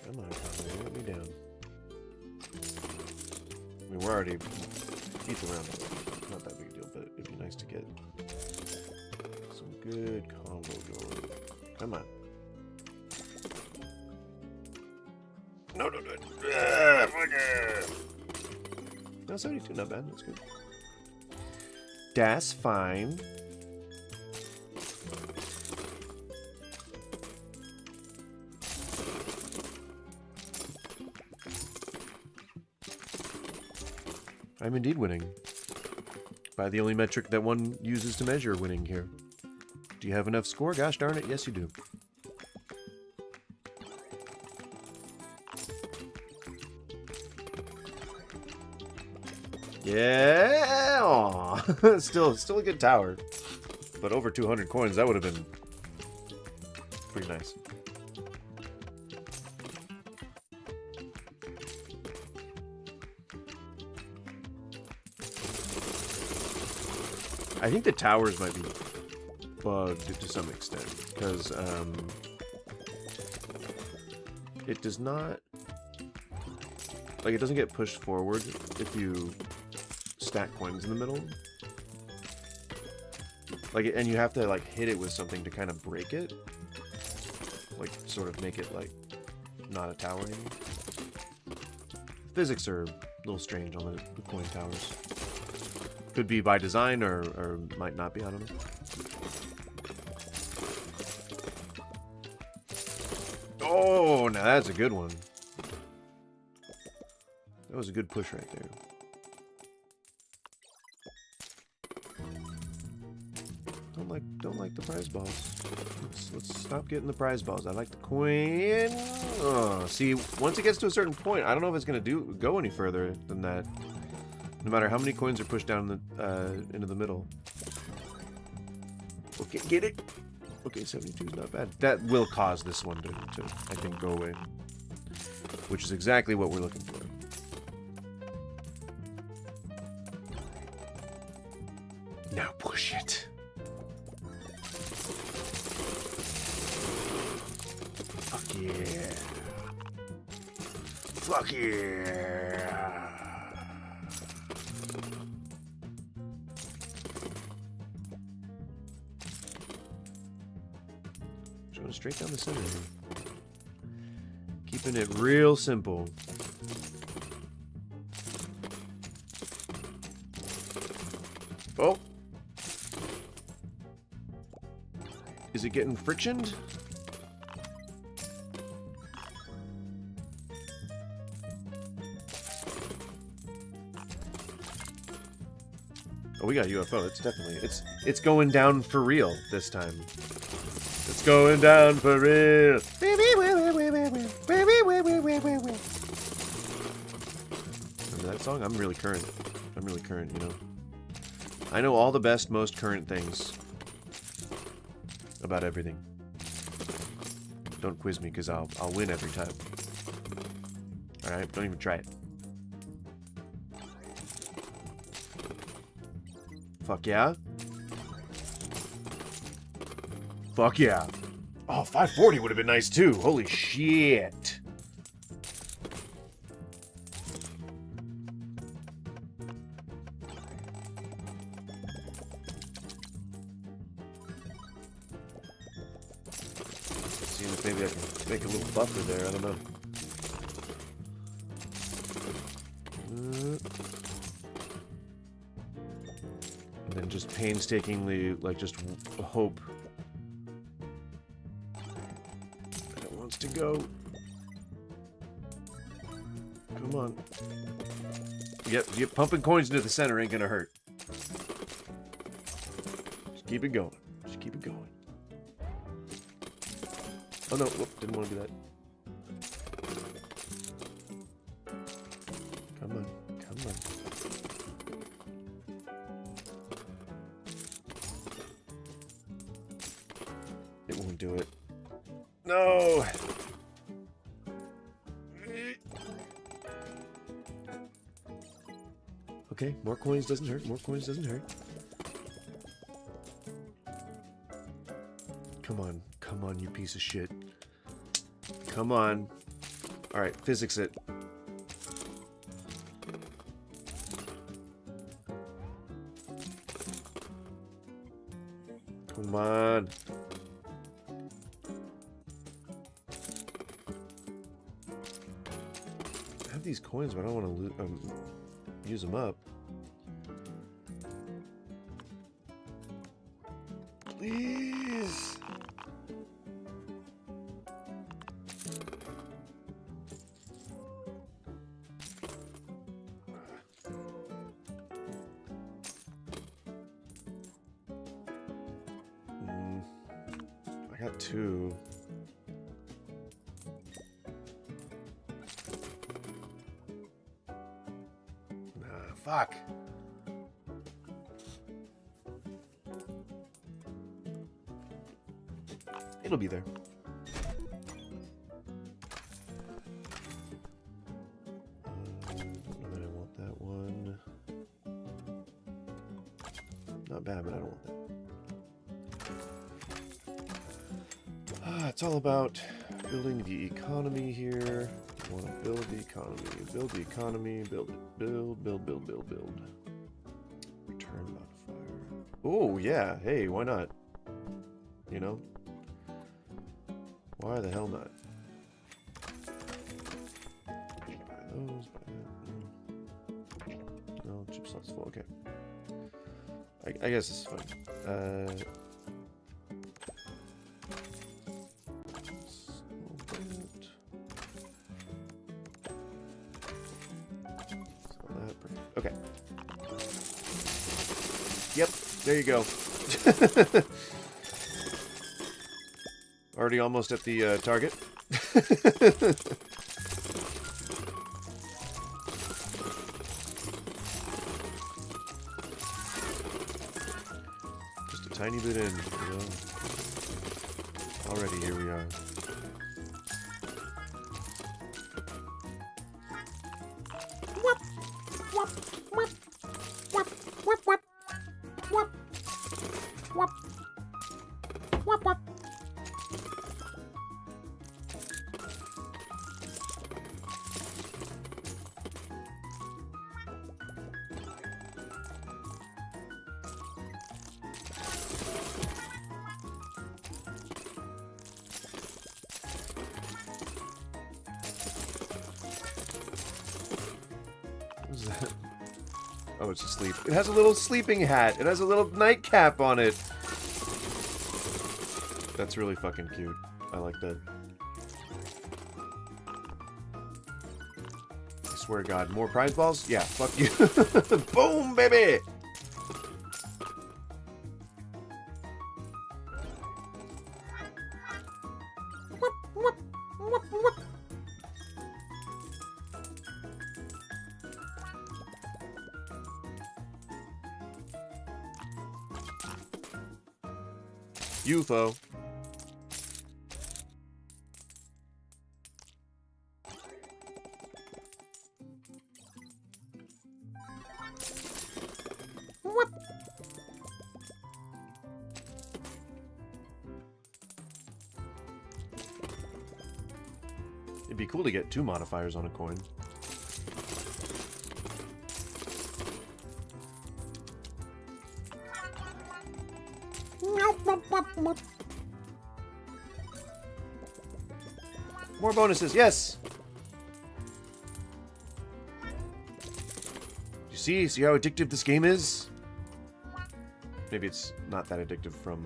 Come on, Conway, let me down. I mean, we're already deep around it. Not that big a deal, but it'd be nice to get some good combo going. Come on. No. No, 72, not bad. That's good. Das fine. I'm indeed winning. By the only metric that one uses to measure winning here. Do you have enough score? Gosh darn it, yes you do. Yeah! Aw. Still a good tower. But over 200 coins, that would have been pretty nice. I think the towers might be bugged to some extent, because it does not, like, it doesn't get pushed forward if you stack coins in the middle. Like, and you have to, like, hit it with something to kind of break it. Like, sort of make it, like, not a tower anymore. physics are a little strange on the coin towers. Could be by design or might not be, I don't know. Oh, now that's a good one. That was a good push right there. Don't like the prize balls. Let's stop getting the prize balls. I like the coin. Oh, see, once it gets to a certain point, I don't know if it's gonna go any further than that. No matter how many coins are pushed down into the middle. Okay, get it. Okay, 72 is not bad. That will cause this one to I think, go away. Which is exactly what we're looking for. Now push it. Fuck yeah. Fuck yeah. Going straight down the center here. Keeping it real simple. Oh. Is it getting frictioned? Oh, we got a UFO. It's definitely it's going down for real this time. It's going down for real. Remember that song? I'm really current. You know. I know all the best, most current things about everything. Don't quiz me, because I'll win every time. Alright, don't even try it. Fuck yeah. Fuck yeah. Oh, 540 would have been nice too. Holy shit. Seeing if maybe I can make a little buffer there. I don't know. And then just painstakingly, like, just hope that it wants to go. Come on. Yep, pumping coins into the center ain't gonna hurt. Just keep it going. Just keep it going. Oh no, whoop, didn't want to do that. Come on, come on. It won't do it. No! Okay, more coins doesn't hurt, more coins doesn't hurt. Come on, you piece of shit. Come on. Alright, physics it. Come on. I have these coins, but I don't want to use them up. Please. I got two. Fuck. It'll be there. I want that one. Not bad, but I don't want that. It's all about building the economy here. I want to build the economy. Build the economy. Build it. Build. Return modifier. Oh, yeah. Hey, why not? You know? Why the hell not? Buy those, buy that. slots full. Okay. I guess it's fine. Okay. Yep, there you go. Already almost at the target. Just a tiny bit in, you know. Already, here we are. What is that? Oh, it's asleep. It has a little sleeping hat. It has a little nightcap on it. That's really fucking cute. I like that. I swear to God, more prize balls? Yeah, fuck you. Boom, baby! UFO. It'd be cool to get 2 modifiers on a coin. More bonuses, yes! You see how addictive this game is? Maybe it's not that addictive from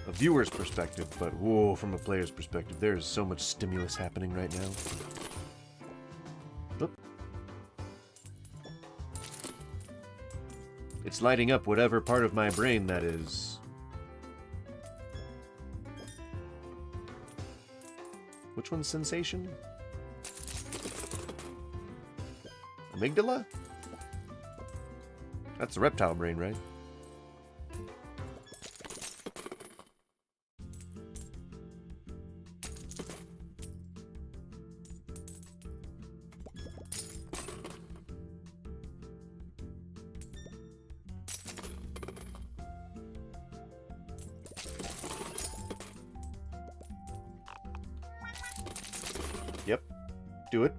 a viewer's perspective, but whoa, from a player's perspective, there is so much stimulus happening right now. Oop. It's lighting up whatever part of my brain that is. Which one's sensation? Amygdala? That's the reptile brain, right? Yep. Do it.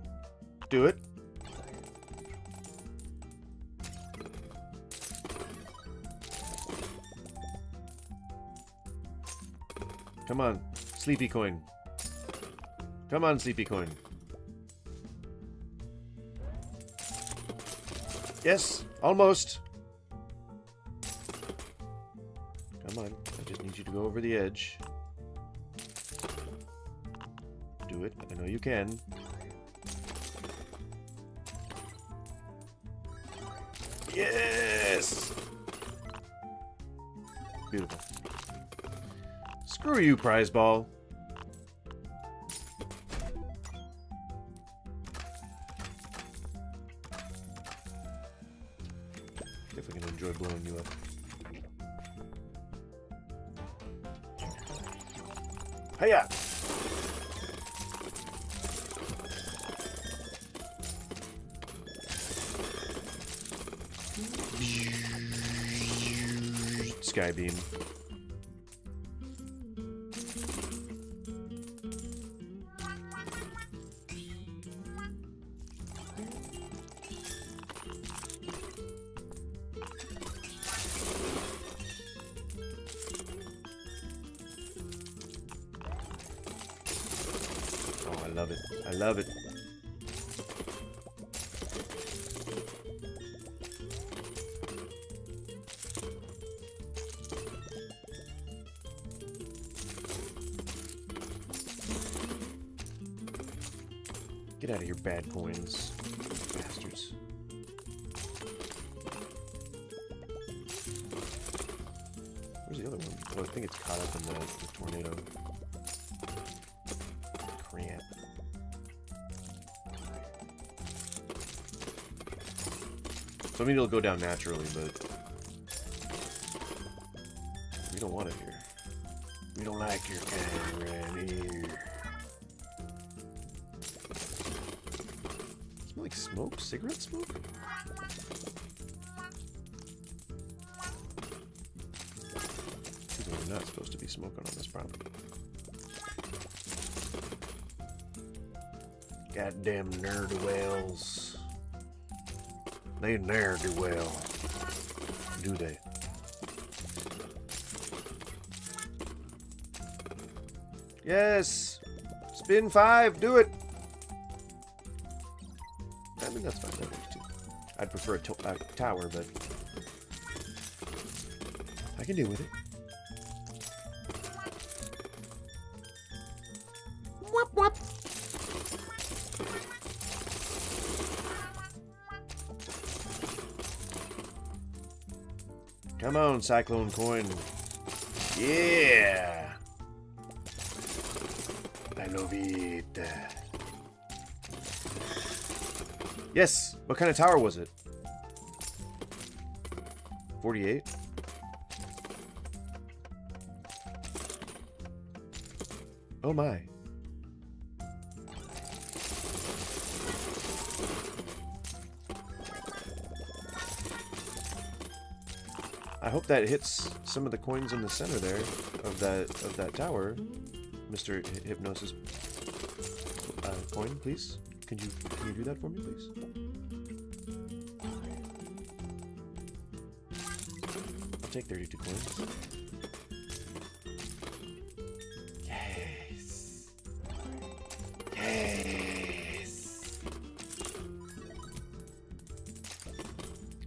Do it. Come on, Sleepy Coin. Come on, Sleepy Coin. Yes, almost. Come on, I just need you to go over the edge. Do it. I know you can. Yes! Beautiful. Screw you, prize ball. Definitely gonna enjoy blowing you up. Hiya! Sky beam. Oh, I love it. I love it. Get out of here, bad coins. Bastards. Where's the other one? Oh, I think it's caught up in the tornado. Crap. So I mean it'll go down naturally, but we don't want it here. We don't like your kind around here. Smell like smoke? Cigarette smoke? We're not supposed to be smoking on this property. Goddamn ne'er-do-wells. They ne'er do well, do they? Yes! Spin 5, do it! I mean, that's fine, that works too. I'd prefer a tower, but I can deal with it. Whoop whoop! Come on, Cyclone Coin. Yeah! I love it. Yes! What kind of tower was it? 48? Oh my. I hope that hits some of the coins in the center there of that tower, Mr. Hypnosis coin, please. Can you do that for me, please? I'll take 32 coins. Yes. Yes.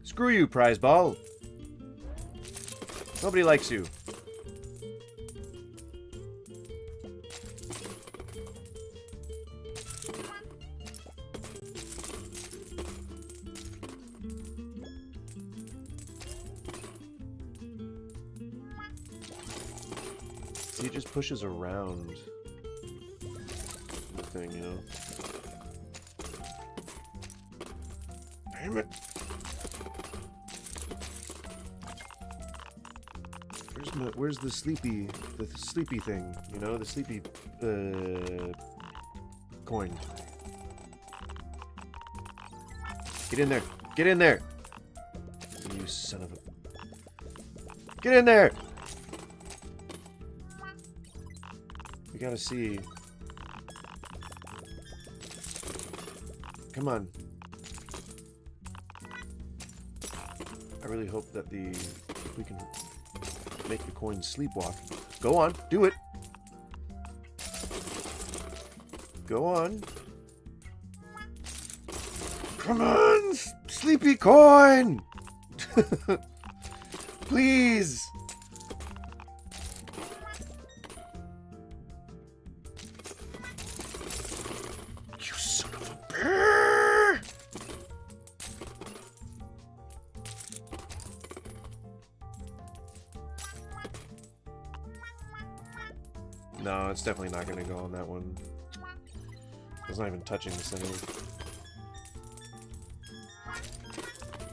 Screw you, prize ball. Nobody likes you. See, it just pushes around the thing, you know? Damn it! Where's the sleepy thing, you know, the sleepy coin. Get in there. Get in there. You son of a... Get in there. We gotta see. Come on. I really hope that we can make the coin sleepwalk. Go on, do it. Go on. Come on, sleepy coin. Please. You son of a bear. No, it's definitely not going to go on that one. It's not even touching the center.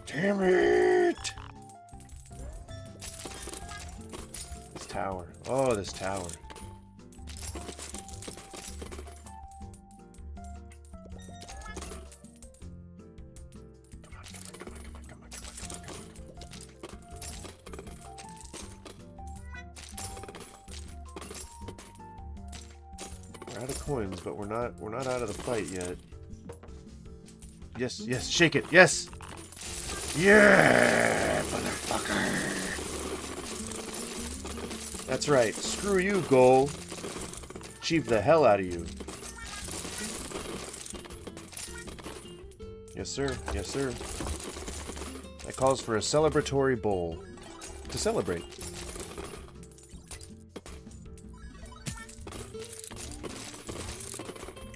Damn it! This tower. Oh, this tower. We're out of coins, but we're not out of the fight yet. Yes, yes, shake it, yes! Yeah, motherfucker! That's right, screw you, goal. Achieve the hell out of you. Yes, sir, yes, sir. That calls for a celebratory bowl. To celebrate.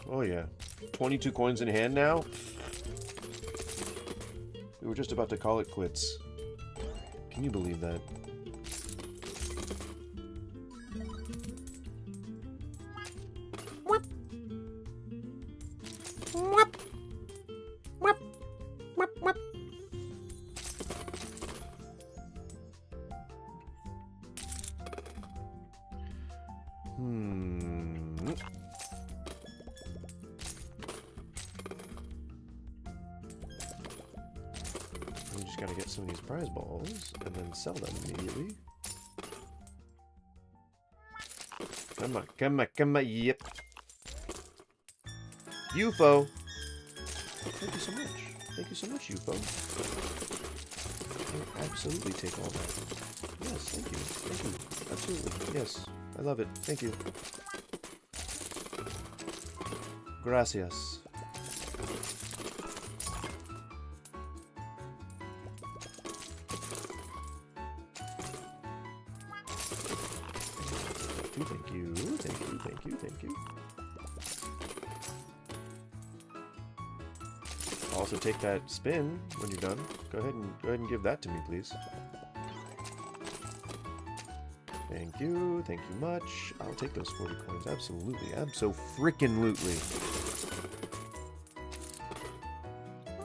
Oh yeah, 22 coins in hand now? We were just about to call it quits. Can you believe that? We just gotta get some of these prize balls and then sell them immediately. Come on, come on, come on, yep. UFO! Thank you so much. Thank you so much, UFO. I'll absolutely take all that. Yes, thank you. Thank you. Absolutely. Yes. I love it. Thank you. Gracias. Thank you. Thank you. Thank you. Thank you. Also take that spin when you're done. Go ahead and give that to me, please. Thank you. Thank you much. I'll take those 40 coins. Absolutely. Abso-frickin-lutely.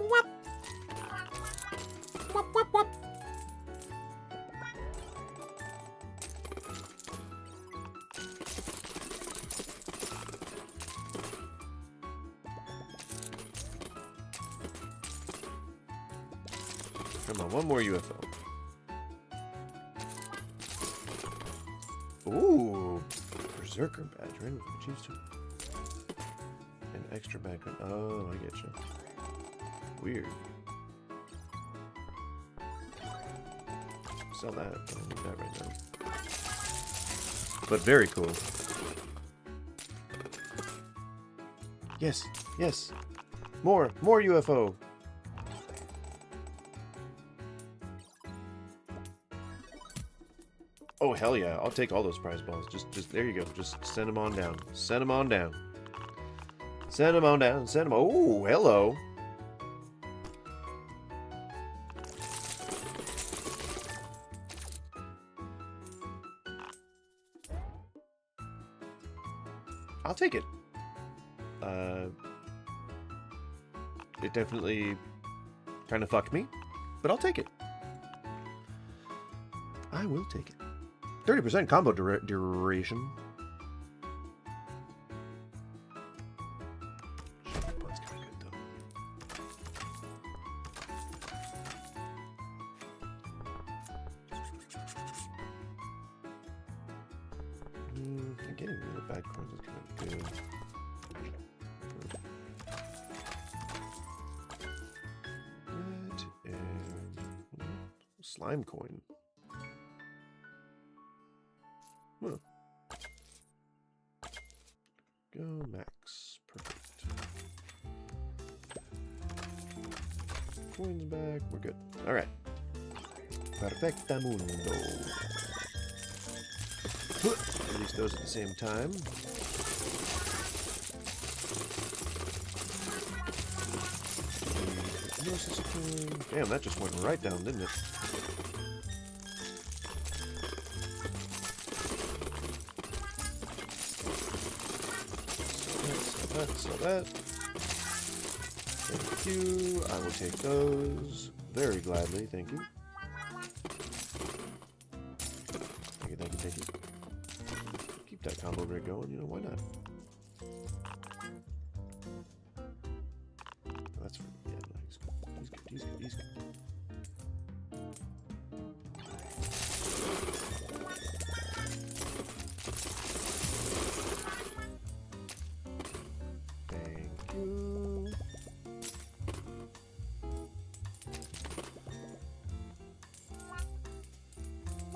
Whoop. Whoop, whoop, whoop. Come on, one more UFO. Ooh, Berserker badge, right? We can choose to. An extra background. Oh, I get you. Weird. Sell that. I don't need that right now. But very cool. Yes, yes. More UFO. Oh, hell yeah. I'll take all those prize balls. Just there you go. Just send them on down. Send them on down. Send them on down. Send them. Oh, hello. I'll take it. It definitely kind of fucked me, but I'll take it. I will take it. 30% combo duration. That's kind of good, though. Getting rid of bad coins is kind of good. That and slime coin. Huh. Go max. Perfect. Coins back. We're good. Alright. Perfectamundo. Release those at the same time. Damn, that just went right down, didn't it? So that. Thank you. I will take those very gladly. Thank you. Thank you, thank you, thank you. Keep that combo grid going. You know, why not? That's for, yeah, no, he's good. He's good. He's good. He's good.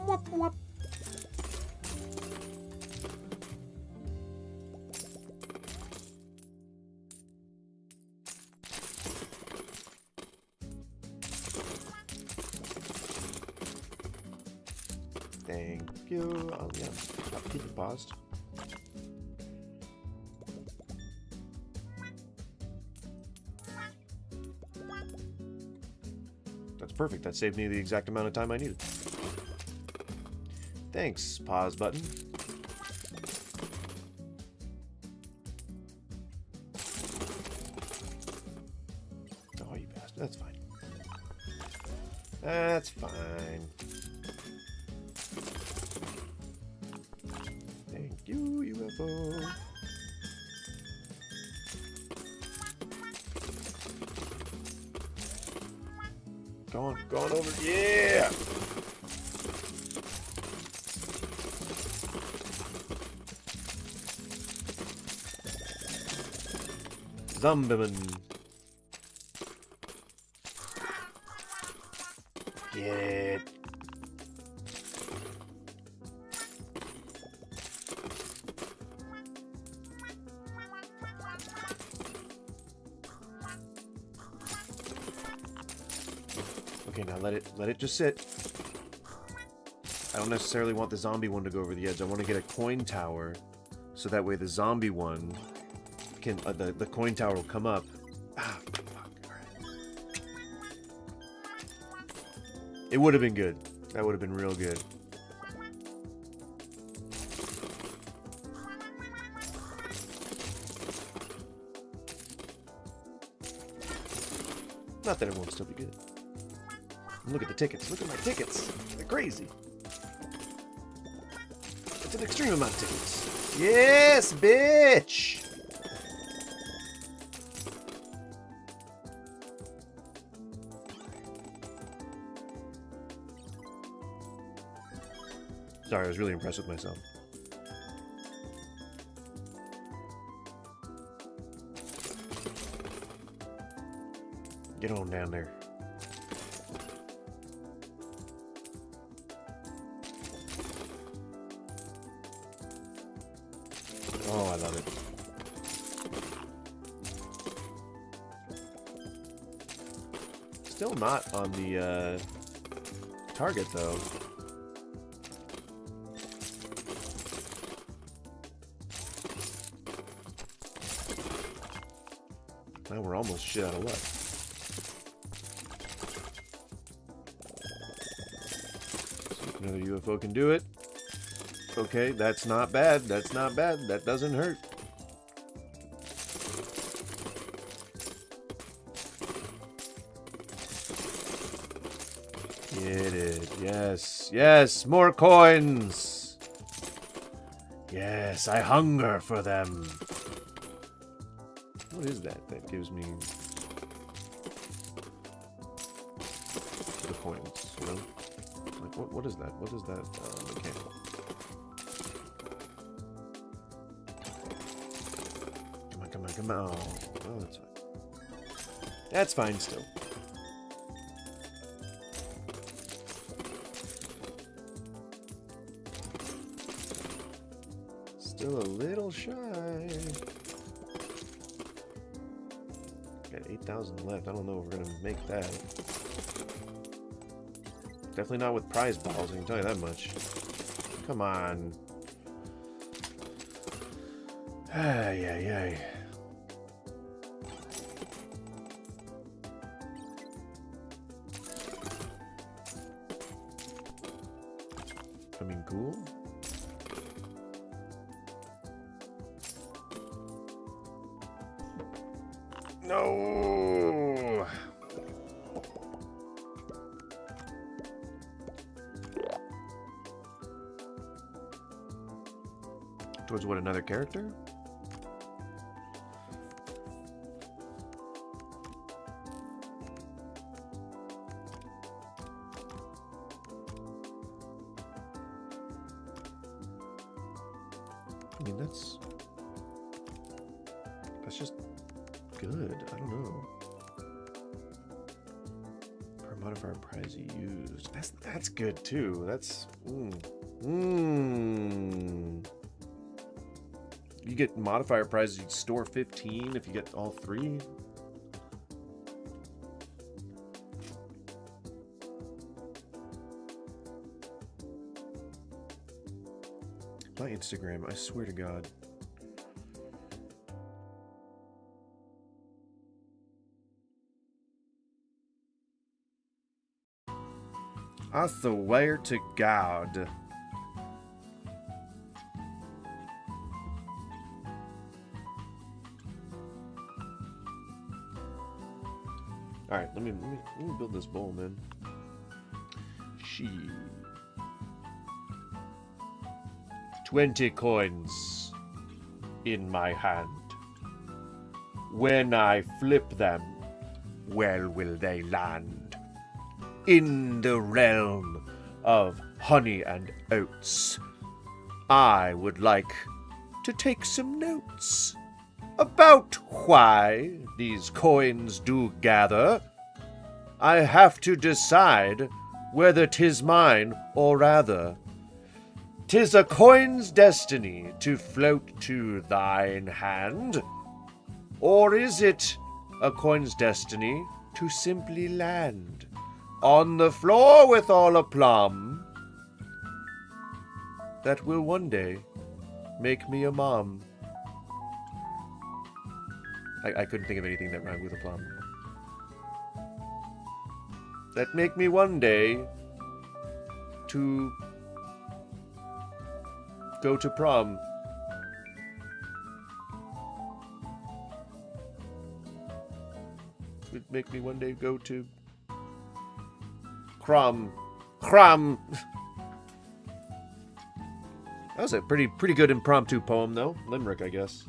Whoop, whoop. Thank you. Oh, yeah. I'll keep it paused. That's perfect. That saved me the exact amount of time I needed. Thanks, pause button. Oh, you bastard. That's fine. That's fine. Thank you, UFO. Go on over. Yeah! Zombieman. Get it. Okay, now let it just sit. I don't necessarily want the zombie one to go over the edge. I want to get a coin tower, so that way the zombie one can the coin tower will come up. Ah, fuck. All right. It would have been good. That would have been real good. Not that it won't still be good. Look at the tickets. Look at my tickets. They're crazy. It's an extreme amount of tickets. Yes, bitch! Sorry, I was really impressed with myself. Get on down there. Oh, I love it. Still not on the target, though. Now we're almost shit out of luck. See if another UFO can do it. Okay, that's not bad. That's not bad. That doesn't hurt. Get it. Yes. Yes. More coins. Yes, I hunger for them. What is that gives me the coins, you know? Like, what is that? What is that mechanic? Come on. Oh, that's fine. That's fine still. Still a little shy. Got 8,000 left. I don't know if we're gonna make that. Definitely not with prize balls, I can tell you that much. Come on. Ay, ay, ay. I mean, cool. No. Towards what, another character? I mean, that's just good. I don't know. Per modifier prize used. That's good too. That's You get modifier prizes. You store 15 if you get all 3. My Instagram, I swear to God. I swear to God. Alright, let me build this bowl, man. She 20 coins in my hand. When I flip them, where will they land? In the realm of honey and oats. I would like to take some notes about why these coins do gather. I have to decide whether 'tis mine, or rather, 'tis a coin's destiny to float to thine hand, or is it a coin's destiny to simply land on the floor with all aplomb that will one day make me a mom? I couldn't think of anything that rhymed with aplomb. That make me one day to go to prom. Would make me one day go to Crom. That was a pretty good impromptu poem, though. Limerick, I guess.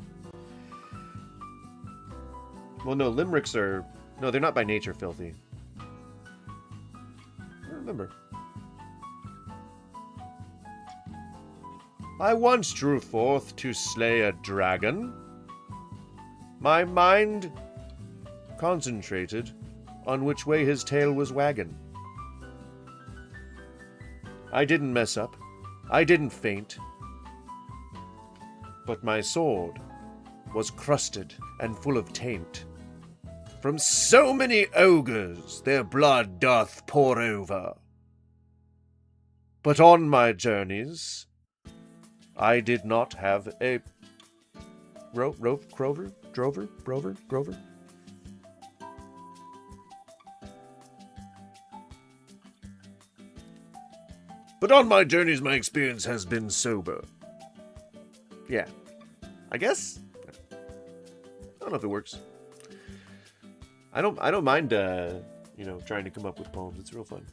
Well, no, limericks are... No, they're not by nature filthy. I don't remember. I once drew forth to slay a dragon. My mind concentrated on which way his tail was wagging. I didn't mess up. I didn't faint. But my sword was crusted and full of taint. From so many ogres their blood doth pour over. But on my journeys I did not have a Grover? But on my journeys my experience has been sober. Yeah. I guess? I don't know if it works. I don't mind trying to come up with poems. It's real fun.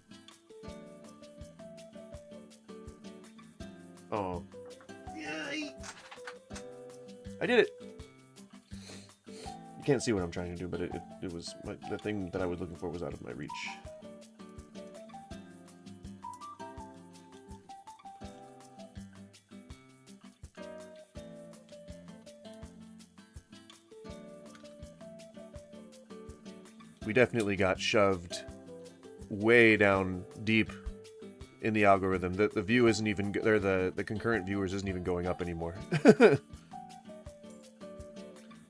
Oh. Yay! I did it! You can't see what I'm trying to do, but it was... the thing that I was looking for was out of my reach. We definitely got shoved way down deep in the algorithm. The view isn't even... or the concurrent viewers isn't even going up anymore.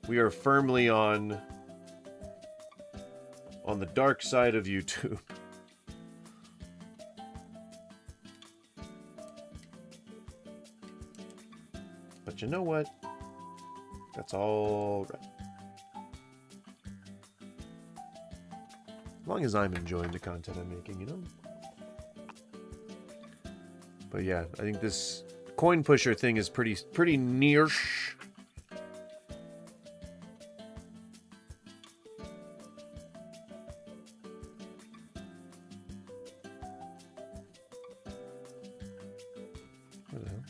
We are firmly on the dark side of YouTube. But you know what? That's all right. As long as I'm enjoying the content I'm making, you know? But yeah, I think this coin pusher thing is pretty niche. What the hell?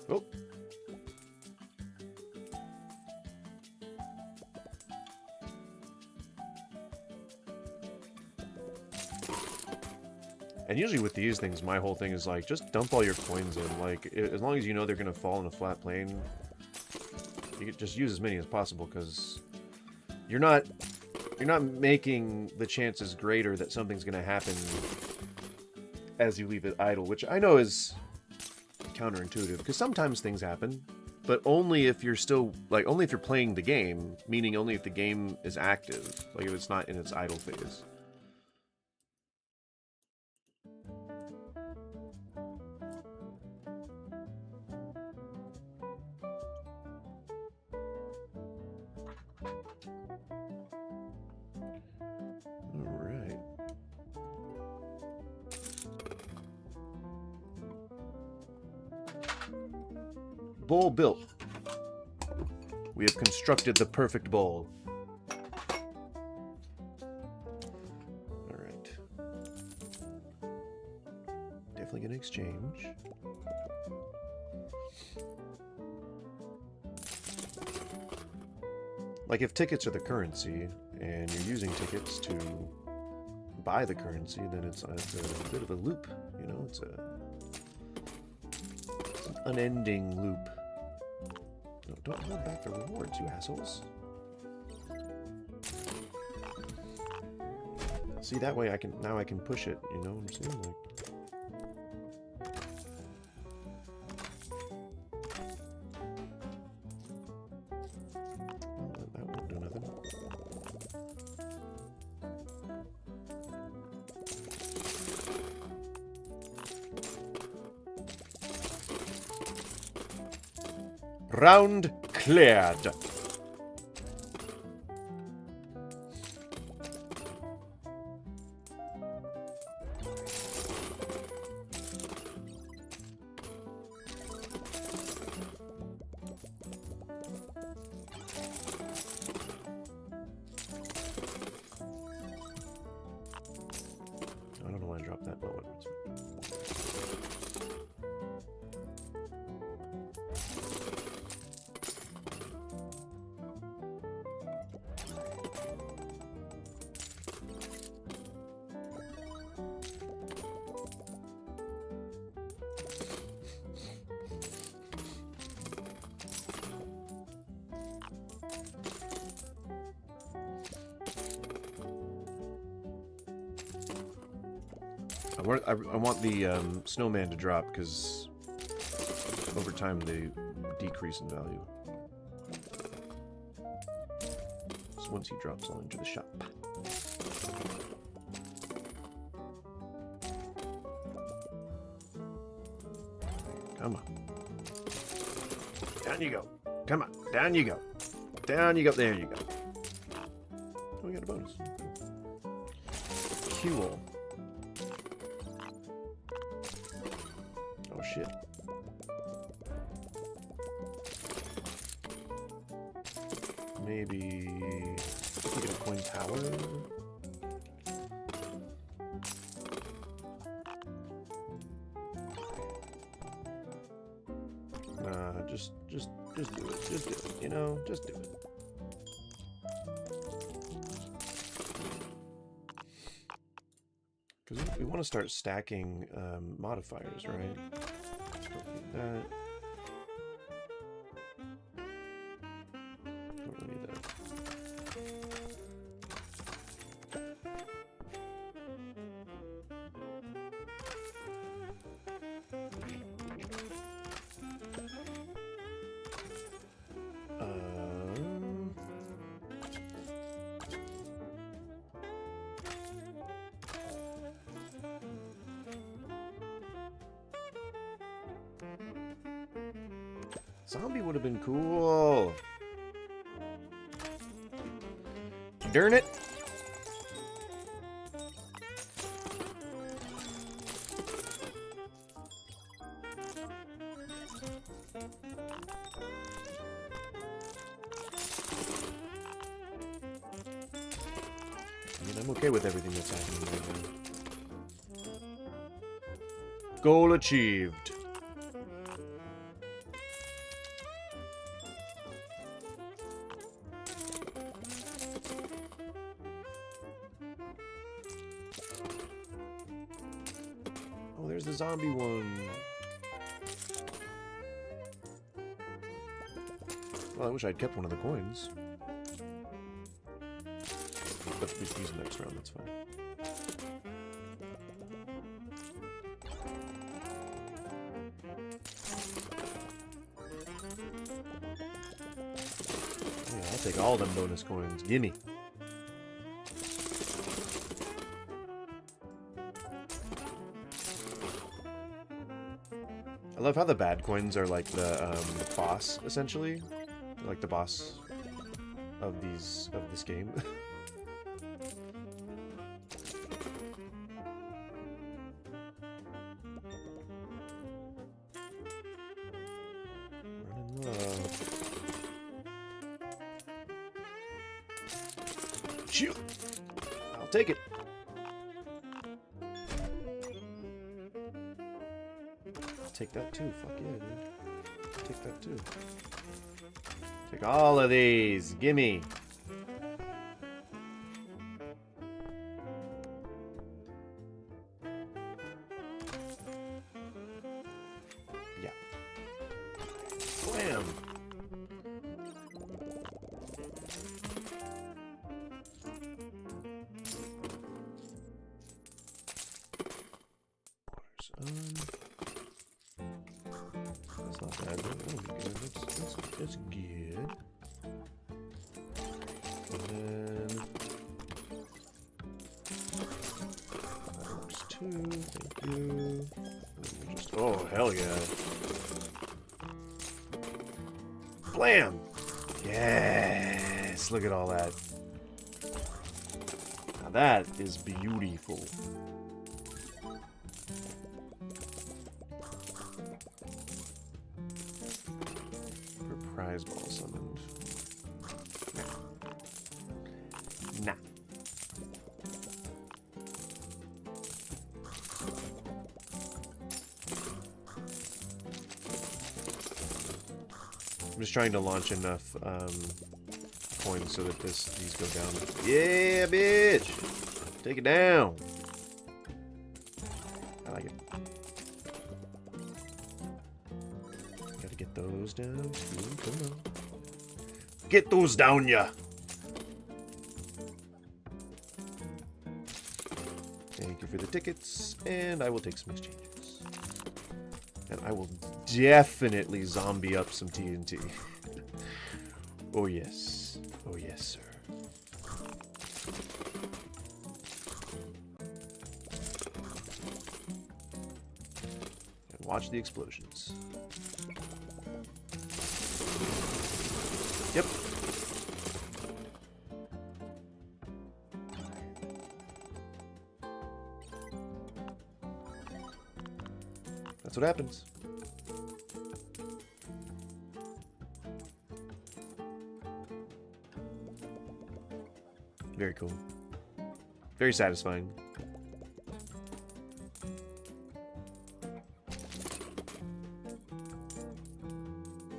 Oh. And usually with these things, my whole thing is like, just dump all your coins in. Like, as long as you know they're gonna fall in a flat plane, you can just use as many as possible, because you're not making the chances greater that something's gonna happen as you leave it idle, which I know is counterintuitive, because sometimes things happen. but only if you're still, like, only if you're playing the game, meaning only if the game is active, like if it's not in its idle phase. All right. Bowl built. We have constructed the perfect bowl. Alright. Definitely gonna exchange. Like, if tickets are the currency, and you're using tickets to buy the currency, then it's a bit of a loop, you know? It's an unending loop. No, don't hold back the rewards, you assholes. See, that way I can push it, you know what I'm saying? Like, well, that won't do nothing. Round cleared. I don't know why I dropped that, but whatever. I want the snowman to drop, because over time they decrease in value. So once he drops, I'll enter the shop. Come on. Down you go. Come on. Down you go. Down you go. There you go. Oh, we got a bonus. Cool. Oh, shit. Maybe... Let's get a coin tower. Nah, just do it. Just do it. You know, just do it. Because we want to start stacking modifiers, right? That. Don't really need that. Zombie would have been cool. Darn it. I mean, I'm okay with everything that's happening right now. Goal achieved. Oh, there's the zombie one. Well, I wish I'd kept one of the coins. But we can use the next round, that's fine. take all them bonus coins. Gimme. I love how the bad coins are like the boss, essentially. They're like the boss of this game. Running low. Shoot! I'll take it. Take that too. Fuck yeah, dude. Take that too. Take all of these. Gimme. Yeah. Blam. That's not bad. That'll be good. That's good. And then that works too. Thank you. Just, oh hell yeah! Blam! Yes! Look at all that. Now that is beautiful. Prize ball summoned. Nah. I'm just trying to launch enough coins so that these go down. Yeah, bitch! Take it down. I like it. Gotta get those down. Come on. Get those down, ya! Thank you for the tickets, and I will take some exchanges. And I will definitely zombie up some TNT. Oh yes. Oh yes, sir. And watch the explosions. Yep. That's what happens. Very cool. Very satisfying.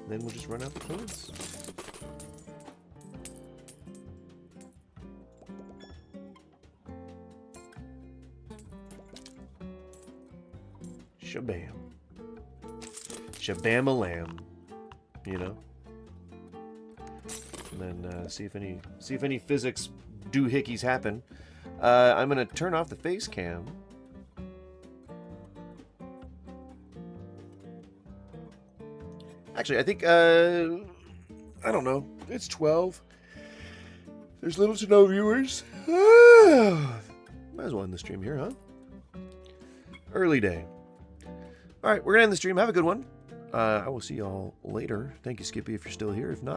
Then we'll just run out the coins. Shabam. Shabam-a-lamb. You know? And then see if any physics doohickeys happen. I'm gonna turn off the face cam. Actually, I think I don't know. It's 12. There's little to no viewers. Might as well end the stream here, huh? Early day. All right, we're gonna end the stream. Have a good one. I will see y'all later. Thank you, Skippy, if you're still here. If not,